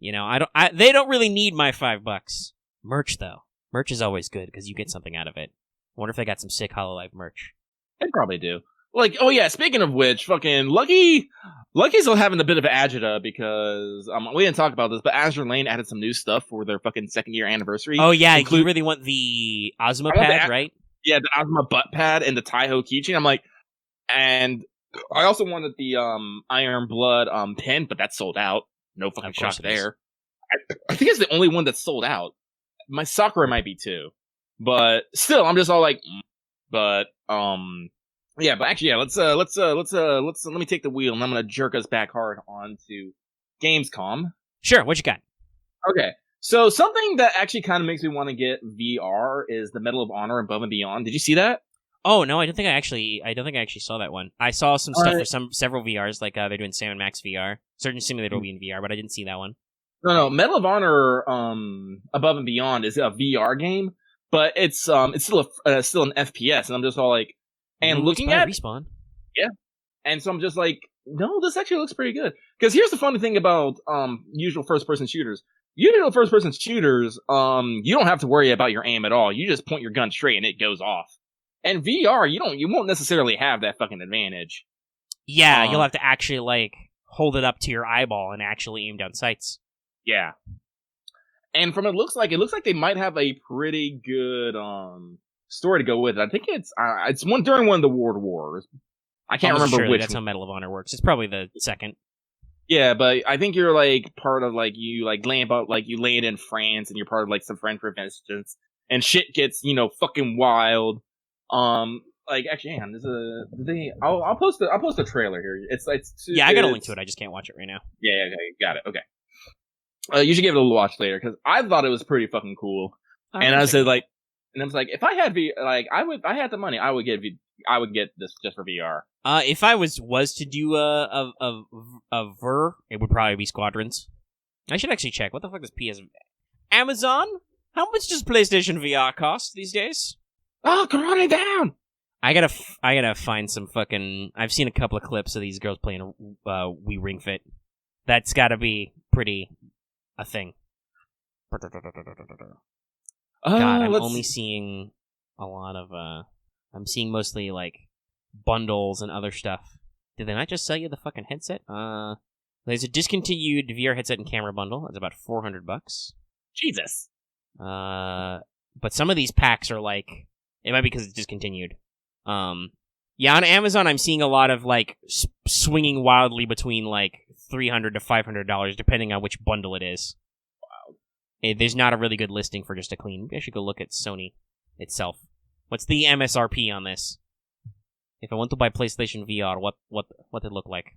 They don't really need my $5. Merch though, merch is always good because you get something out of it. I wonder if they got some sick HoloLive merch. They probably do. Like, oh yeah, speaking of which, fucking Lucky's still having a bit of agita because we didn't talk about this, but Azure Lane added some new stuff for their fucking 2nd year anniversary. Oh yeah, you really want the Ozma pad, right? Yeah, the Ozma butt pad and the Taiho keychain. I'm like, and I also wanted the Iron Blood pin, but that's sold out. No fucking shot there. I think it's the only one that's sold out. My Sakura might be too, but still, I'm just all like, but yeah. But actually, yeah. Let me take the wheel, and I'm gonna jerk us back hard onto Gamescom. Sure, what you got? Okay, so something that actually kind of makes me want to get VR is the Medal of Honor Above and Beyond. Did you see that? Oh no, I don't think I actually saw that one. I saw some stuff for several VRs, like they're doing Sam and Max VR. Certain Simulator will be in VR, but I didn't see that one. No, Medal of Honor Above and Beyond is a VR game, but it's still an FPS, and I'm just all like, and looking at Respawn. Yeah, and so I'm just like, no, this actually looks pretty good. Because here's the funny thing about usual first person shooters. Usual first person shooters, you don't have to worry about your aim at all. You just point your gun straight and it goes off. And VR, you won't necessarily have that fucking advantage. Yeah, you'll have to actually like hold it up to your eyeball and actually aim down sights. Yeah. And from it looks like they might have a pretty good story to go with it. I think it's during one of the World Wars. I can't remember which. That's how Medal of Honor works. It's probably the second. Yeah, but I think you're like part of like you like land in France and you're part of like some French resistance and shit gets fucking wild. Like actually, hang on. I'll post a trailer here. I got a link to it. I just can't watch it right now. Yeah, okay, got it. Okay. You should give it a little watch later because I thought it was pretty fucking cool. And I said like, and I was like, if I had if I had the money, I would get this just for VR. If I was to do a Ver, it would probably be Squadrons. I should actually check. What the fuck is PS? Amazon? How much does PlayStation VR cost these days? Oh, come on it down! I gotta find some fucking. I've seen a couple of clips of these girls playing Wii Ring Fit. That's gotta be pretty a thing. God, I'm only seeing a lot of. I'm seeing mostly like bundles and other stuff. Did they not just sell you the fucking headset? There's a discontinued VR headset and camera bundle. It's about $400. Jesus. But some of these packs are like, it might be because it's discontinued. Yeah, on Amazon I'm seeing a lot of like swinging wildly between like $300 to $500 depending on which bundle it is. Wow. There's not a really good listing for just a clean. Maybe I should go look at Sony itself. What's the MSRP on this? If I want to buy PlayStation VR, what it look like?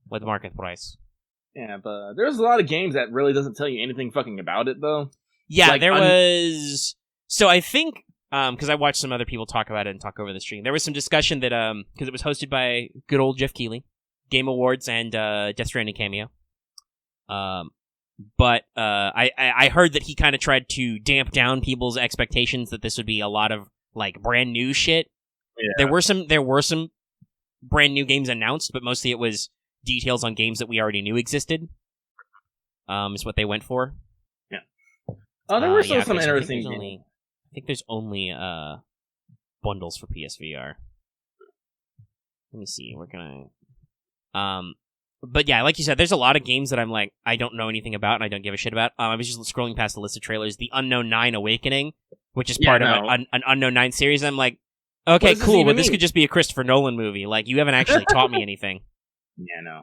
What market price? Yeah, but there's a lot of games that really doesn't tell you anything fucking about it, though. Yeah, like, there was... So I think, because I watched some other people talk about it and talk over the stream, there was some discussion that, because it was hosted by good old Jeff Keighley, Game Awards and Death Stranding cameo. But I heard that he kind of tried to damp down people's expectations that this would be a lot of like brand new shit. Yeah. There were some brand new games announced, but mostly it was details on games that we already knew existed. Is what they went for. Yeah. There were some interesting games. I think there's only bundles for PSVR. Let me see. Where can I? But yeah, like you said, there's a lot of games that I'm like, I don't know anything about and I don't give a shit about. I was just scrolling past the list of trailers. The Unknown 9 Awakening, which is part of an Unknown 9 series. I'm like, okay, cool, but this could just be a Christopher Nolan movie. Like, you haven't actually taught me anything. Yeah,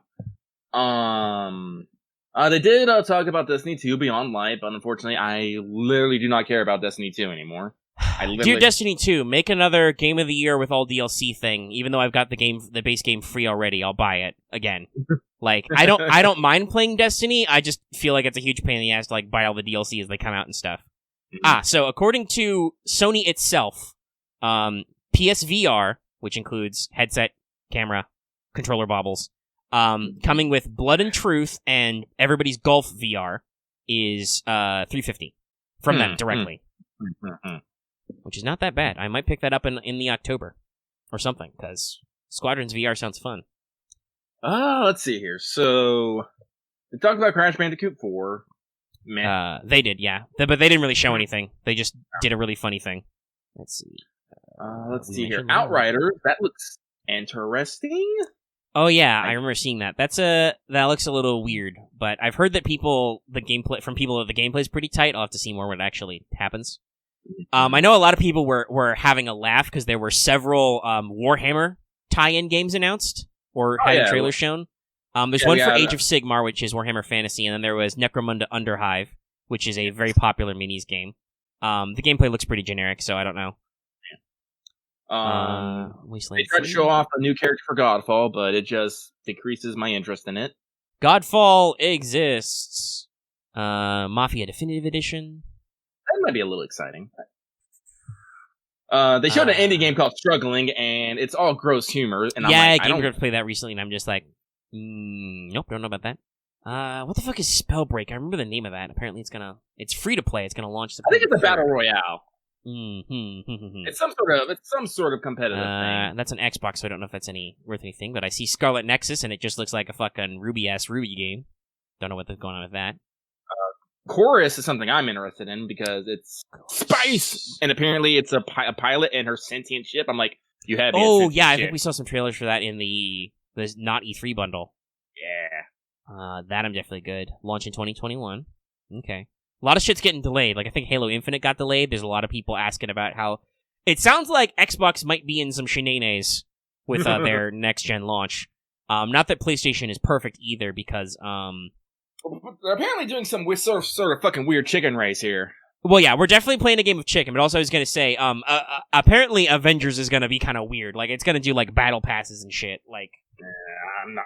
no. They did talk about Destiny 2 Beyond Light, but unfortunately, I literally do not care about Destiny 2 anymore. Dear Destiny 2, make another Game of the Year with all DLC thing. Even though I've got the base game free already, I'll buy it again. Like, I don't mind playing Destiny. I just feel like it's a huge pain in the ass to like buy all the DLC as they come out and stuff. Mm-hmm. So according to Sony itself, PSVR, which includes headset, camera, controller bobbles, coming with Blood and Truth and Everybody's Golf VR is $350 from them directly. Which is not that bad. I might pick that up in the October or something, because Squadrons VR sounds fun. Let's see here. So, they talked about Crash Bandicoot 4. They did, yeah. But they didn't really show anything. They just did a really funny thing. Let's see. Let's see here. Outriders. That looks interesting. Oh yeah, I remember seeing that. That looks a little weird, but I've heard that the gameplay is pretty tight. I'll have to see more when it actually happens. I know a lot of people were having a laugh because there were several Warhammer tie-in games announced or had a trailer shown. There's one for Age of Sigmar, which is Warhammer Fantasy, and then there was Necromunda Underhive, which is a very popular minis game. The gameplay looks pretty generic, so I don't know. They tried to show off a new character for Godfall, but it just decreases my interest in it. Godfall exists. Mafia Definitive Edition. That might be a little exciting. They showed an indie game called Struggling, and it's all gross humor. And I don't play that recently, and I'm just like, nope, don't know about that. What the fuck is Spellbreak? I remember the name of that. Apparently, it's free to play. It's gonna launch. I think it's a battle royale. Mm-hmm. It's some sort of competitive thing. That's an Xbox, so I don't know if that's worth anything. But I see Scarlet Nexus, and it just looks like a fucking Ruby-ass Ruby game. Don't know what's going on with that. Chorus is something I'm interested in because it's spice, and apparently it's a pilot and her sentient ship. I'm like, you have. Oh yeah, I think we saw some trailers for that in the not E3 bundle. Yeah. That I'm definitely good. Launch in 2021. Okay. A lot of shit's getting delayed. Like I think Halo Infinite got delayed. There's a lot of people asking about how it sounds like Xbox might be in some shenanigans with their next gen launch. Not that PlayStation is perfect either, because they're apparently doing some sort of fucking weird chicken race here. Well, yeah, we're definitely playing a game of chicken, but also I was gonna say, apparently Avengers is gonna be kind of weird. Like it's gonna do like battle passes and shit. Like,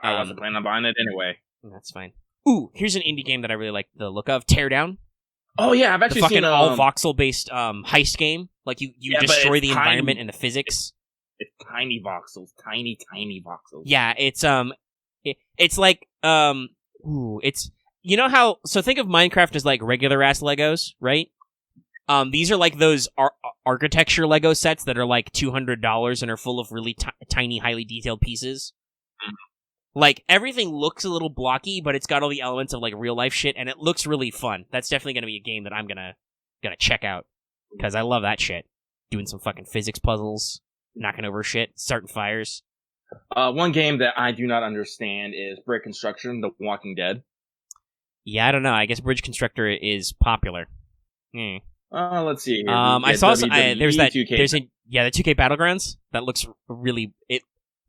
I wasn't planning on buying it anyway. That's fine. Ooh, here's an indie game that I really like the look of: Teardown. Oh yeah, I've actually seen all voxel based heist game. Like you destroy the environment and the physics. It's tiny voxels, tiny voxels. Yeah, it's it's like it's how, so think of Minecraft as like regular ass Legos, right? These are like those architecture Lego sets that are like $200 and are full of really tiny, highly detailed pieces. Like, everything looks a little blocky, but it's got all the elements of, like, real-life shit, and it looks really fun. That's definitely gonna be a game that I'm gonna check out, because I love that shit. Doing some fucking physics puzzles, knocking over shit, starting fires. One game that I do not understand is Brick Construction, The Walking Dead. Yeah, I don't know. I guess Bridge Constructor is popular. Let's see here. I saw some, there's the 2K Battlegrounds. That looks really...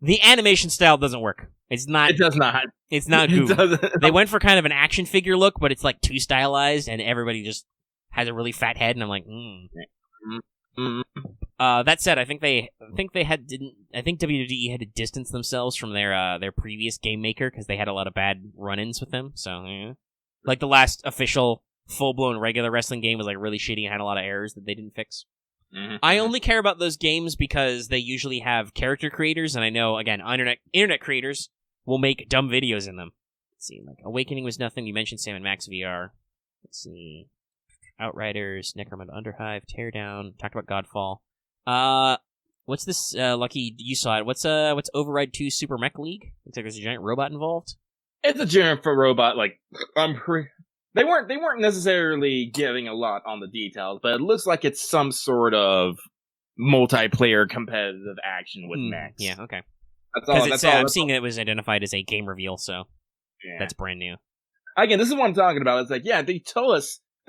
The animation style doesn't work. It's not. It does not. It's not good. They went for kind of an action figure look, but it's like too stylized, and everybody just has a really fat head, and I'm like, That said, I think WWE had to distance themselves from their previous game maker because they had a lot of bad run-ins with them. So, like the last official full-blown regular wrestling game was like really shitty and had a lot of errors that they didn't fix. Mm-hmm. I only care about those games because they usually have character creators, and I know, again, internet creators will make dumb videos in them. Let's see, like Awakening was nothing. You mentioned Sam & Max VR. Let's see, Outriders, Necromunda Underhive, Teardown. Talked about Godfall. What's this? Lucky, you saw it. What's Override 2 Super Mech League? Looks like there's a giant robot involved. It's a giant robot. Like They weren't necessarily giving a lot on the details, but it looks like it's some sort of multiplayer competitive action with mechs. Yeah, okay. That's all. I'm seeing it was identified as a game reveal, so that's brand new. Again, this is what I'm talking about. It's like, yeah, they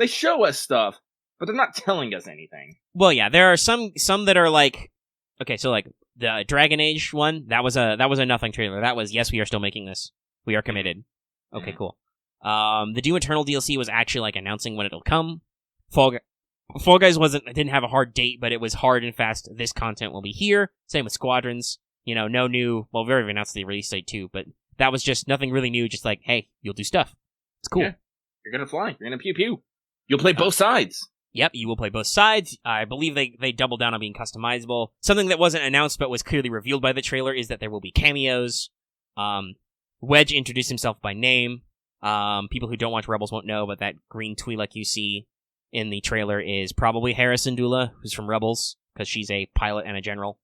show us stuff, but they're not telling us anything. Well, yeah, there are some that are like, okay, so like the Dragon Age one, that was a nothing trailer. That was, yes, we are still making this. We are committed. Okay, cool. The Doom Eternal DLC was actually like announcing when it'll come. Fall Guys didn't have a hard date, but it was hard and fast. This content will be here. Same with Squadrons. No new. Well, we already announced the release date too, but that was just nothing really new. Just like, hey, you'll do stuff. It's cool. Yeah. You're gonna fly. You're gonna pew pew. You'll play both sides. Yep, you will play both sides. I believe they doubled down on being customizable. Something that wasn't announced but was clearly revealed by the trailer is that there will be cameos. Wedge introduced himself by name. People who don't watch Rebels won't know, but that green Twi'lek you see in the trailer is probably Hera Syndulla, who's from Rebels, because she's a pilot and a general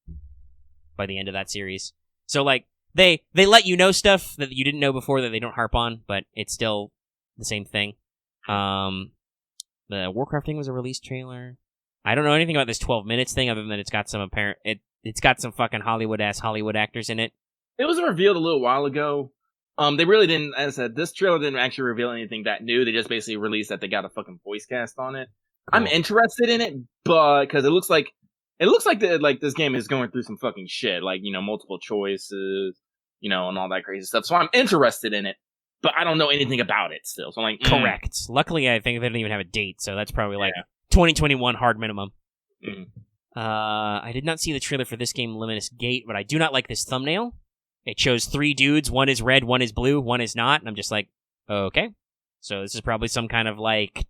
by the end of that series. So, like, they let you know stuff that you didn't know before that they don't harp on, but it's still the same thing. The Warcraft thing was a release trailer. I don't know anything about this 12 minutes thing other than it's got some it's got some fucking Hollywood actors in it. It was revealed a little while ago. They really didn't, as I said, this trailer didn't actually reveal anything that new. They just basically released that they got a fucking voice cast on it. Cool. I'm interested in it, but because it looks like this game is going through some fucking shit, like, multiple choices. and all that crazy stuff. So I'm interested in it, but I don't know anything about it still. So I'm like, correct. Luckily, I think they don't even have a date, so that's probably 2021 hard minimum. Mm. I did not see the trailer for this game, Luminous Gate, but I do not like this thumbnail. It shows 3 dudes. One is red, one is blue, one is not. And I'm just like, okay. So this is probably some kind of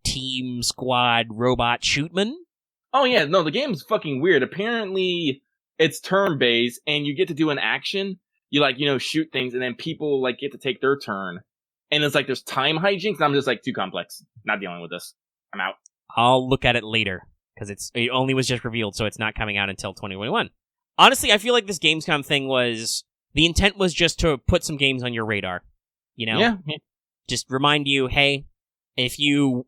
team squad robot shootman. Oh yeah, no, the game's fucking weird. Apparently, it's turn-based, and you get to do an action. You shoot things, and then people get to take their turn. And it's there's time hijinks, and I'm just too complex. Not dealing with this. I'm out. I'll look at it later. Because it only was just revealed, so it's not coming out until 2021. Honestly, I feel like this Gamescom thing the intent was just to put some games on your radar. Yeah. Just remind you, hey, if you,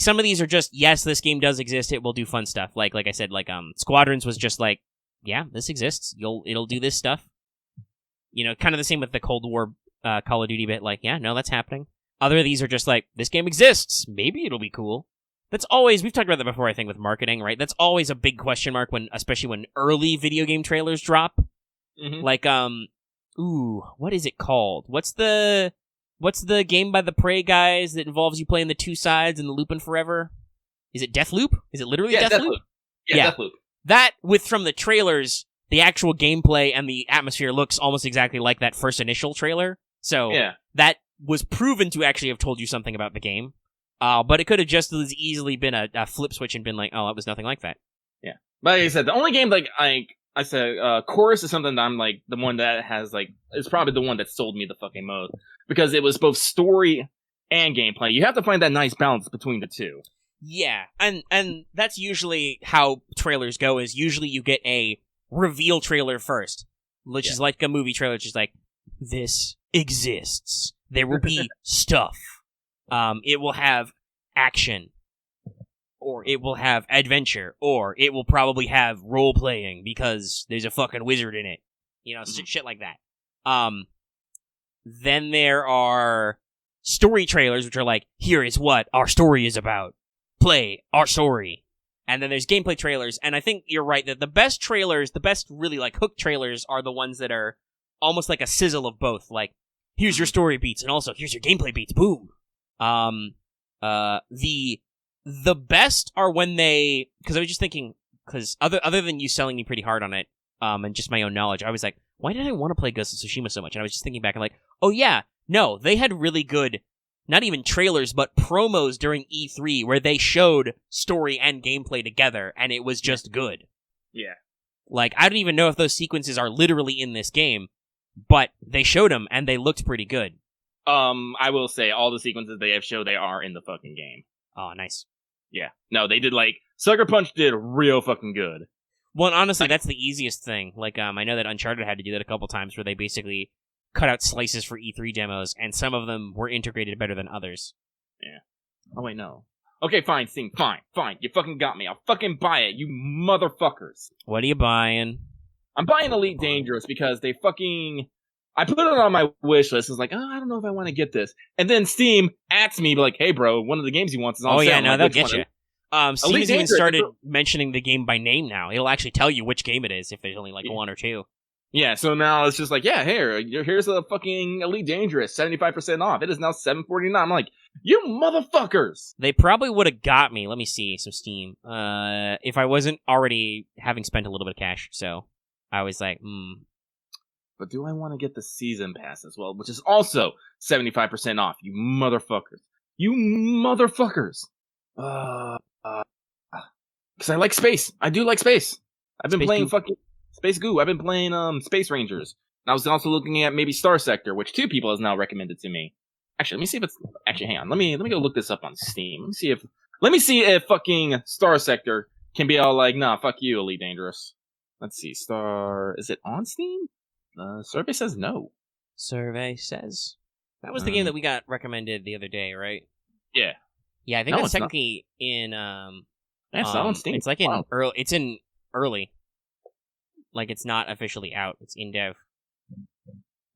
some of these are just, yes, this game does exist, it will do fun stuff. Like I said, Squadrons was just yeah, this exists, it'll do this stuff. Kind of the same with the Cold War Call of Duty bit, yeah, no, that's happening. Other of these are just this game exists, maybe it'll be cool. That's always, we've talked about that before, I think, with marketing, right? That's always a big question mark especially when early video game trailers drop. Mm-hmm. What is it called? What's the game by the Prey guys that involves you playing the 2 sides and the looping forever? Is it Deathloop? Is it literally Deathloop? Yeah, Deathloop. That, from the trailers, the actual gameplay and the atmosphere looks almost exactly like that first initial trailer. So, that was proven to actually have told you something about the game. But it could have just as easily been a flip switch and been it was nothing like that. Yeah. But like I said, the only game, I said, Chorus is something that I'm, the one that has, is probably the one that sold me the fucking most. Because it was both story and gameplay. You have to find that nice balance between the two. Yeah, and that's usually how trailers go, is usually you get a reveal trailer first. Which is like a movie trailer, which is this exists. There will be stuff. It will have action, or it will have adventure, or it will probably have role-playing because there's a fucking wizard in it. Shit like that. Then there are story trailers, which are here is what our story is about. Play our story. And then there's gameplay trailers, and I think you're right that the best trailers, the best really hook trailers, are the ones that are almost like a sizzle of both. Here's your story beats, and also here's your gameplay beats. Boom. The best are when because I was just thinking, because other than you selling me pretty hard on it, and just my own knowledge, I was like, why did I want to play Ghost of Tsushima so much? And I was just thinking back and oh yeah, no, they had really good, not even trailers, but promos during E3 where they showed story and gameplay together, and it was just good. Yeah. I don't even know if those sequences are literally in this game, but they showed them, and they looked pretty good. I will say, all the sequences they have showed, they are in the fucking game. Oh, nice. Yeah. No, they did, Sucker Punch did real fucking good. Well, and honestly, that's the easiest thing. I know that Uncharted had to do that a couple times, where they basically cut out slices for E3 demos, and some of them were integrated better than others. Yeah. Oh, wait, no. Okay, fine, Steam, fine. You fucking got me. I'll fucking buy it, you motherfuckers. What are you buying? I'm buying Elite Dangerous because they fucking... I put it on my wish list. It's I don't know if I want to get this. And then Steam asks me, hey, bro, one of the games he wants is on sale. Oh, yeah, no, they'll get you. Steam has even started Dangerous. mentioning the game by name now. It'll actually tell you which game it is if there's only 1 or 2. Yeah, so now it's just here's a fucking Elite Dangerous, 75% off. It is now $7.49. I'm like, you motherfuckers! They probably would have got me. Let me see some Steam. If I wasn't already having spent a little bit of cash, so I was But do I want to get the Season Pass as well, which is also 75% off, you motherfuckers. You motherfuckers! Because I like space. I do like space. I've been playing fucking Space Goo. I've been playing Space Rangers. And I was also looking at maybe Star Sector, which 2 people has now recommended to me. Actually, let me see if it's... Actually, hang on. Let me go look this up on Steam. Let me see if fucking Star Sector can be all nah, fuck you, Elite Dangerous. Let's see. Is it on Steam? Survey says no. Survey says... That was the game that we got recommended the other day, right? Yeah. Yeah, I think that's technically in... That's not on Steam. It's in early. It's in early. It's not officially out. It's in dev.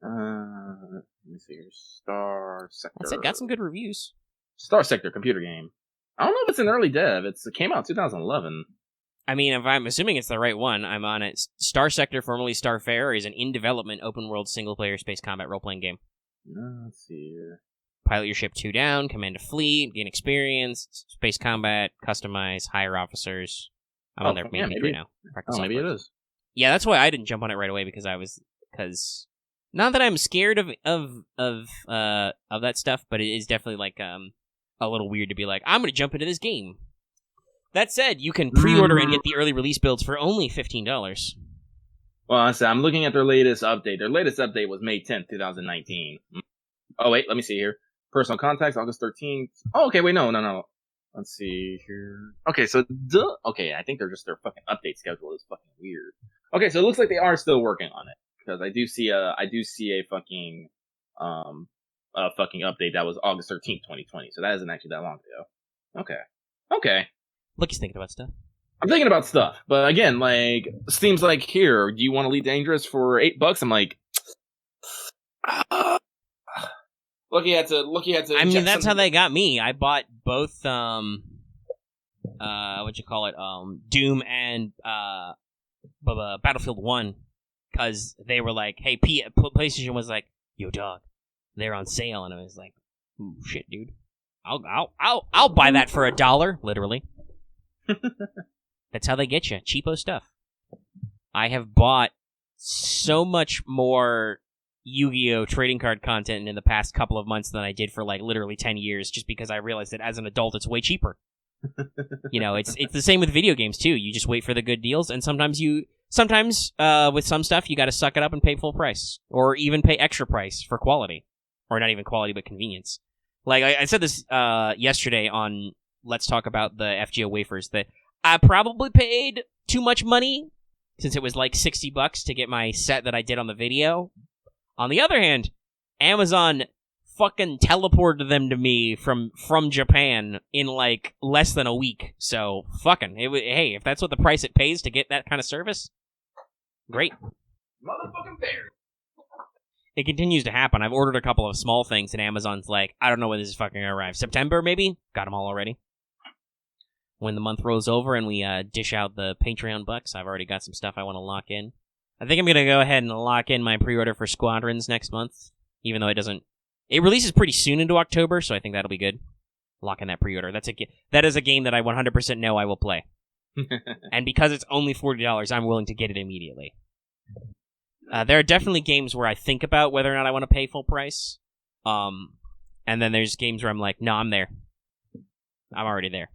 Let me see here. Star Sector. That's it. Got some good reviews. Star Sector computer game. I don't know if it's an early dev. It came out in 2011. I mean, if I'm assuming it's the right one, I'm on it. Star Sector, formerly Starfarer, is an in-development open-world single-player space combat role-playing game. Let's see here. Pilot your ship 2 down, command a fleet, gain experience, space combat, customize, hire officers. I'm on their main page right now. Maybe it is. Yeah, that's why I didn't jump on it right away because not that I'm scared of that stuff, but it is definitely like a little weird to be like, I'm going to jump into this game. That said, you can pre-order and get the early release builds for only $15. Well, I'm looking at their latest update. Their latest update was May 10th, 2019. Oh, wait, let me see here. Personal contacts, August 13th. Oh, okay, wait, no. Let's see here. Okay, so, okay, I think their fucking update schedule is fucking weird. Okay, so it looks like they are still working on it. Because I do see a fucking update that was August 13th, 2020. So that isn't actually that long ago. Okay. Look, he's thinking about stuff. I'm thinking about stuff, but again, like Steam's like, here, do you want Elite Dangerous for $8? I'm like, Lucky had to. I mean, that's how they got me. I bought both Doom and Battlefield 1 because they were like, hey, PlayStation was like, yo, dog, they're on sale, and I was like, ooh, shit, dude, I'll buy that for $1, literally. That's how they get you. Cheapo stuff. I have bought so much more Yu-Gi-Oh! Trading card content in the past couple of months than I did for like literally 10 years just because I realized that as an adult it's way cheaper. You know, it's the same with video games too. You just wait for the good deals, and sometimes with some stuff you gotta suck it up and pay full price. Or even pay extra price for quality. Or not even quality, but convenience. Like, I said this yesterday on Let's Talk About the FGO wafers, that I probably paid too much money, since it was like $60 to get my set that I did on the video. On the other hand, Amazon fucking teleported them to me from Japan in like less than a week. So, hey, if that's what the price it pays to get that kind of service, great. Motherfucking bear. It continues to happen. I've ordered a couple of small things, and Amazon's like, I don't know when this is fucking gonna arrive. September, maybe? Got them all already. When the month rolls over and we dish out the Patreon bucks, I've already got some stuff I want to lock in. I think I'm going to go ahead and lock in my pre-order for Squadrons next month, even though it releases pretty soon into October, so I think that'll be good. Lock in that pre-order. That is a game that I 100% know I will play. And because it's only $40, I'm willing to get it immediately. There are definitely games where I think about whether or not I want to pay full price. And then there's games where I'm like, no, I'm there. I'm already there.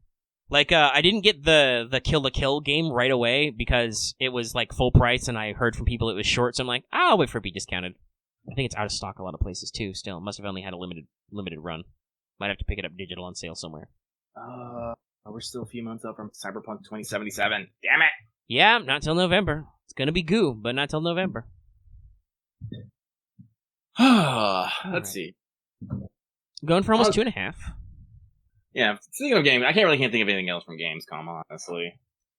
Like, I didn't get the Kill la Kill game right away because it was, like, full price, and I heard from people it was short, so I'm like, I'll wait for it to be discounted. I think it's out of stock a lot of places, too, still. Must have only had a limited run. Might have to pick it up digital on sale somewhere. We're still a few months out from Cyberpunk 2077. Damn it! Yeah, not till November. It's gonna be goo, but not till November. Let's see. Going for almost 2.5. Yeah, speaking of games, I can't think of anything else from Gamescom, honestly.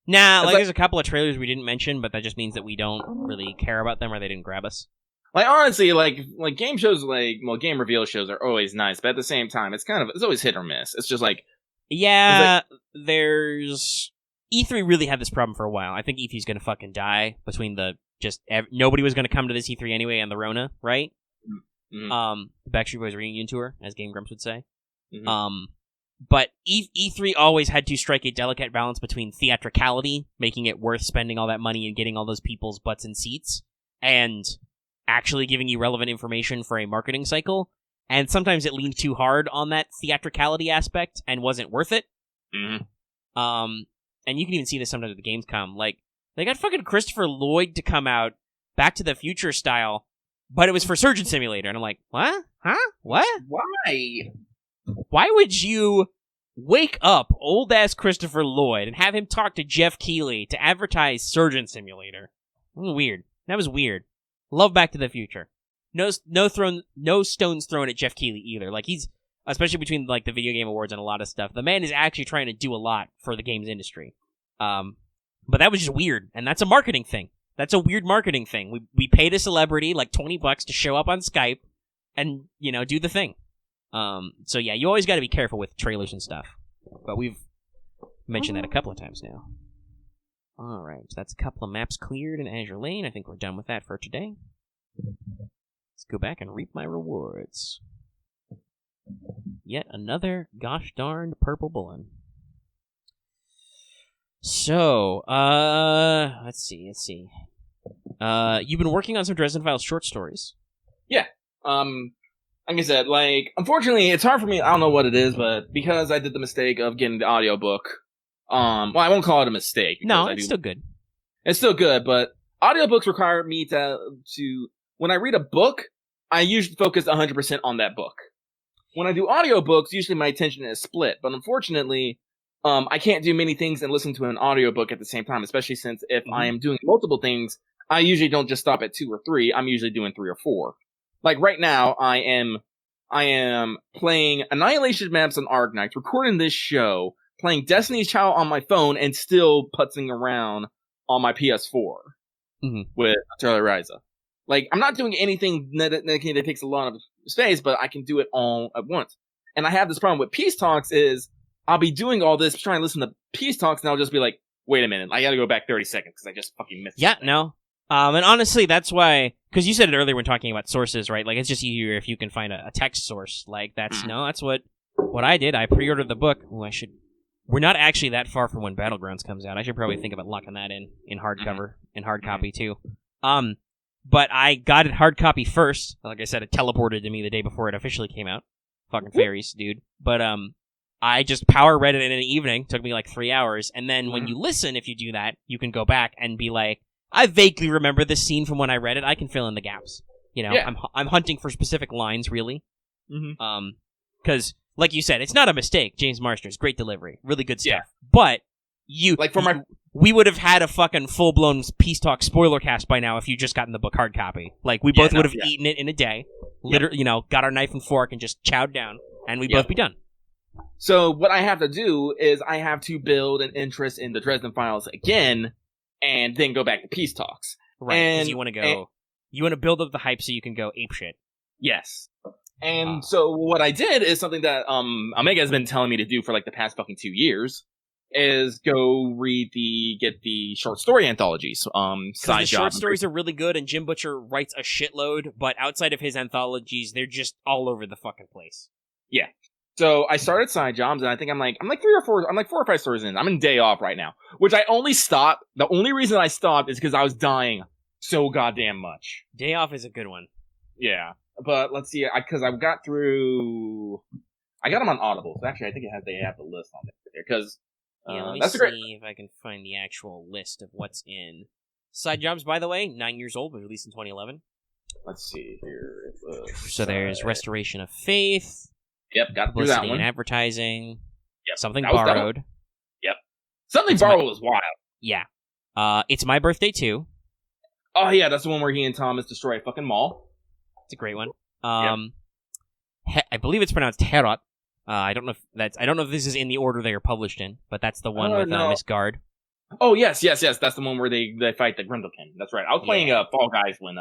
Nah, there's a couple of trailers we didn't mention, but that just means that we don't really care about them or they didn't grab us. Like, honestly, like game shows, game reveal shows are always nice, but at the same time, it's always hit or miss. It's just like... Yeah, there's... E3 really had this problem for a while. I think E3's gonna fucking die between nobody was gonna come to this E3 anyway and the Rona, right? Mm-hmm. The Backstreet Boys reunion tour, as Game Grumps would say. Mm-hmm. But E3 always had to strike a delicate balance between theatricality, making it worth spending all that money and getting all those people's butts in seats, and actually giving you relevant information for a marketing cycle. And sometimes it leaned too hard on that theatricality aspect and wasn't worth it. Mm-hmm. And you can even see this sometimes at the Gamescom. Like, they got fucking Christopher Lloyd to come out, Back to the Future style, but it was for Surgeon Simulator. And I'm like, what? Huh? What? Why? Why would you wake up old-ass Christopher Lloyd and have him talk to Jeff Keighley to advertise Surgeon Simulator? Weird. That was weird. Love Back to the Future. No stones thrown at Jeff Keighley either. Like, he's, especially between like the video game awards and a lot of stuff, the man is actually trying to do a lot for the games industry. But that was just weird, and that's a marketing thing. That's a weird marketing thing. We paid a celebrity like $20 to show up on Skype and, do the thing. So yeah, you always got to be careful with trailers and stuff. But we've mentioned that a couple of times now. Alright, that's a couple of maps cleared in Azure Lane. I think we're done with that for today. Let's go back and reap my rewards. Yet another gosh darned purple bullet. So, let's see. You've been working on some Dresden Files short stories. Yeah. Like I said, unfortunately, it's hard for me. I don't know what it is, but because I did the mistake of getting the audiobook, I won't call it a mistake. No, it's still good. It's still good, but audiobooks require me to when I read a book, I usually focus 100% on that book. When I do audiobooks, usually my attention is split, but unfortunately, I can't do many things and listen to an audiobook at the same time, especially since if I am doing multiple things, I usually don't just stop at 2 or 3. I'm usually doing 3 or 4. Like right now, I am playing Annihilation Maps on Arknights, recording this show, playing Destiny's Child on my phone, and still putzing around on my PS4 with Terroriza. Like, I'm not doing anything that takes a lot of space, but I can do it all at once. And I have this problem with Peace Talks is I'll be doing all this, trying to listen to Peace Talks, and I'll just be like, wait a minute, I gotta go back 30 seconds because I just fucking missed something. No. And honestly, that's why, because you said it earlier when talking about sources, right? Like, it's just easier if you can find a text source. Like, that's what I did. I pre-ordered the book. Ooh, we're not actually that far from when Battlegrounds comes out. I should probably think about locking that in hardcover, in hard copy too. But I got it hard copy first. Like I said, it teleported to me the day before it officially came out. Fucking fairies, dude. But, I just power read it in an evening. Took me like 3 hours. And then when you listen, if you do that, you can go back and be like, I vaguely remember this scene from when I read it. I can fill in the gaps. You know, I'm hunting for specific lines, really. Because, like you said, it's not a mistake. James Marsters, great delivery, really good stuff. Yeah. But we would have had a fucking full-blown Peace Talk spoiler cast by now if you just gotten the book hard copy. Like, we both would have eaten it in a day. Literally, got our knife and fork and just chowed down, and we'd both be done. So what I have to do is I have to build an interest in the Dresden Files again, and then go back to Peace Talks. Right, because you want to go... You want to build up the hype so you can go apeshit. Yes. And so what I did is something that Omega has been telling me to do for like the past fucking 2 years, is go get the short story anthologies. The short stories are really good, and Jim Butcher writes a shitload, but outside of his anthologies, they're just all over the fucking place. Yeah. So I started Side Jobs, and I think I'm like 4 or 5 stories in. I'm in day off right now, which I only stopped. The only reason I stopped is because I was dying so goddamn much. Day off is a good one. Yeah, but let's see, because I got them on Audible. So actually, I think they have the list on there because let me see if I can find the actual list of what's in Side Jobs. By the way, 9 years old, was released in 2011. Let's see here. So there's Restoration of Faith. Yep, got through that one. And advertising. Yep, Something Borrowed. Yep, Something Borrowed was wild. Yeah. It's My Birthday Too. Oh yeah, that's the one where he and Thomas destroy a fucking mall. It's a great one. I believe it's pronounced Herot. I don't know if this is in the order they are published in, but that's the one with Miss Guard. Oh yes. That's the one where they fight the Grindelkin. That's right. I was playing Fall Guys when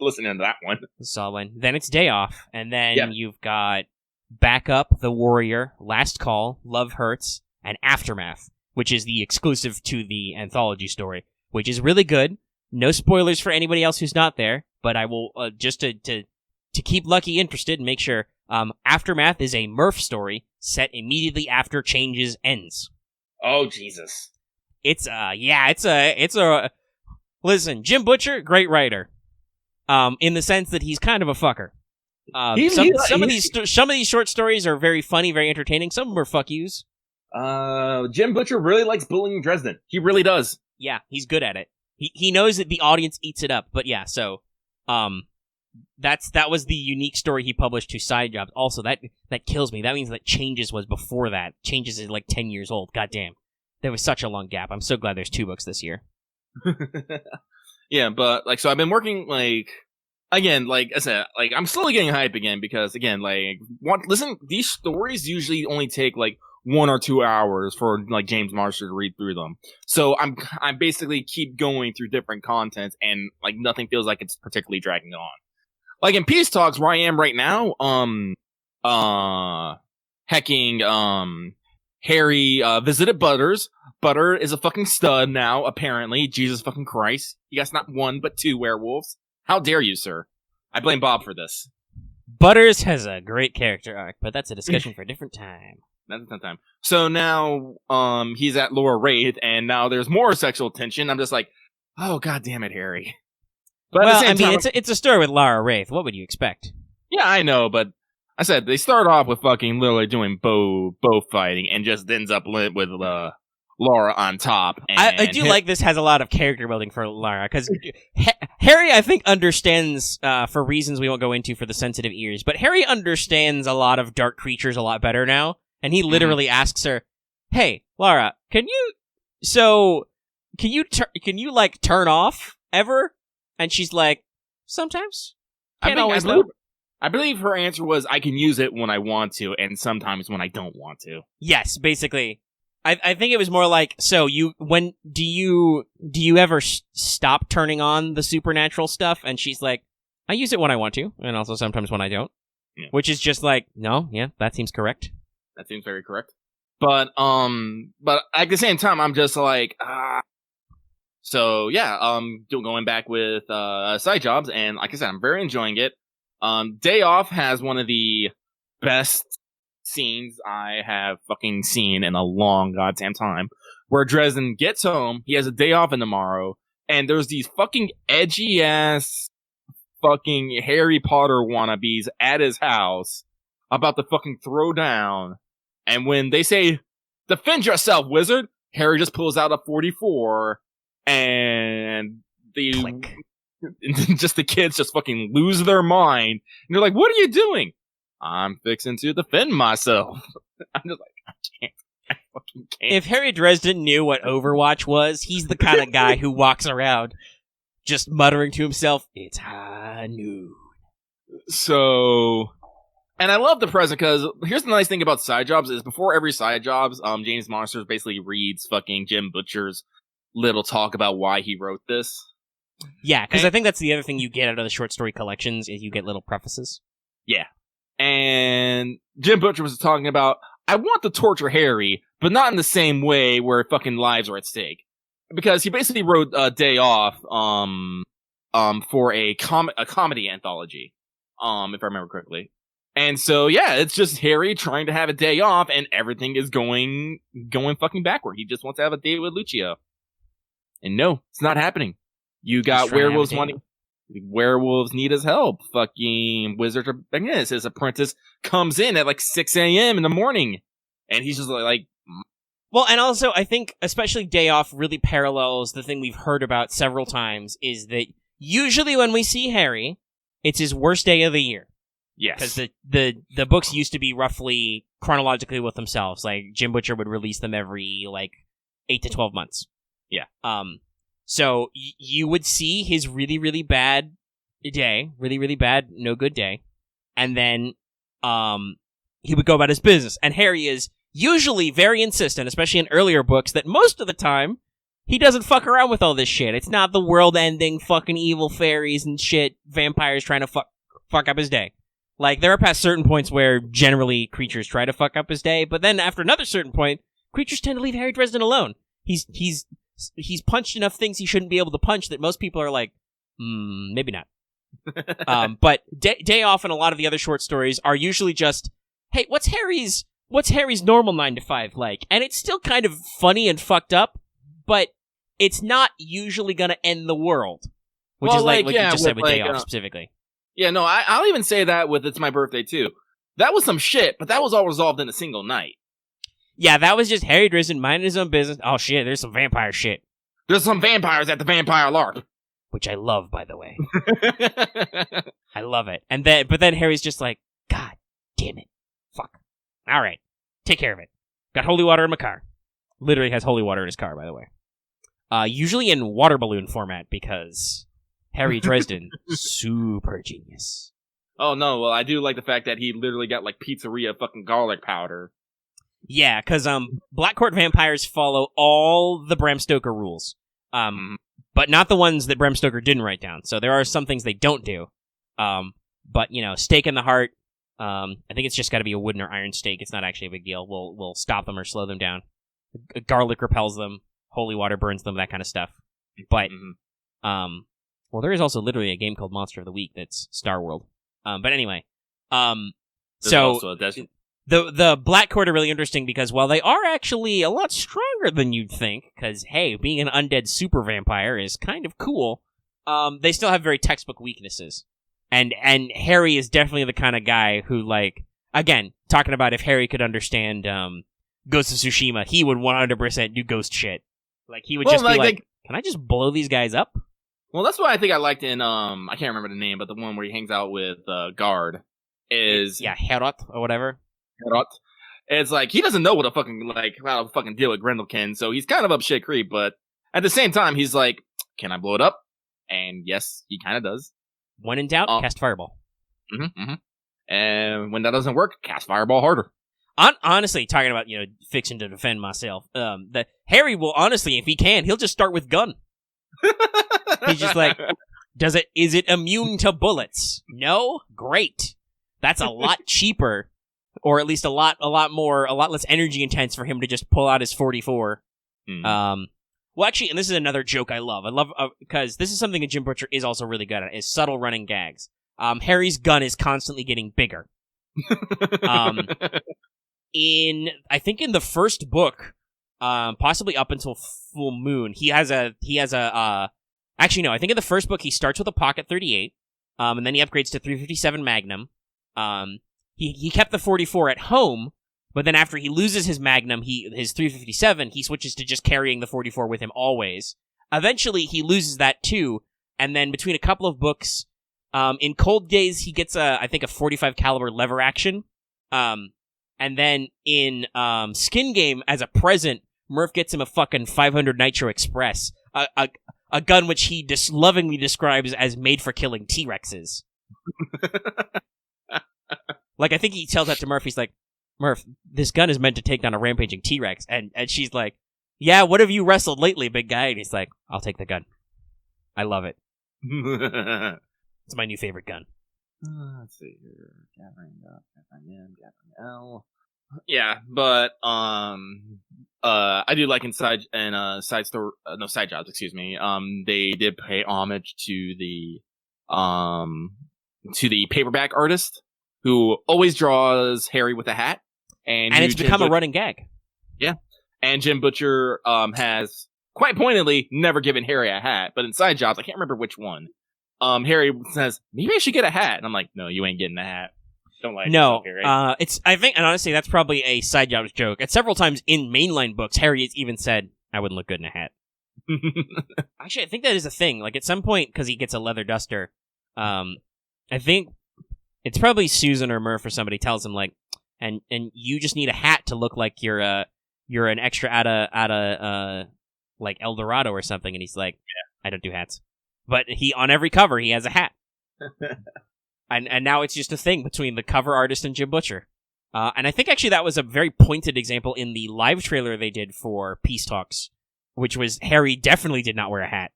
listening to that one. Saw one. Then it's Day Off, and then you've got Back Up, The Warrior, Last Call, Love Hurts, and Aftermath, which is the exclusive to the anthology story, which is really good. No spoilers for anybody else who's not there, but I will just to keep Lucky interested and make sure. Aftermath is a Murph story set immediately after Changes ends. Oh Jesus! It's a listen. Jim Butcher, great writer. In the sense that he's kind of a fucker. Some of these short stories are very funny, very entertaining. Some of them are fuck yous. Jim Butcher really likes bullying Dresden. He really does. Yeah, he's good at it. He knows that the audience eats it up. But yeah, so that was the unique story he published to Side Jobs. Also, that kills me. That means that Changes was before that. Changes is like 10 years old. Goddamn. There was such a long gap. I'm so glad there's 2 books this year. Yeah, but so I've been working again, like I said, I'm slowly getting hype again because again, listen, these stories usually only take 1 or 2 hours for James Marster to read through them. So I basically keep going through different contents and nothing feels like it's particularly dragging on. In Peace Talks where I am right now, hecking Harry visited Butters. Butter is a fucking stud now, apparently. Jesus fucking Christ. You guys not one, but two werewolves. How dare you, sir? I blame Bob for this. Butters has a great character arc, but that's a discussion for a different time. That's not time. So now, he's at Laura Wraith, and now there's more sexual tension. I'm just like, oh, god damn it, Harry. But well, at the same time, it's a story with Lara Wraith. What would you expect? Yeah, I know, but I said they start off with fucking literally doing bow fighting, and just ends up with Laura on top. And I do like this has a lot of character building for Lara, because Harry, I think, understands, for reasons we won't go into for the sensitive ears, but Harry understands a lot of dark creatures a lot better now, and he literally asks her, hey, Lara, can you like turn off ever? And she's like, sometimes. Can't always though. I believe her answer was, I can use it when I want to, and sometimes when I don't want to. Yes, basically. I think it was more like, so do you ever stop turning on the supernatural stuff? And she's like, I use it when I want to, and also sometimes when I don't. Yeah. Which is just like, no, yeah, that seems correct. That seems very correct. But at the same time, I'm just like, So yeah, going back with side jobs, and like I said, I'm very enjoying it. Day Off has one of the best scenes I have fucking seen in a long goddamn time, where Dresden gets home, he has a day off in tomorrow, and there's these fucking edgy ass fucking Harry Potter wannabes at his house about to fucking throw down, and when they say, defend yourself, wizard, Harry just pulls out a 44, and just the kids just fucking lose their mind, and they're like, what are you doing? I'm fixing to defend myself. I'm just like, I fucking can't. If Harry Dresden knew what Overwatch was, he's the kind of guy who walks around just muttering to himself, it's high noon. So, and I love the present, because here's the nice thing about side jobs is before every side jobs, James Monsters basically reads fucking Jim Butcher's little talk about why he wrote this. Yeah, because I think that's the other thing you get out of the short story collections is you get little prefaces. Yeah. And Jim Butcher was talking about, I want to torture Harry, but not in the same way where fucking lives are at stake. Because he basically wrote Day Off for a comedy anthology, if I remember correctly. And so, yeah, it's just Harry trying to have a day off, and everything is going fucking backward. He just wants to have a date with Lucio. And no, it's not happening. You got werewolves wanting... Werewolves need his help. Fucking wizard, his apprentice comes in at like 6 a.m. in the morning, and he's just like. Well, and also I think especially Day Off really parallels the thing we've heard about several times is that usually when we see Harry, it's his worst day of the year. Yes, because the books used to be roughly chronologically with themselves. Like Jim Butcher would release them every like 8 to 12 months. Yeah. So you would see his really, really bad day, really, really bad, no good day, and then he would go about his business. And Harry is usually very insistent, especially in earlier books, that most of the time he doesn't fuck around with all this shit. It's not the world-ending fucking evil fairies and shit, vampires trying to fuck up his day. Like, there are past certain points where generally creatures try to fuck up his day, but then after another certain point, creatures tend to leave Harry Dresden alone. He's punched enough things he shouldn't be able to punch that most people are like, maybe not. But Day Off and a lot of the other short stories are usually just, hey, what's Harry's normal 9 to 5 like? And it's still kind of funny and fucked up, but it's not usually gonna end the world. Which is like what you just said with Day Off specifically. Yeah, no, I'll even say that with It's My Birthday too. That was some shit, but that was all resolved in a single night. Yeah, that was just Harry Dresden minding his own business. Oh shit, there's some vampire shit. There's some vampires at the Vampire LARP. Which I love, by the way. I love it. But then Harry's just like, God damn it. Fuck. Alright. Take care of it. Got holy water in my car. Literally has holy water in his car, by the way. Usually in water balloon format, because Harry Dresden, super genius. Oh no, well I do like the fact that he literally got like pizzeria fucking garlic powder. Yeah, because Black Court vampires follow all the Bram Stoker rules, but not the ones that Bram Stoker didn't write down. So there are some things they don't do. But, you know, stake in the heart, I think it's just got to be a wooden or iron stake. It's not actually a big deal. We'll stop them or slow them down. Garlic repels them. Holy water burns them. That kind of stuff. But well, there is also literally a game called Monster of the Week that's Star World. But anyway, so the Black Court are really interesting because while they are actually a lot stronger than you'd think, because hey, being an undead super vampire is kind of cool. They still have very textbook weaknesses, and Harry is definitely the kind of guy who, like, again, talking about if Harry could understand Ghost of Tsushima, he would 100% do ghost shit. Like he would just be like, can I just blow these guys up? Well, that's what I think I liked in I can't remember the name, but the one where he hangs out with Guard is Herot or whatever. Herot. It's like he doesn't know what a fucking how to fucking deal with Grendelkin, so he's kind of up shit creek. But at the same time, he's like, "Can I blow it up?" And yes, he kind of does. When in doubt, cast Fireball. And when that doesn't work, cast Fireball harder. Honestly, talking about fixing to defend myself, that Harry will honestly, if he can, he'll just start with gun. He's just like, is it immune to bullets? No? Great. That's a lot cheaper, or at least a lot less energy intense for him to just pull out his 44. Well, actually, and this is another joke I love. Because this is something that Jim Butcher is also really good at, is subtle running gags. Harry's gun is constantly getting bigger. I think in the first book, possibly up until Full Moon, actually no, I think in the first book he starts with a Pocket 38, and then he upgrades to 357 Magnum. He kept the 44 at home, but then after he loses his Magnum, his 357, he switches to just carrying the 44 with him always. Eventually, he loses that too, and then between a couple of books, in Cold Days, he gets I think a 45 caliber lever action. And then in Skin Game, as a present, Murph gets him a fucking 500 Nitro Express, a gun which he lovingly describes as made for killing T-Rexes. Like, I think he tells that to Murph. He's like, Murph, this gun is meant to take down a rampaging T-Rex. And she's like, yeah, what have you wrestled lately, big guy? And he's like, I'll take the gun. I love it. It's my new favorite gun. Let's see here. Gathering L. Yeah, but I do like side jobs, excuse me. They did pay homage to the paperback artist who always draws Harry with a hat, and it's become a running gag. Yeah, and Jim Butcher has quite pointedly never given Harry a hat, but in side jobs, I can't remember which one. Harry says, maybe I should get a hat. And I'm like, no, you ain't getting a hat. Don't lie to yourself, Harry. I think, and honestly, that's probably a side jobs joke. At several times in mainline books, Harry has even said, I wouldn't look good in a hat. Actually, I think that is a thing. Like, at some point, because he gets a leather duster, I think it's probably Susan or Murph or somebody tells him, like, and you just need a hat to look like you're an extra out of like El Dorado or something. And he's like, I don't do hats. But on every cover, he has a hat. and now it's just a thing between the cover artist and Jim Butcher. And I think actually that was a very pointed example in the live trailer they did for Peace Talks, which was Harry definitely did not wear a hat.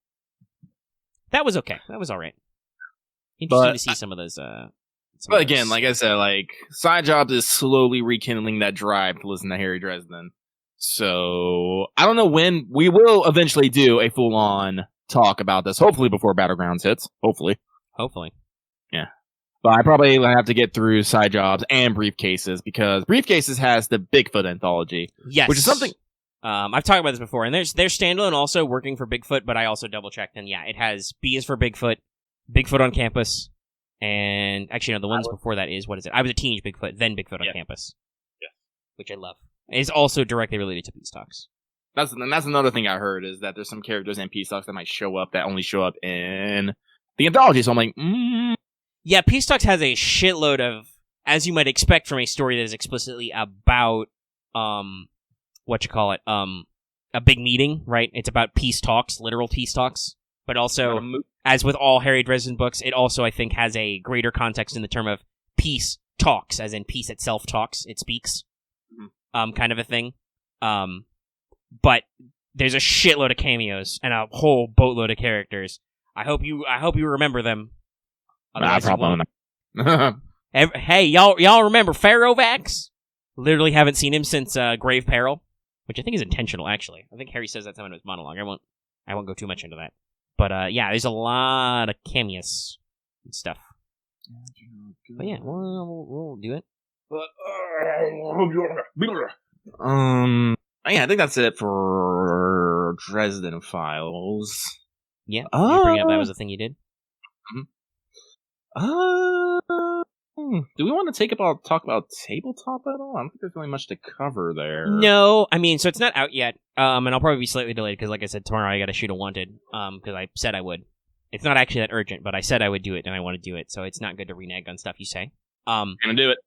That was okay. That was all right. Interesting to see some of those. But again, like I said, like Side Jobs is slowly rekindling that drive to listen to Harry Dresden. So I don't know when we will eventually do a full-on talk about this, hopefully before Battlegrounds hits. Hopefully. Yeah. But I probably have to get through Side Jobs and Briefcases, because Briefcases has the Bigfoot anthology. Yes. Which is something... I've talked about this before, and they're standalone also working for Bigfoot, but I also double-checked, and yeah, it has B is for Bigfoot, Bigfoot on Campus, and actually, no, the ones before that is, what is it? I Was a Teenage Bigfoot, then Bigfoot on Campus. Yeah. Which I love. It's also directly related to Peace Talks. That's another thing I heard, is that there's some characters in Peace Talks that might show up that only show up in the anthology. So I'm like, Yeah, Peace Talks has a shitload of, as you might expect from a story that is explicitly about, a big meeting, right? It's about peace talks, literal peace talks. But also, as with all Harry Dresden books, it also, I think, has a greater context in the term of peace talks, as in peace itself talks, it speaks, kind of a thing. But there's a shitload of cameos and a whole boatload of characters. I hope you remember them. Nah, probably not. Hey, y'all remember Pharaohvax? Literally haven't seen him since Grave Peril, which I think is intentional. Actually, I think Harry says that time in his monologue. I won't go too much into that. But yeah, there's a lot of cameos and stuff. But yeah, we'll do it. Yeah, I think that's it for Dresden Files. Yeah, you bring up that was the thing you did. Do we want to talk about tabletop at all? I don't think there's really much to cover there. No, I mean, so it's not out yet, and I'll probably be slightly delayed because, like I said, tomorrow I got to shoot a wanted, because I said I would. It's not actually that urgent, but I said I would do it, and I want to do it, so it's not good to renege on stuff you say. I'm gonna do it.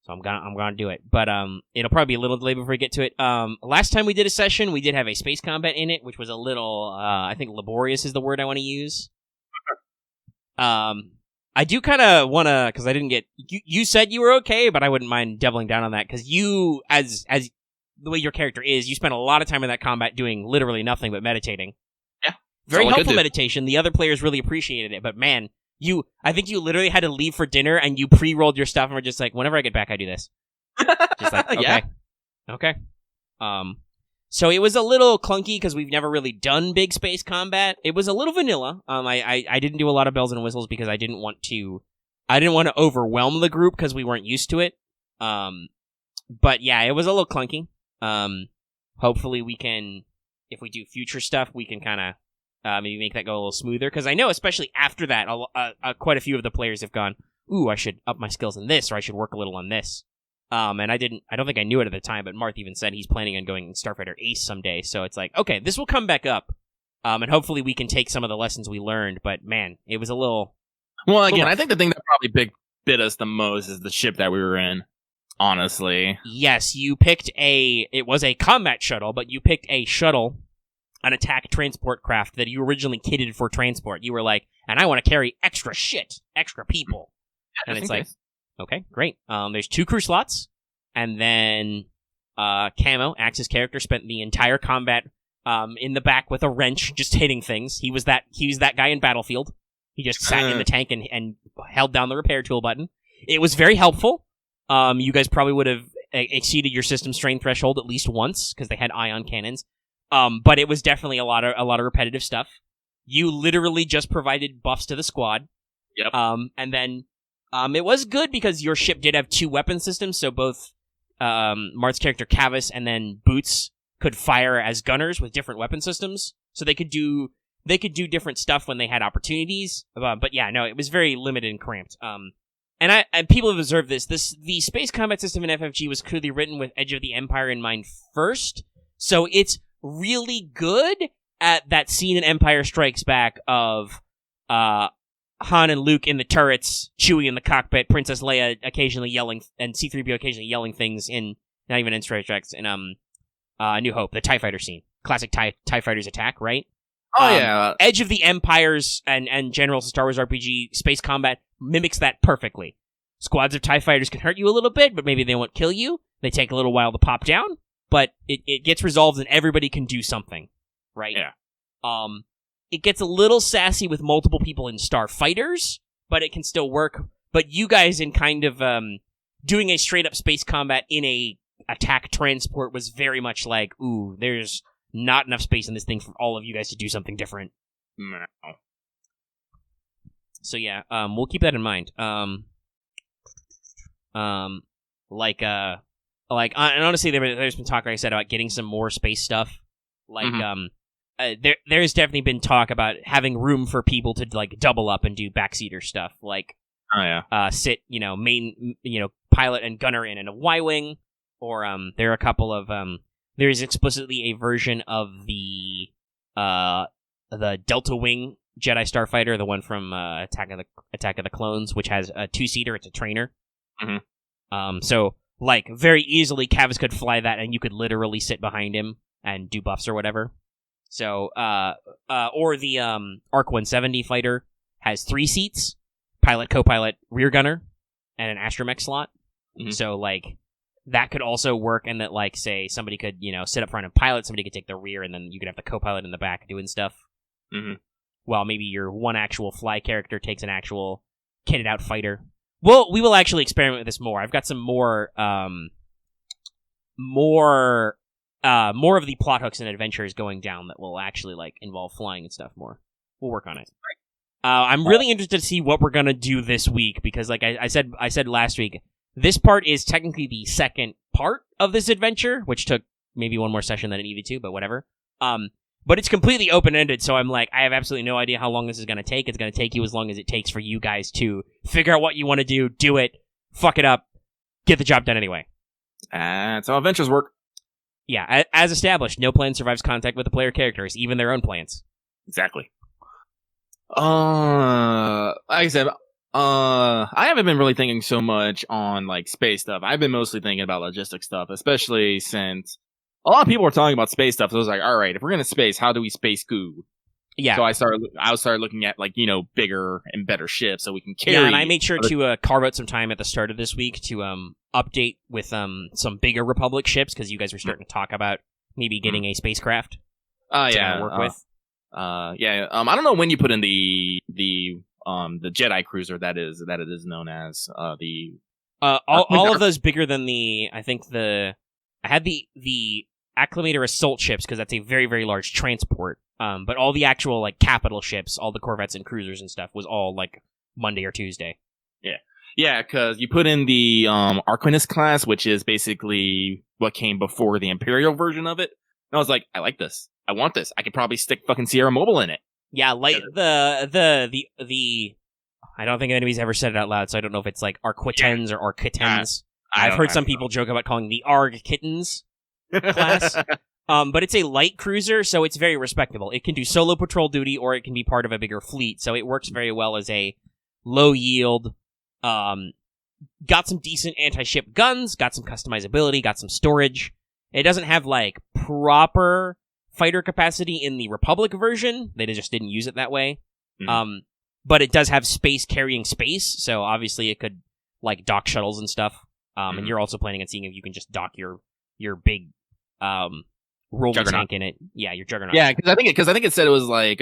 So I'm gonna do it, but it'll probably be a little delayed before we get to it. Last time we did a session, we did have a space combat in it, which was a little, I think laborious is the word I want to use. I do kind of want to, because I didn't get... You said you were okay, but I wouldn't mind doubling down on that, because you, as the way your character is, you spent a lot of time in that combat doing literally nothing but meditating. Yeah. Very helpful meditation. The other players really appreciated it, but man, I think you literally had to leave for dinner, and you pre-rolled your stuff, and were just like, whenever I get back, I do this. Just like, okay. Yeah. Okay. So it was a little clunky because we've never really done big space combat. It was a little vanilla. I didn't do a lot of bells and whistles because I didn't want to overwhelm the group because we weren't used to it. But yeah, it was a little clunky. Hopefully we can, if we do future stuff, we can kind of maybe make that go a little smoother. Because I know, especially after that, quite a few of the players have gone, ooh, I should up my skills in this, or I should work a little on this. And I don't think I knew it at the time, but Marth even said he's planning on going Starfighter Ace someday, so it's like, okay, this will come back up, and hopefully we can take some of the lessons we learned, but man, it was a little... Well, again, I think the thing that probably bit us the most is the ship that we were in, honestly. Yes, it was a combat shuttle, but you picked a shuttle, an attack transport craft that you originally kitted for transport. You were like, and I want to carry extra shit, extra people. Yeah, and it's like... Okay, great. There's 2 crew slots, and then Camo, Axe's character, spent the entire combat in the back with a wrench, just hitting things. He was that guy in Battlefield. He just sat in the tank and held down the repair tool button. It was very helpful. You guys probably would have exceeded your system strain threshold at least once because they had ion cannons. But it was definitely a lot of repetitive stuff. You literally just provided buffs to the squad. Yep. And then. It was good because your ship did have 2 weapon systems, so both Mart's character Cavis and then Boots could fire as gunners with different weapon systems, so they could do different stuff when they had opportunities. But yeah, no, it was very limited and cramped. And people have observed this. The space combat system in FFG was clearly written with Edge of the Empire in mind first, so it's really good at that scene in Empire Strikes Back of Han and Luke in the turrets, Chewie in the cockpit, Princess Leia occasionally yelling, and C-3PO occasionally yelling things in, not even in Star Trek, in New Hope, the TIE Fighter scene. Classic TIE Fighters attack, right? Oh, yeah. Edge of the Empires and Generals of Star Wars RPG space combat mimics that perfectly. Squads of TIE Fighters can hurt you a little bit, but maybe they won't kill you. They take a little while to pop down, but it gets resolved and everybody can do something, right? Yeah. It gets a little sassy with multiple people in Starfighters, but it can still work. But you guys in kind of doing a straight-up space combat in a attack transport was very much like, ooh, there's not enough space in this thing for all of you guys to do something different. No. So yeah, we'll keep that in mind. And honestly, there's been talk, like I said, about getting some more space stuff. Like, there's definitely been talk about having room for people to like double up and do backseater stuff, like sit main pilot and gunner in a Y-wing, or there are a couple of there is explicitly a version of the Delta Wing Jedi Starfighter, the one from Attack of the Clones, which has a 2-seater. It's a trainer. So like very easily, Cavis could fly that, and you could literally sit behind him and do buffs or whatever. So, or the ARC 170 fighter has 3 seats: pilot, co-pilot, rear gunner, and an astromech slot. So, like, that could also work, and that, like, say, somebody could, sit up front and pilot, somebody could take the rear, and then you could have the co-pilot in the back doing stuff. While maybe your one actual fly character takes an actual kitted out fighter. we will actually experiment with this more. I've got some more of the plot hooks and adventures going down that will actually like involve flying and stuff more. We'll work on it. I'm really interested to see what we're gonna do this week because, like I said last week, this part is technically the second part of this adventure, which took maybe one more session than it needed to, but whatever. But it's completely open-ended, so I'm like, I have absolutely no idea how long this is gonna take. It's gonna take you as long as it takes for you guys to figure out what you want to do it, fuck it up, get the job done anyway. That's how adventures work. Yeah, as established, no plan survives contact with the player characters, even their own plans. Exactly. Like I said, I haven't been really thinking so much on like space stuff. I've been mostly thinking about logistics stuff, especially since a lot of people are talking about space stuff. So I was like, all right, if we're gonna space, how do we space goo? Yeah. So I started looking at like, you know, bigger and better ships so we can carry. Yeah, and I made sure to carve out some time at the start of this week to update with some bigger Republic ships because you guys were starting to talk about maybe getting a spacecraft. To work with. I don't know when you put in the Jedi cruiser that it is known as all of those bigger than I had the Acclimator assault ships because that's a very, very large transport. But all the actual like capital ships, all the corvettes and cruisers and stuff was all like Monday or Tuesday. Yeah, because you put in the Arquinus class, which is basically what came before the Imperial version of it. And I was like, I like this. I want this. I could probably stick fucking Sierra Mobile in it. Yeah, like the I don't think anybody's ever said it out loud, so I don't know if it's like Arquitens or Arquitens. I've heard some people joke about calling the Arg Kittens class. But it's a light cruiser, so it's very respectable. It can do solo patrol duty, or it can be part of a bigger fleet, so it works very well as a low yield. Got some decent anti-ship guns, got some customizability, got some storage. It doesn't have like proper fighter capacity in the Republic version. They just didn't use it that way. Mm-hmm. But it does have space carrying space, so obviously it could like dock shuttles and stuff. And you're also planning on seeing if you can just dock your big rolling tank in it. Yeah, your Juggernaut. Yeah, because I think it said it was like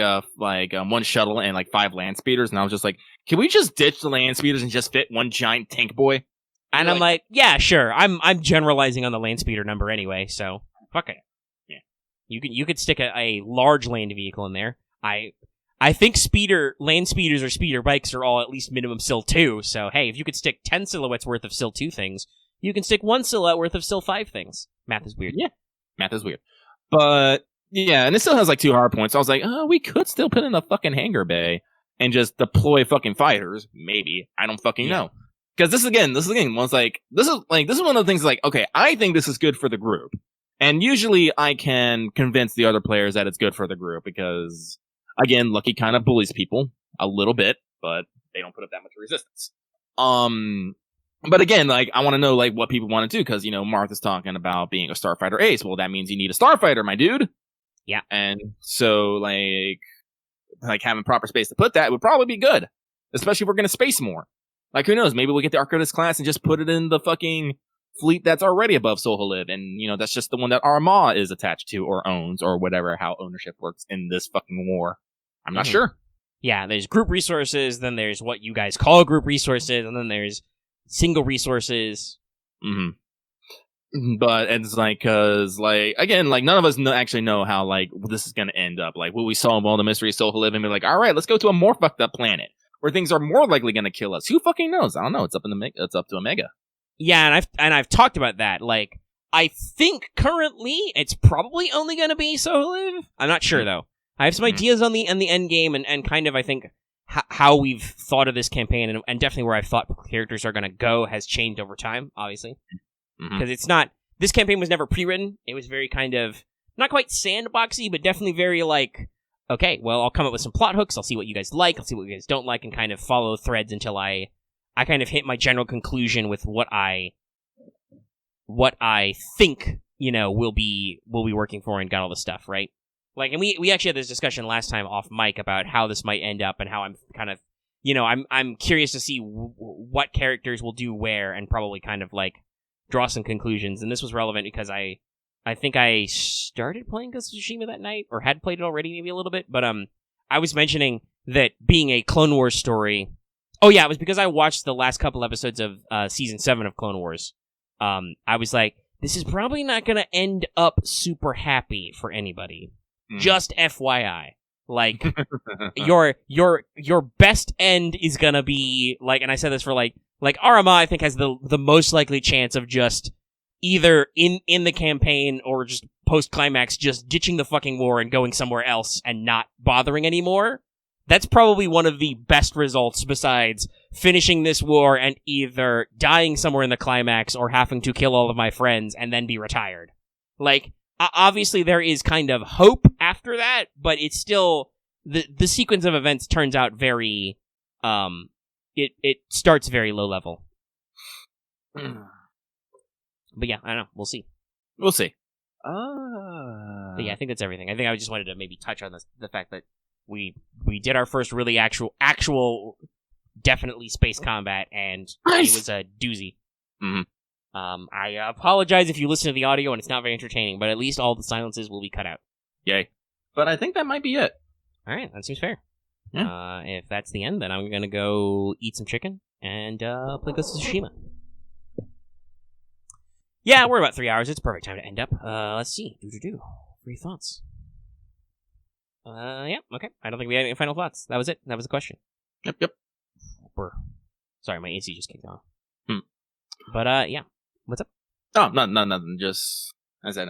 one shuttle and like 5 land speeders, and I was just like, can we just ditch the land speeders and just fit one giant tank boy? And I'm like, yeah, sure. I'm generalizing on the land speeder number anyway, so fuck it. Yeah, you could stick a large land vehicle in there. I think land speeders or speeder bikes are all at least minimum SIL 2. So hey, if you could stick 10 silhouettes worth of SIL 2 things, you can stick 1 silhouette worth of SIL 5 things. Math is weird. Yeah, math is weird. But yeah, and it still has like 2 hard points. So I was like, we could still put in a fucking hangar bay and just deploy fucking fighters. Maybe, I don't fucking know. Because this is again, this is one of the things like, okay, I think this is good for the group, and usually I can convince the other players that it's good for the group because, again, Lucky kind of bullies people a little bit, but they don't put up that much resistance. But again, like, I want to know, like, what people want to do, because, you know, Martha's talking about being a Starfighter ace. Well, that means you need a Starfighter, my dude. Yeah. And so, like having proper space to put that would probably be good, especially if we're going to space more. Like, who knows? Maybe we'll get the Arcodus class and just put it in the fucking fleet that's already above Soholib, and, you know, that's just the one that Armagh is attached to or owns, or whatever, how ownership works in this fucking war. I'm not sure. Yeah, there's group resources, then there's what you guys call group resources, and then there's single resources. Mm-hmm. But it's like, cause like, again, like none of us actually know how like this is going to end up. Like, will we solve all the mystery of Soholib and be like, all right, let's go to a more fucked up planet where things are more likely going to kill us? Who fucking knows? I don't know. It's up to Omega. Yeah, and I've talked about that. Like, I think currently it's probably only going to be Soholib. I'm not sure though. I have some ideas on the end game and kind of, I think, how we've thought of this campaign and definitely where I've thought characters are going to go has changed over time, obviously. Because it's not, this campaign was never pre-written. It was very kind of, not quite sandboxy, but definitely very like, okay, well, I'll come up with some plot hooks. I'll see what you guys like. I'll see what you guys don't like, and kind of follow threads until I kind of hit my general conclusion with what I think, you know, will be working for and got all the stuff, right? Like, and we actually had this discussion last time off mic about how this might end up and how I'm kind of, you know, I'm curious to see what characters will do where and probably kind of like draw some conclusions. And this was relevant because I think I started playing Ghost of Tsushima that night, or had played it already maybe a little bit, but I was mentioning that being a Clone Wars story, Oh yeah, it was because I watched the last couple episodes of season 7 of Clone Wars. I was like, this is probably not going to end up super happy for anybody. Just FYI. Like, your best end is going to be, like, and I said this for, like Arama, I think, has the most likely chance of just either in the campaign or just post-climax just ditching the fucking war and going somewhere else and not bothering anymore. That's probably one of the best results besides finishing this war and either dying somewhere in the climax or having to kill all of my friends and then be retired. Like, obviously there is kind of hope after that, but it's still, the sequence of events turns out very, it starts very low level. But yeah, I don't know. We'll see. We'll see. But yeah, I think that's everything. I think I just wanted to maybe touch on the fact that we did our first really actual definitely space combat, and It was a doozy. Mm-hmm. I apologize if you listen to the audio and it's not very entertaining, but at least all the silences will be cut out. Yay. But I think that might be it. Alright, that seems fair. Yeah. If that's the end, then I'm gonna go eat some chicken and play Ghost of Tsushima. Yeah, we're about 3 hours. It's a perfect time to end up. Let's see. Three thoughts. Yeah, okay. I don't think we had any final thoughts. That was it. That was the question. Yep. Sorry, my AC just kicked on. Hmm. But, yeah. What's up? Oh, nothing. Just, I said,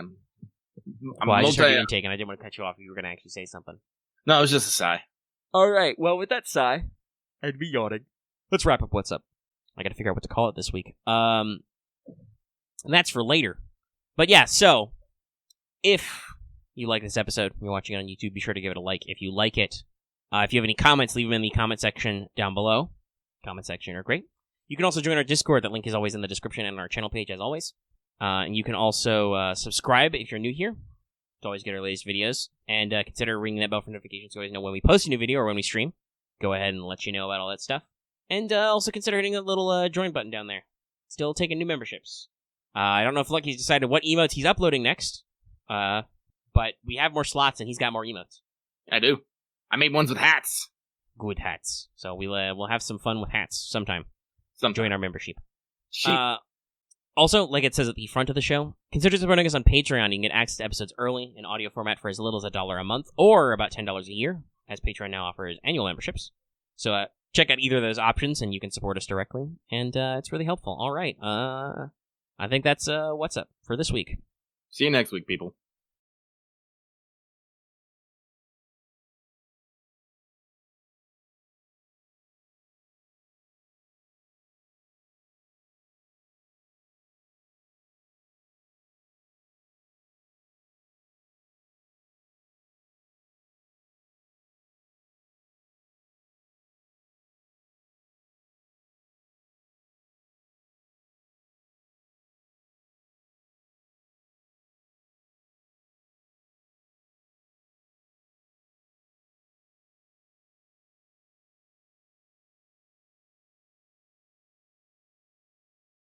I just heard your intake, and I didn't want to cut you off if you were going to actually say something. No, it was just a sigh. Alright, well, with that sigh, I'd be yawning. Let's wrap up what's up. I gotta figure out what to call it this week. And that's for later. But yeah, so, if you like this episode, you're watching it on YouTube, be sure to give it a like if you like it. If you have any comments, leave them in the comment section down below. Comment section are great. You can also join our Discord. That link is always in the description and on our channel page, as always. And you can also subscribe if you're new here to always get our latest videos. And consider ringing that bell for notifications so you always know when we post a new video or when we stream. Go ahead and let you know about all that stuff. And also consider hitting that little join button down there. Still taking new memberships. I don't know if Lucky's decided what emotes he's uploading next. But we have more slots and he's got more emotes. I do. I made ones with hats. Good hats. So we'll have some fun with hats sometime. Join our membership. Also, like it says at the front of the show, consider supporting us on Patreon. You can get access to episodes early in audio format for as little as $1 a month or about $10 a year, as Patreon now offers annual memberships. So check out either of those options and you can support us directly. And it's really helpful. All right. I think that's what's up for this week. See you next week, people.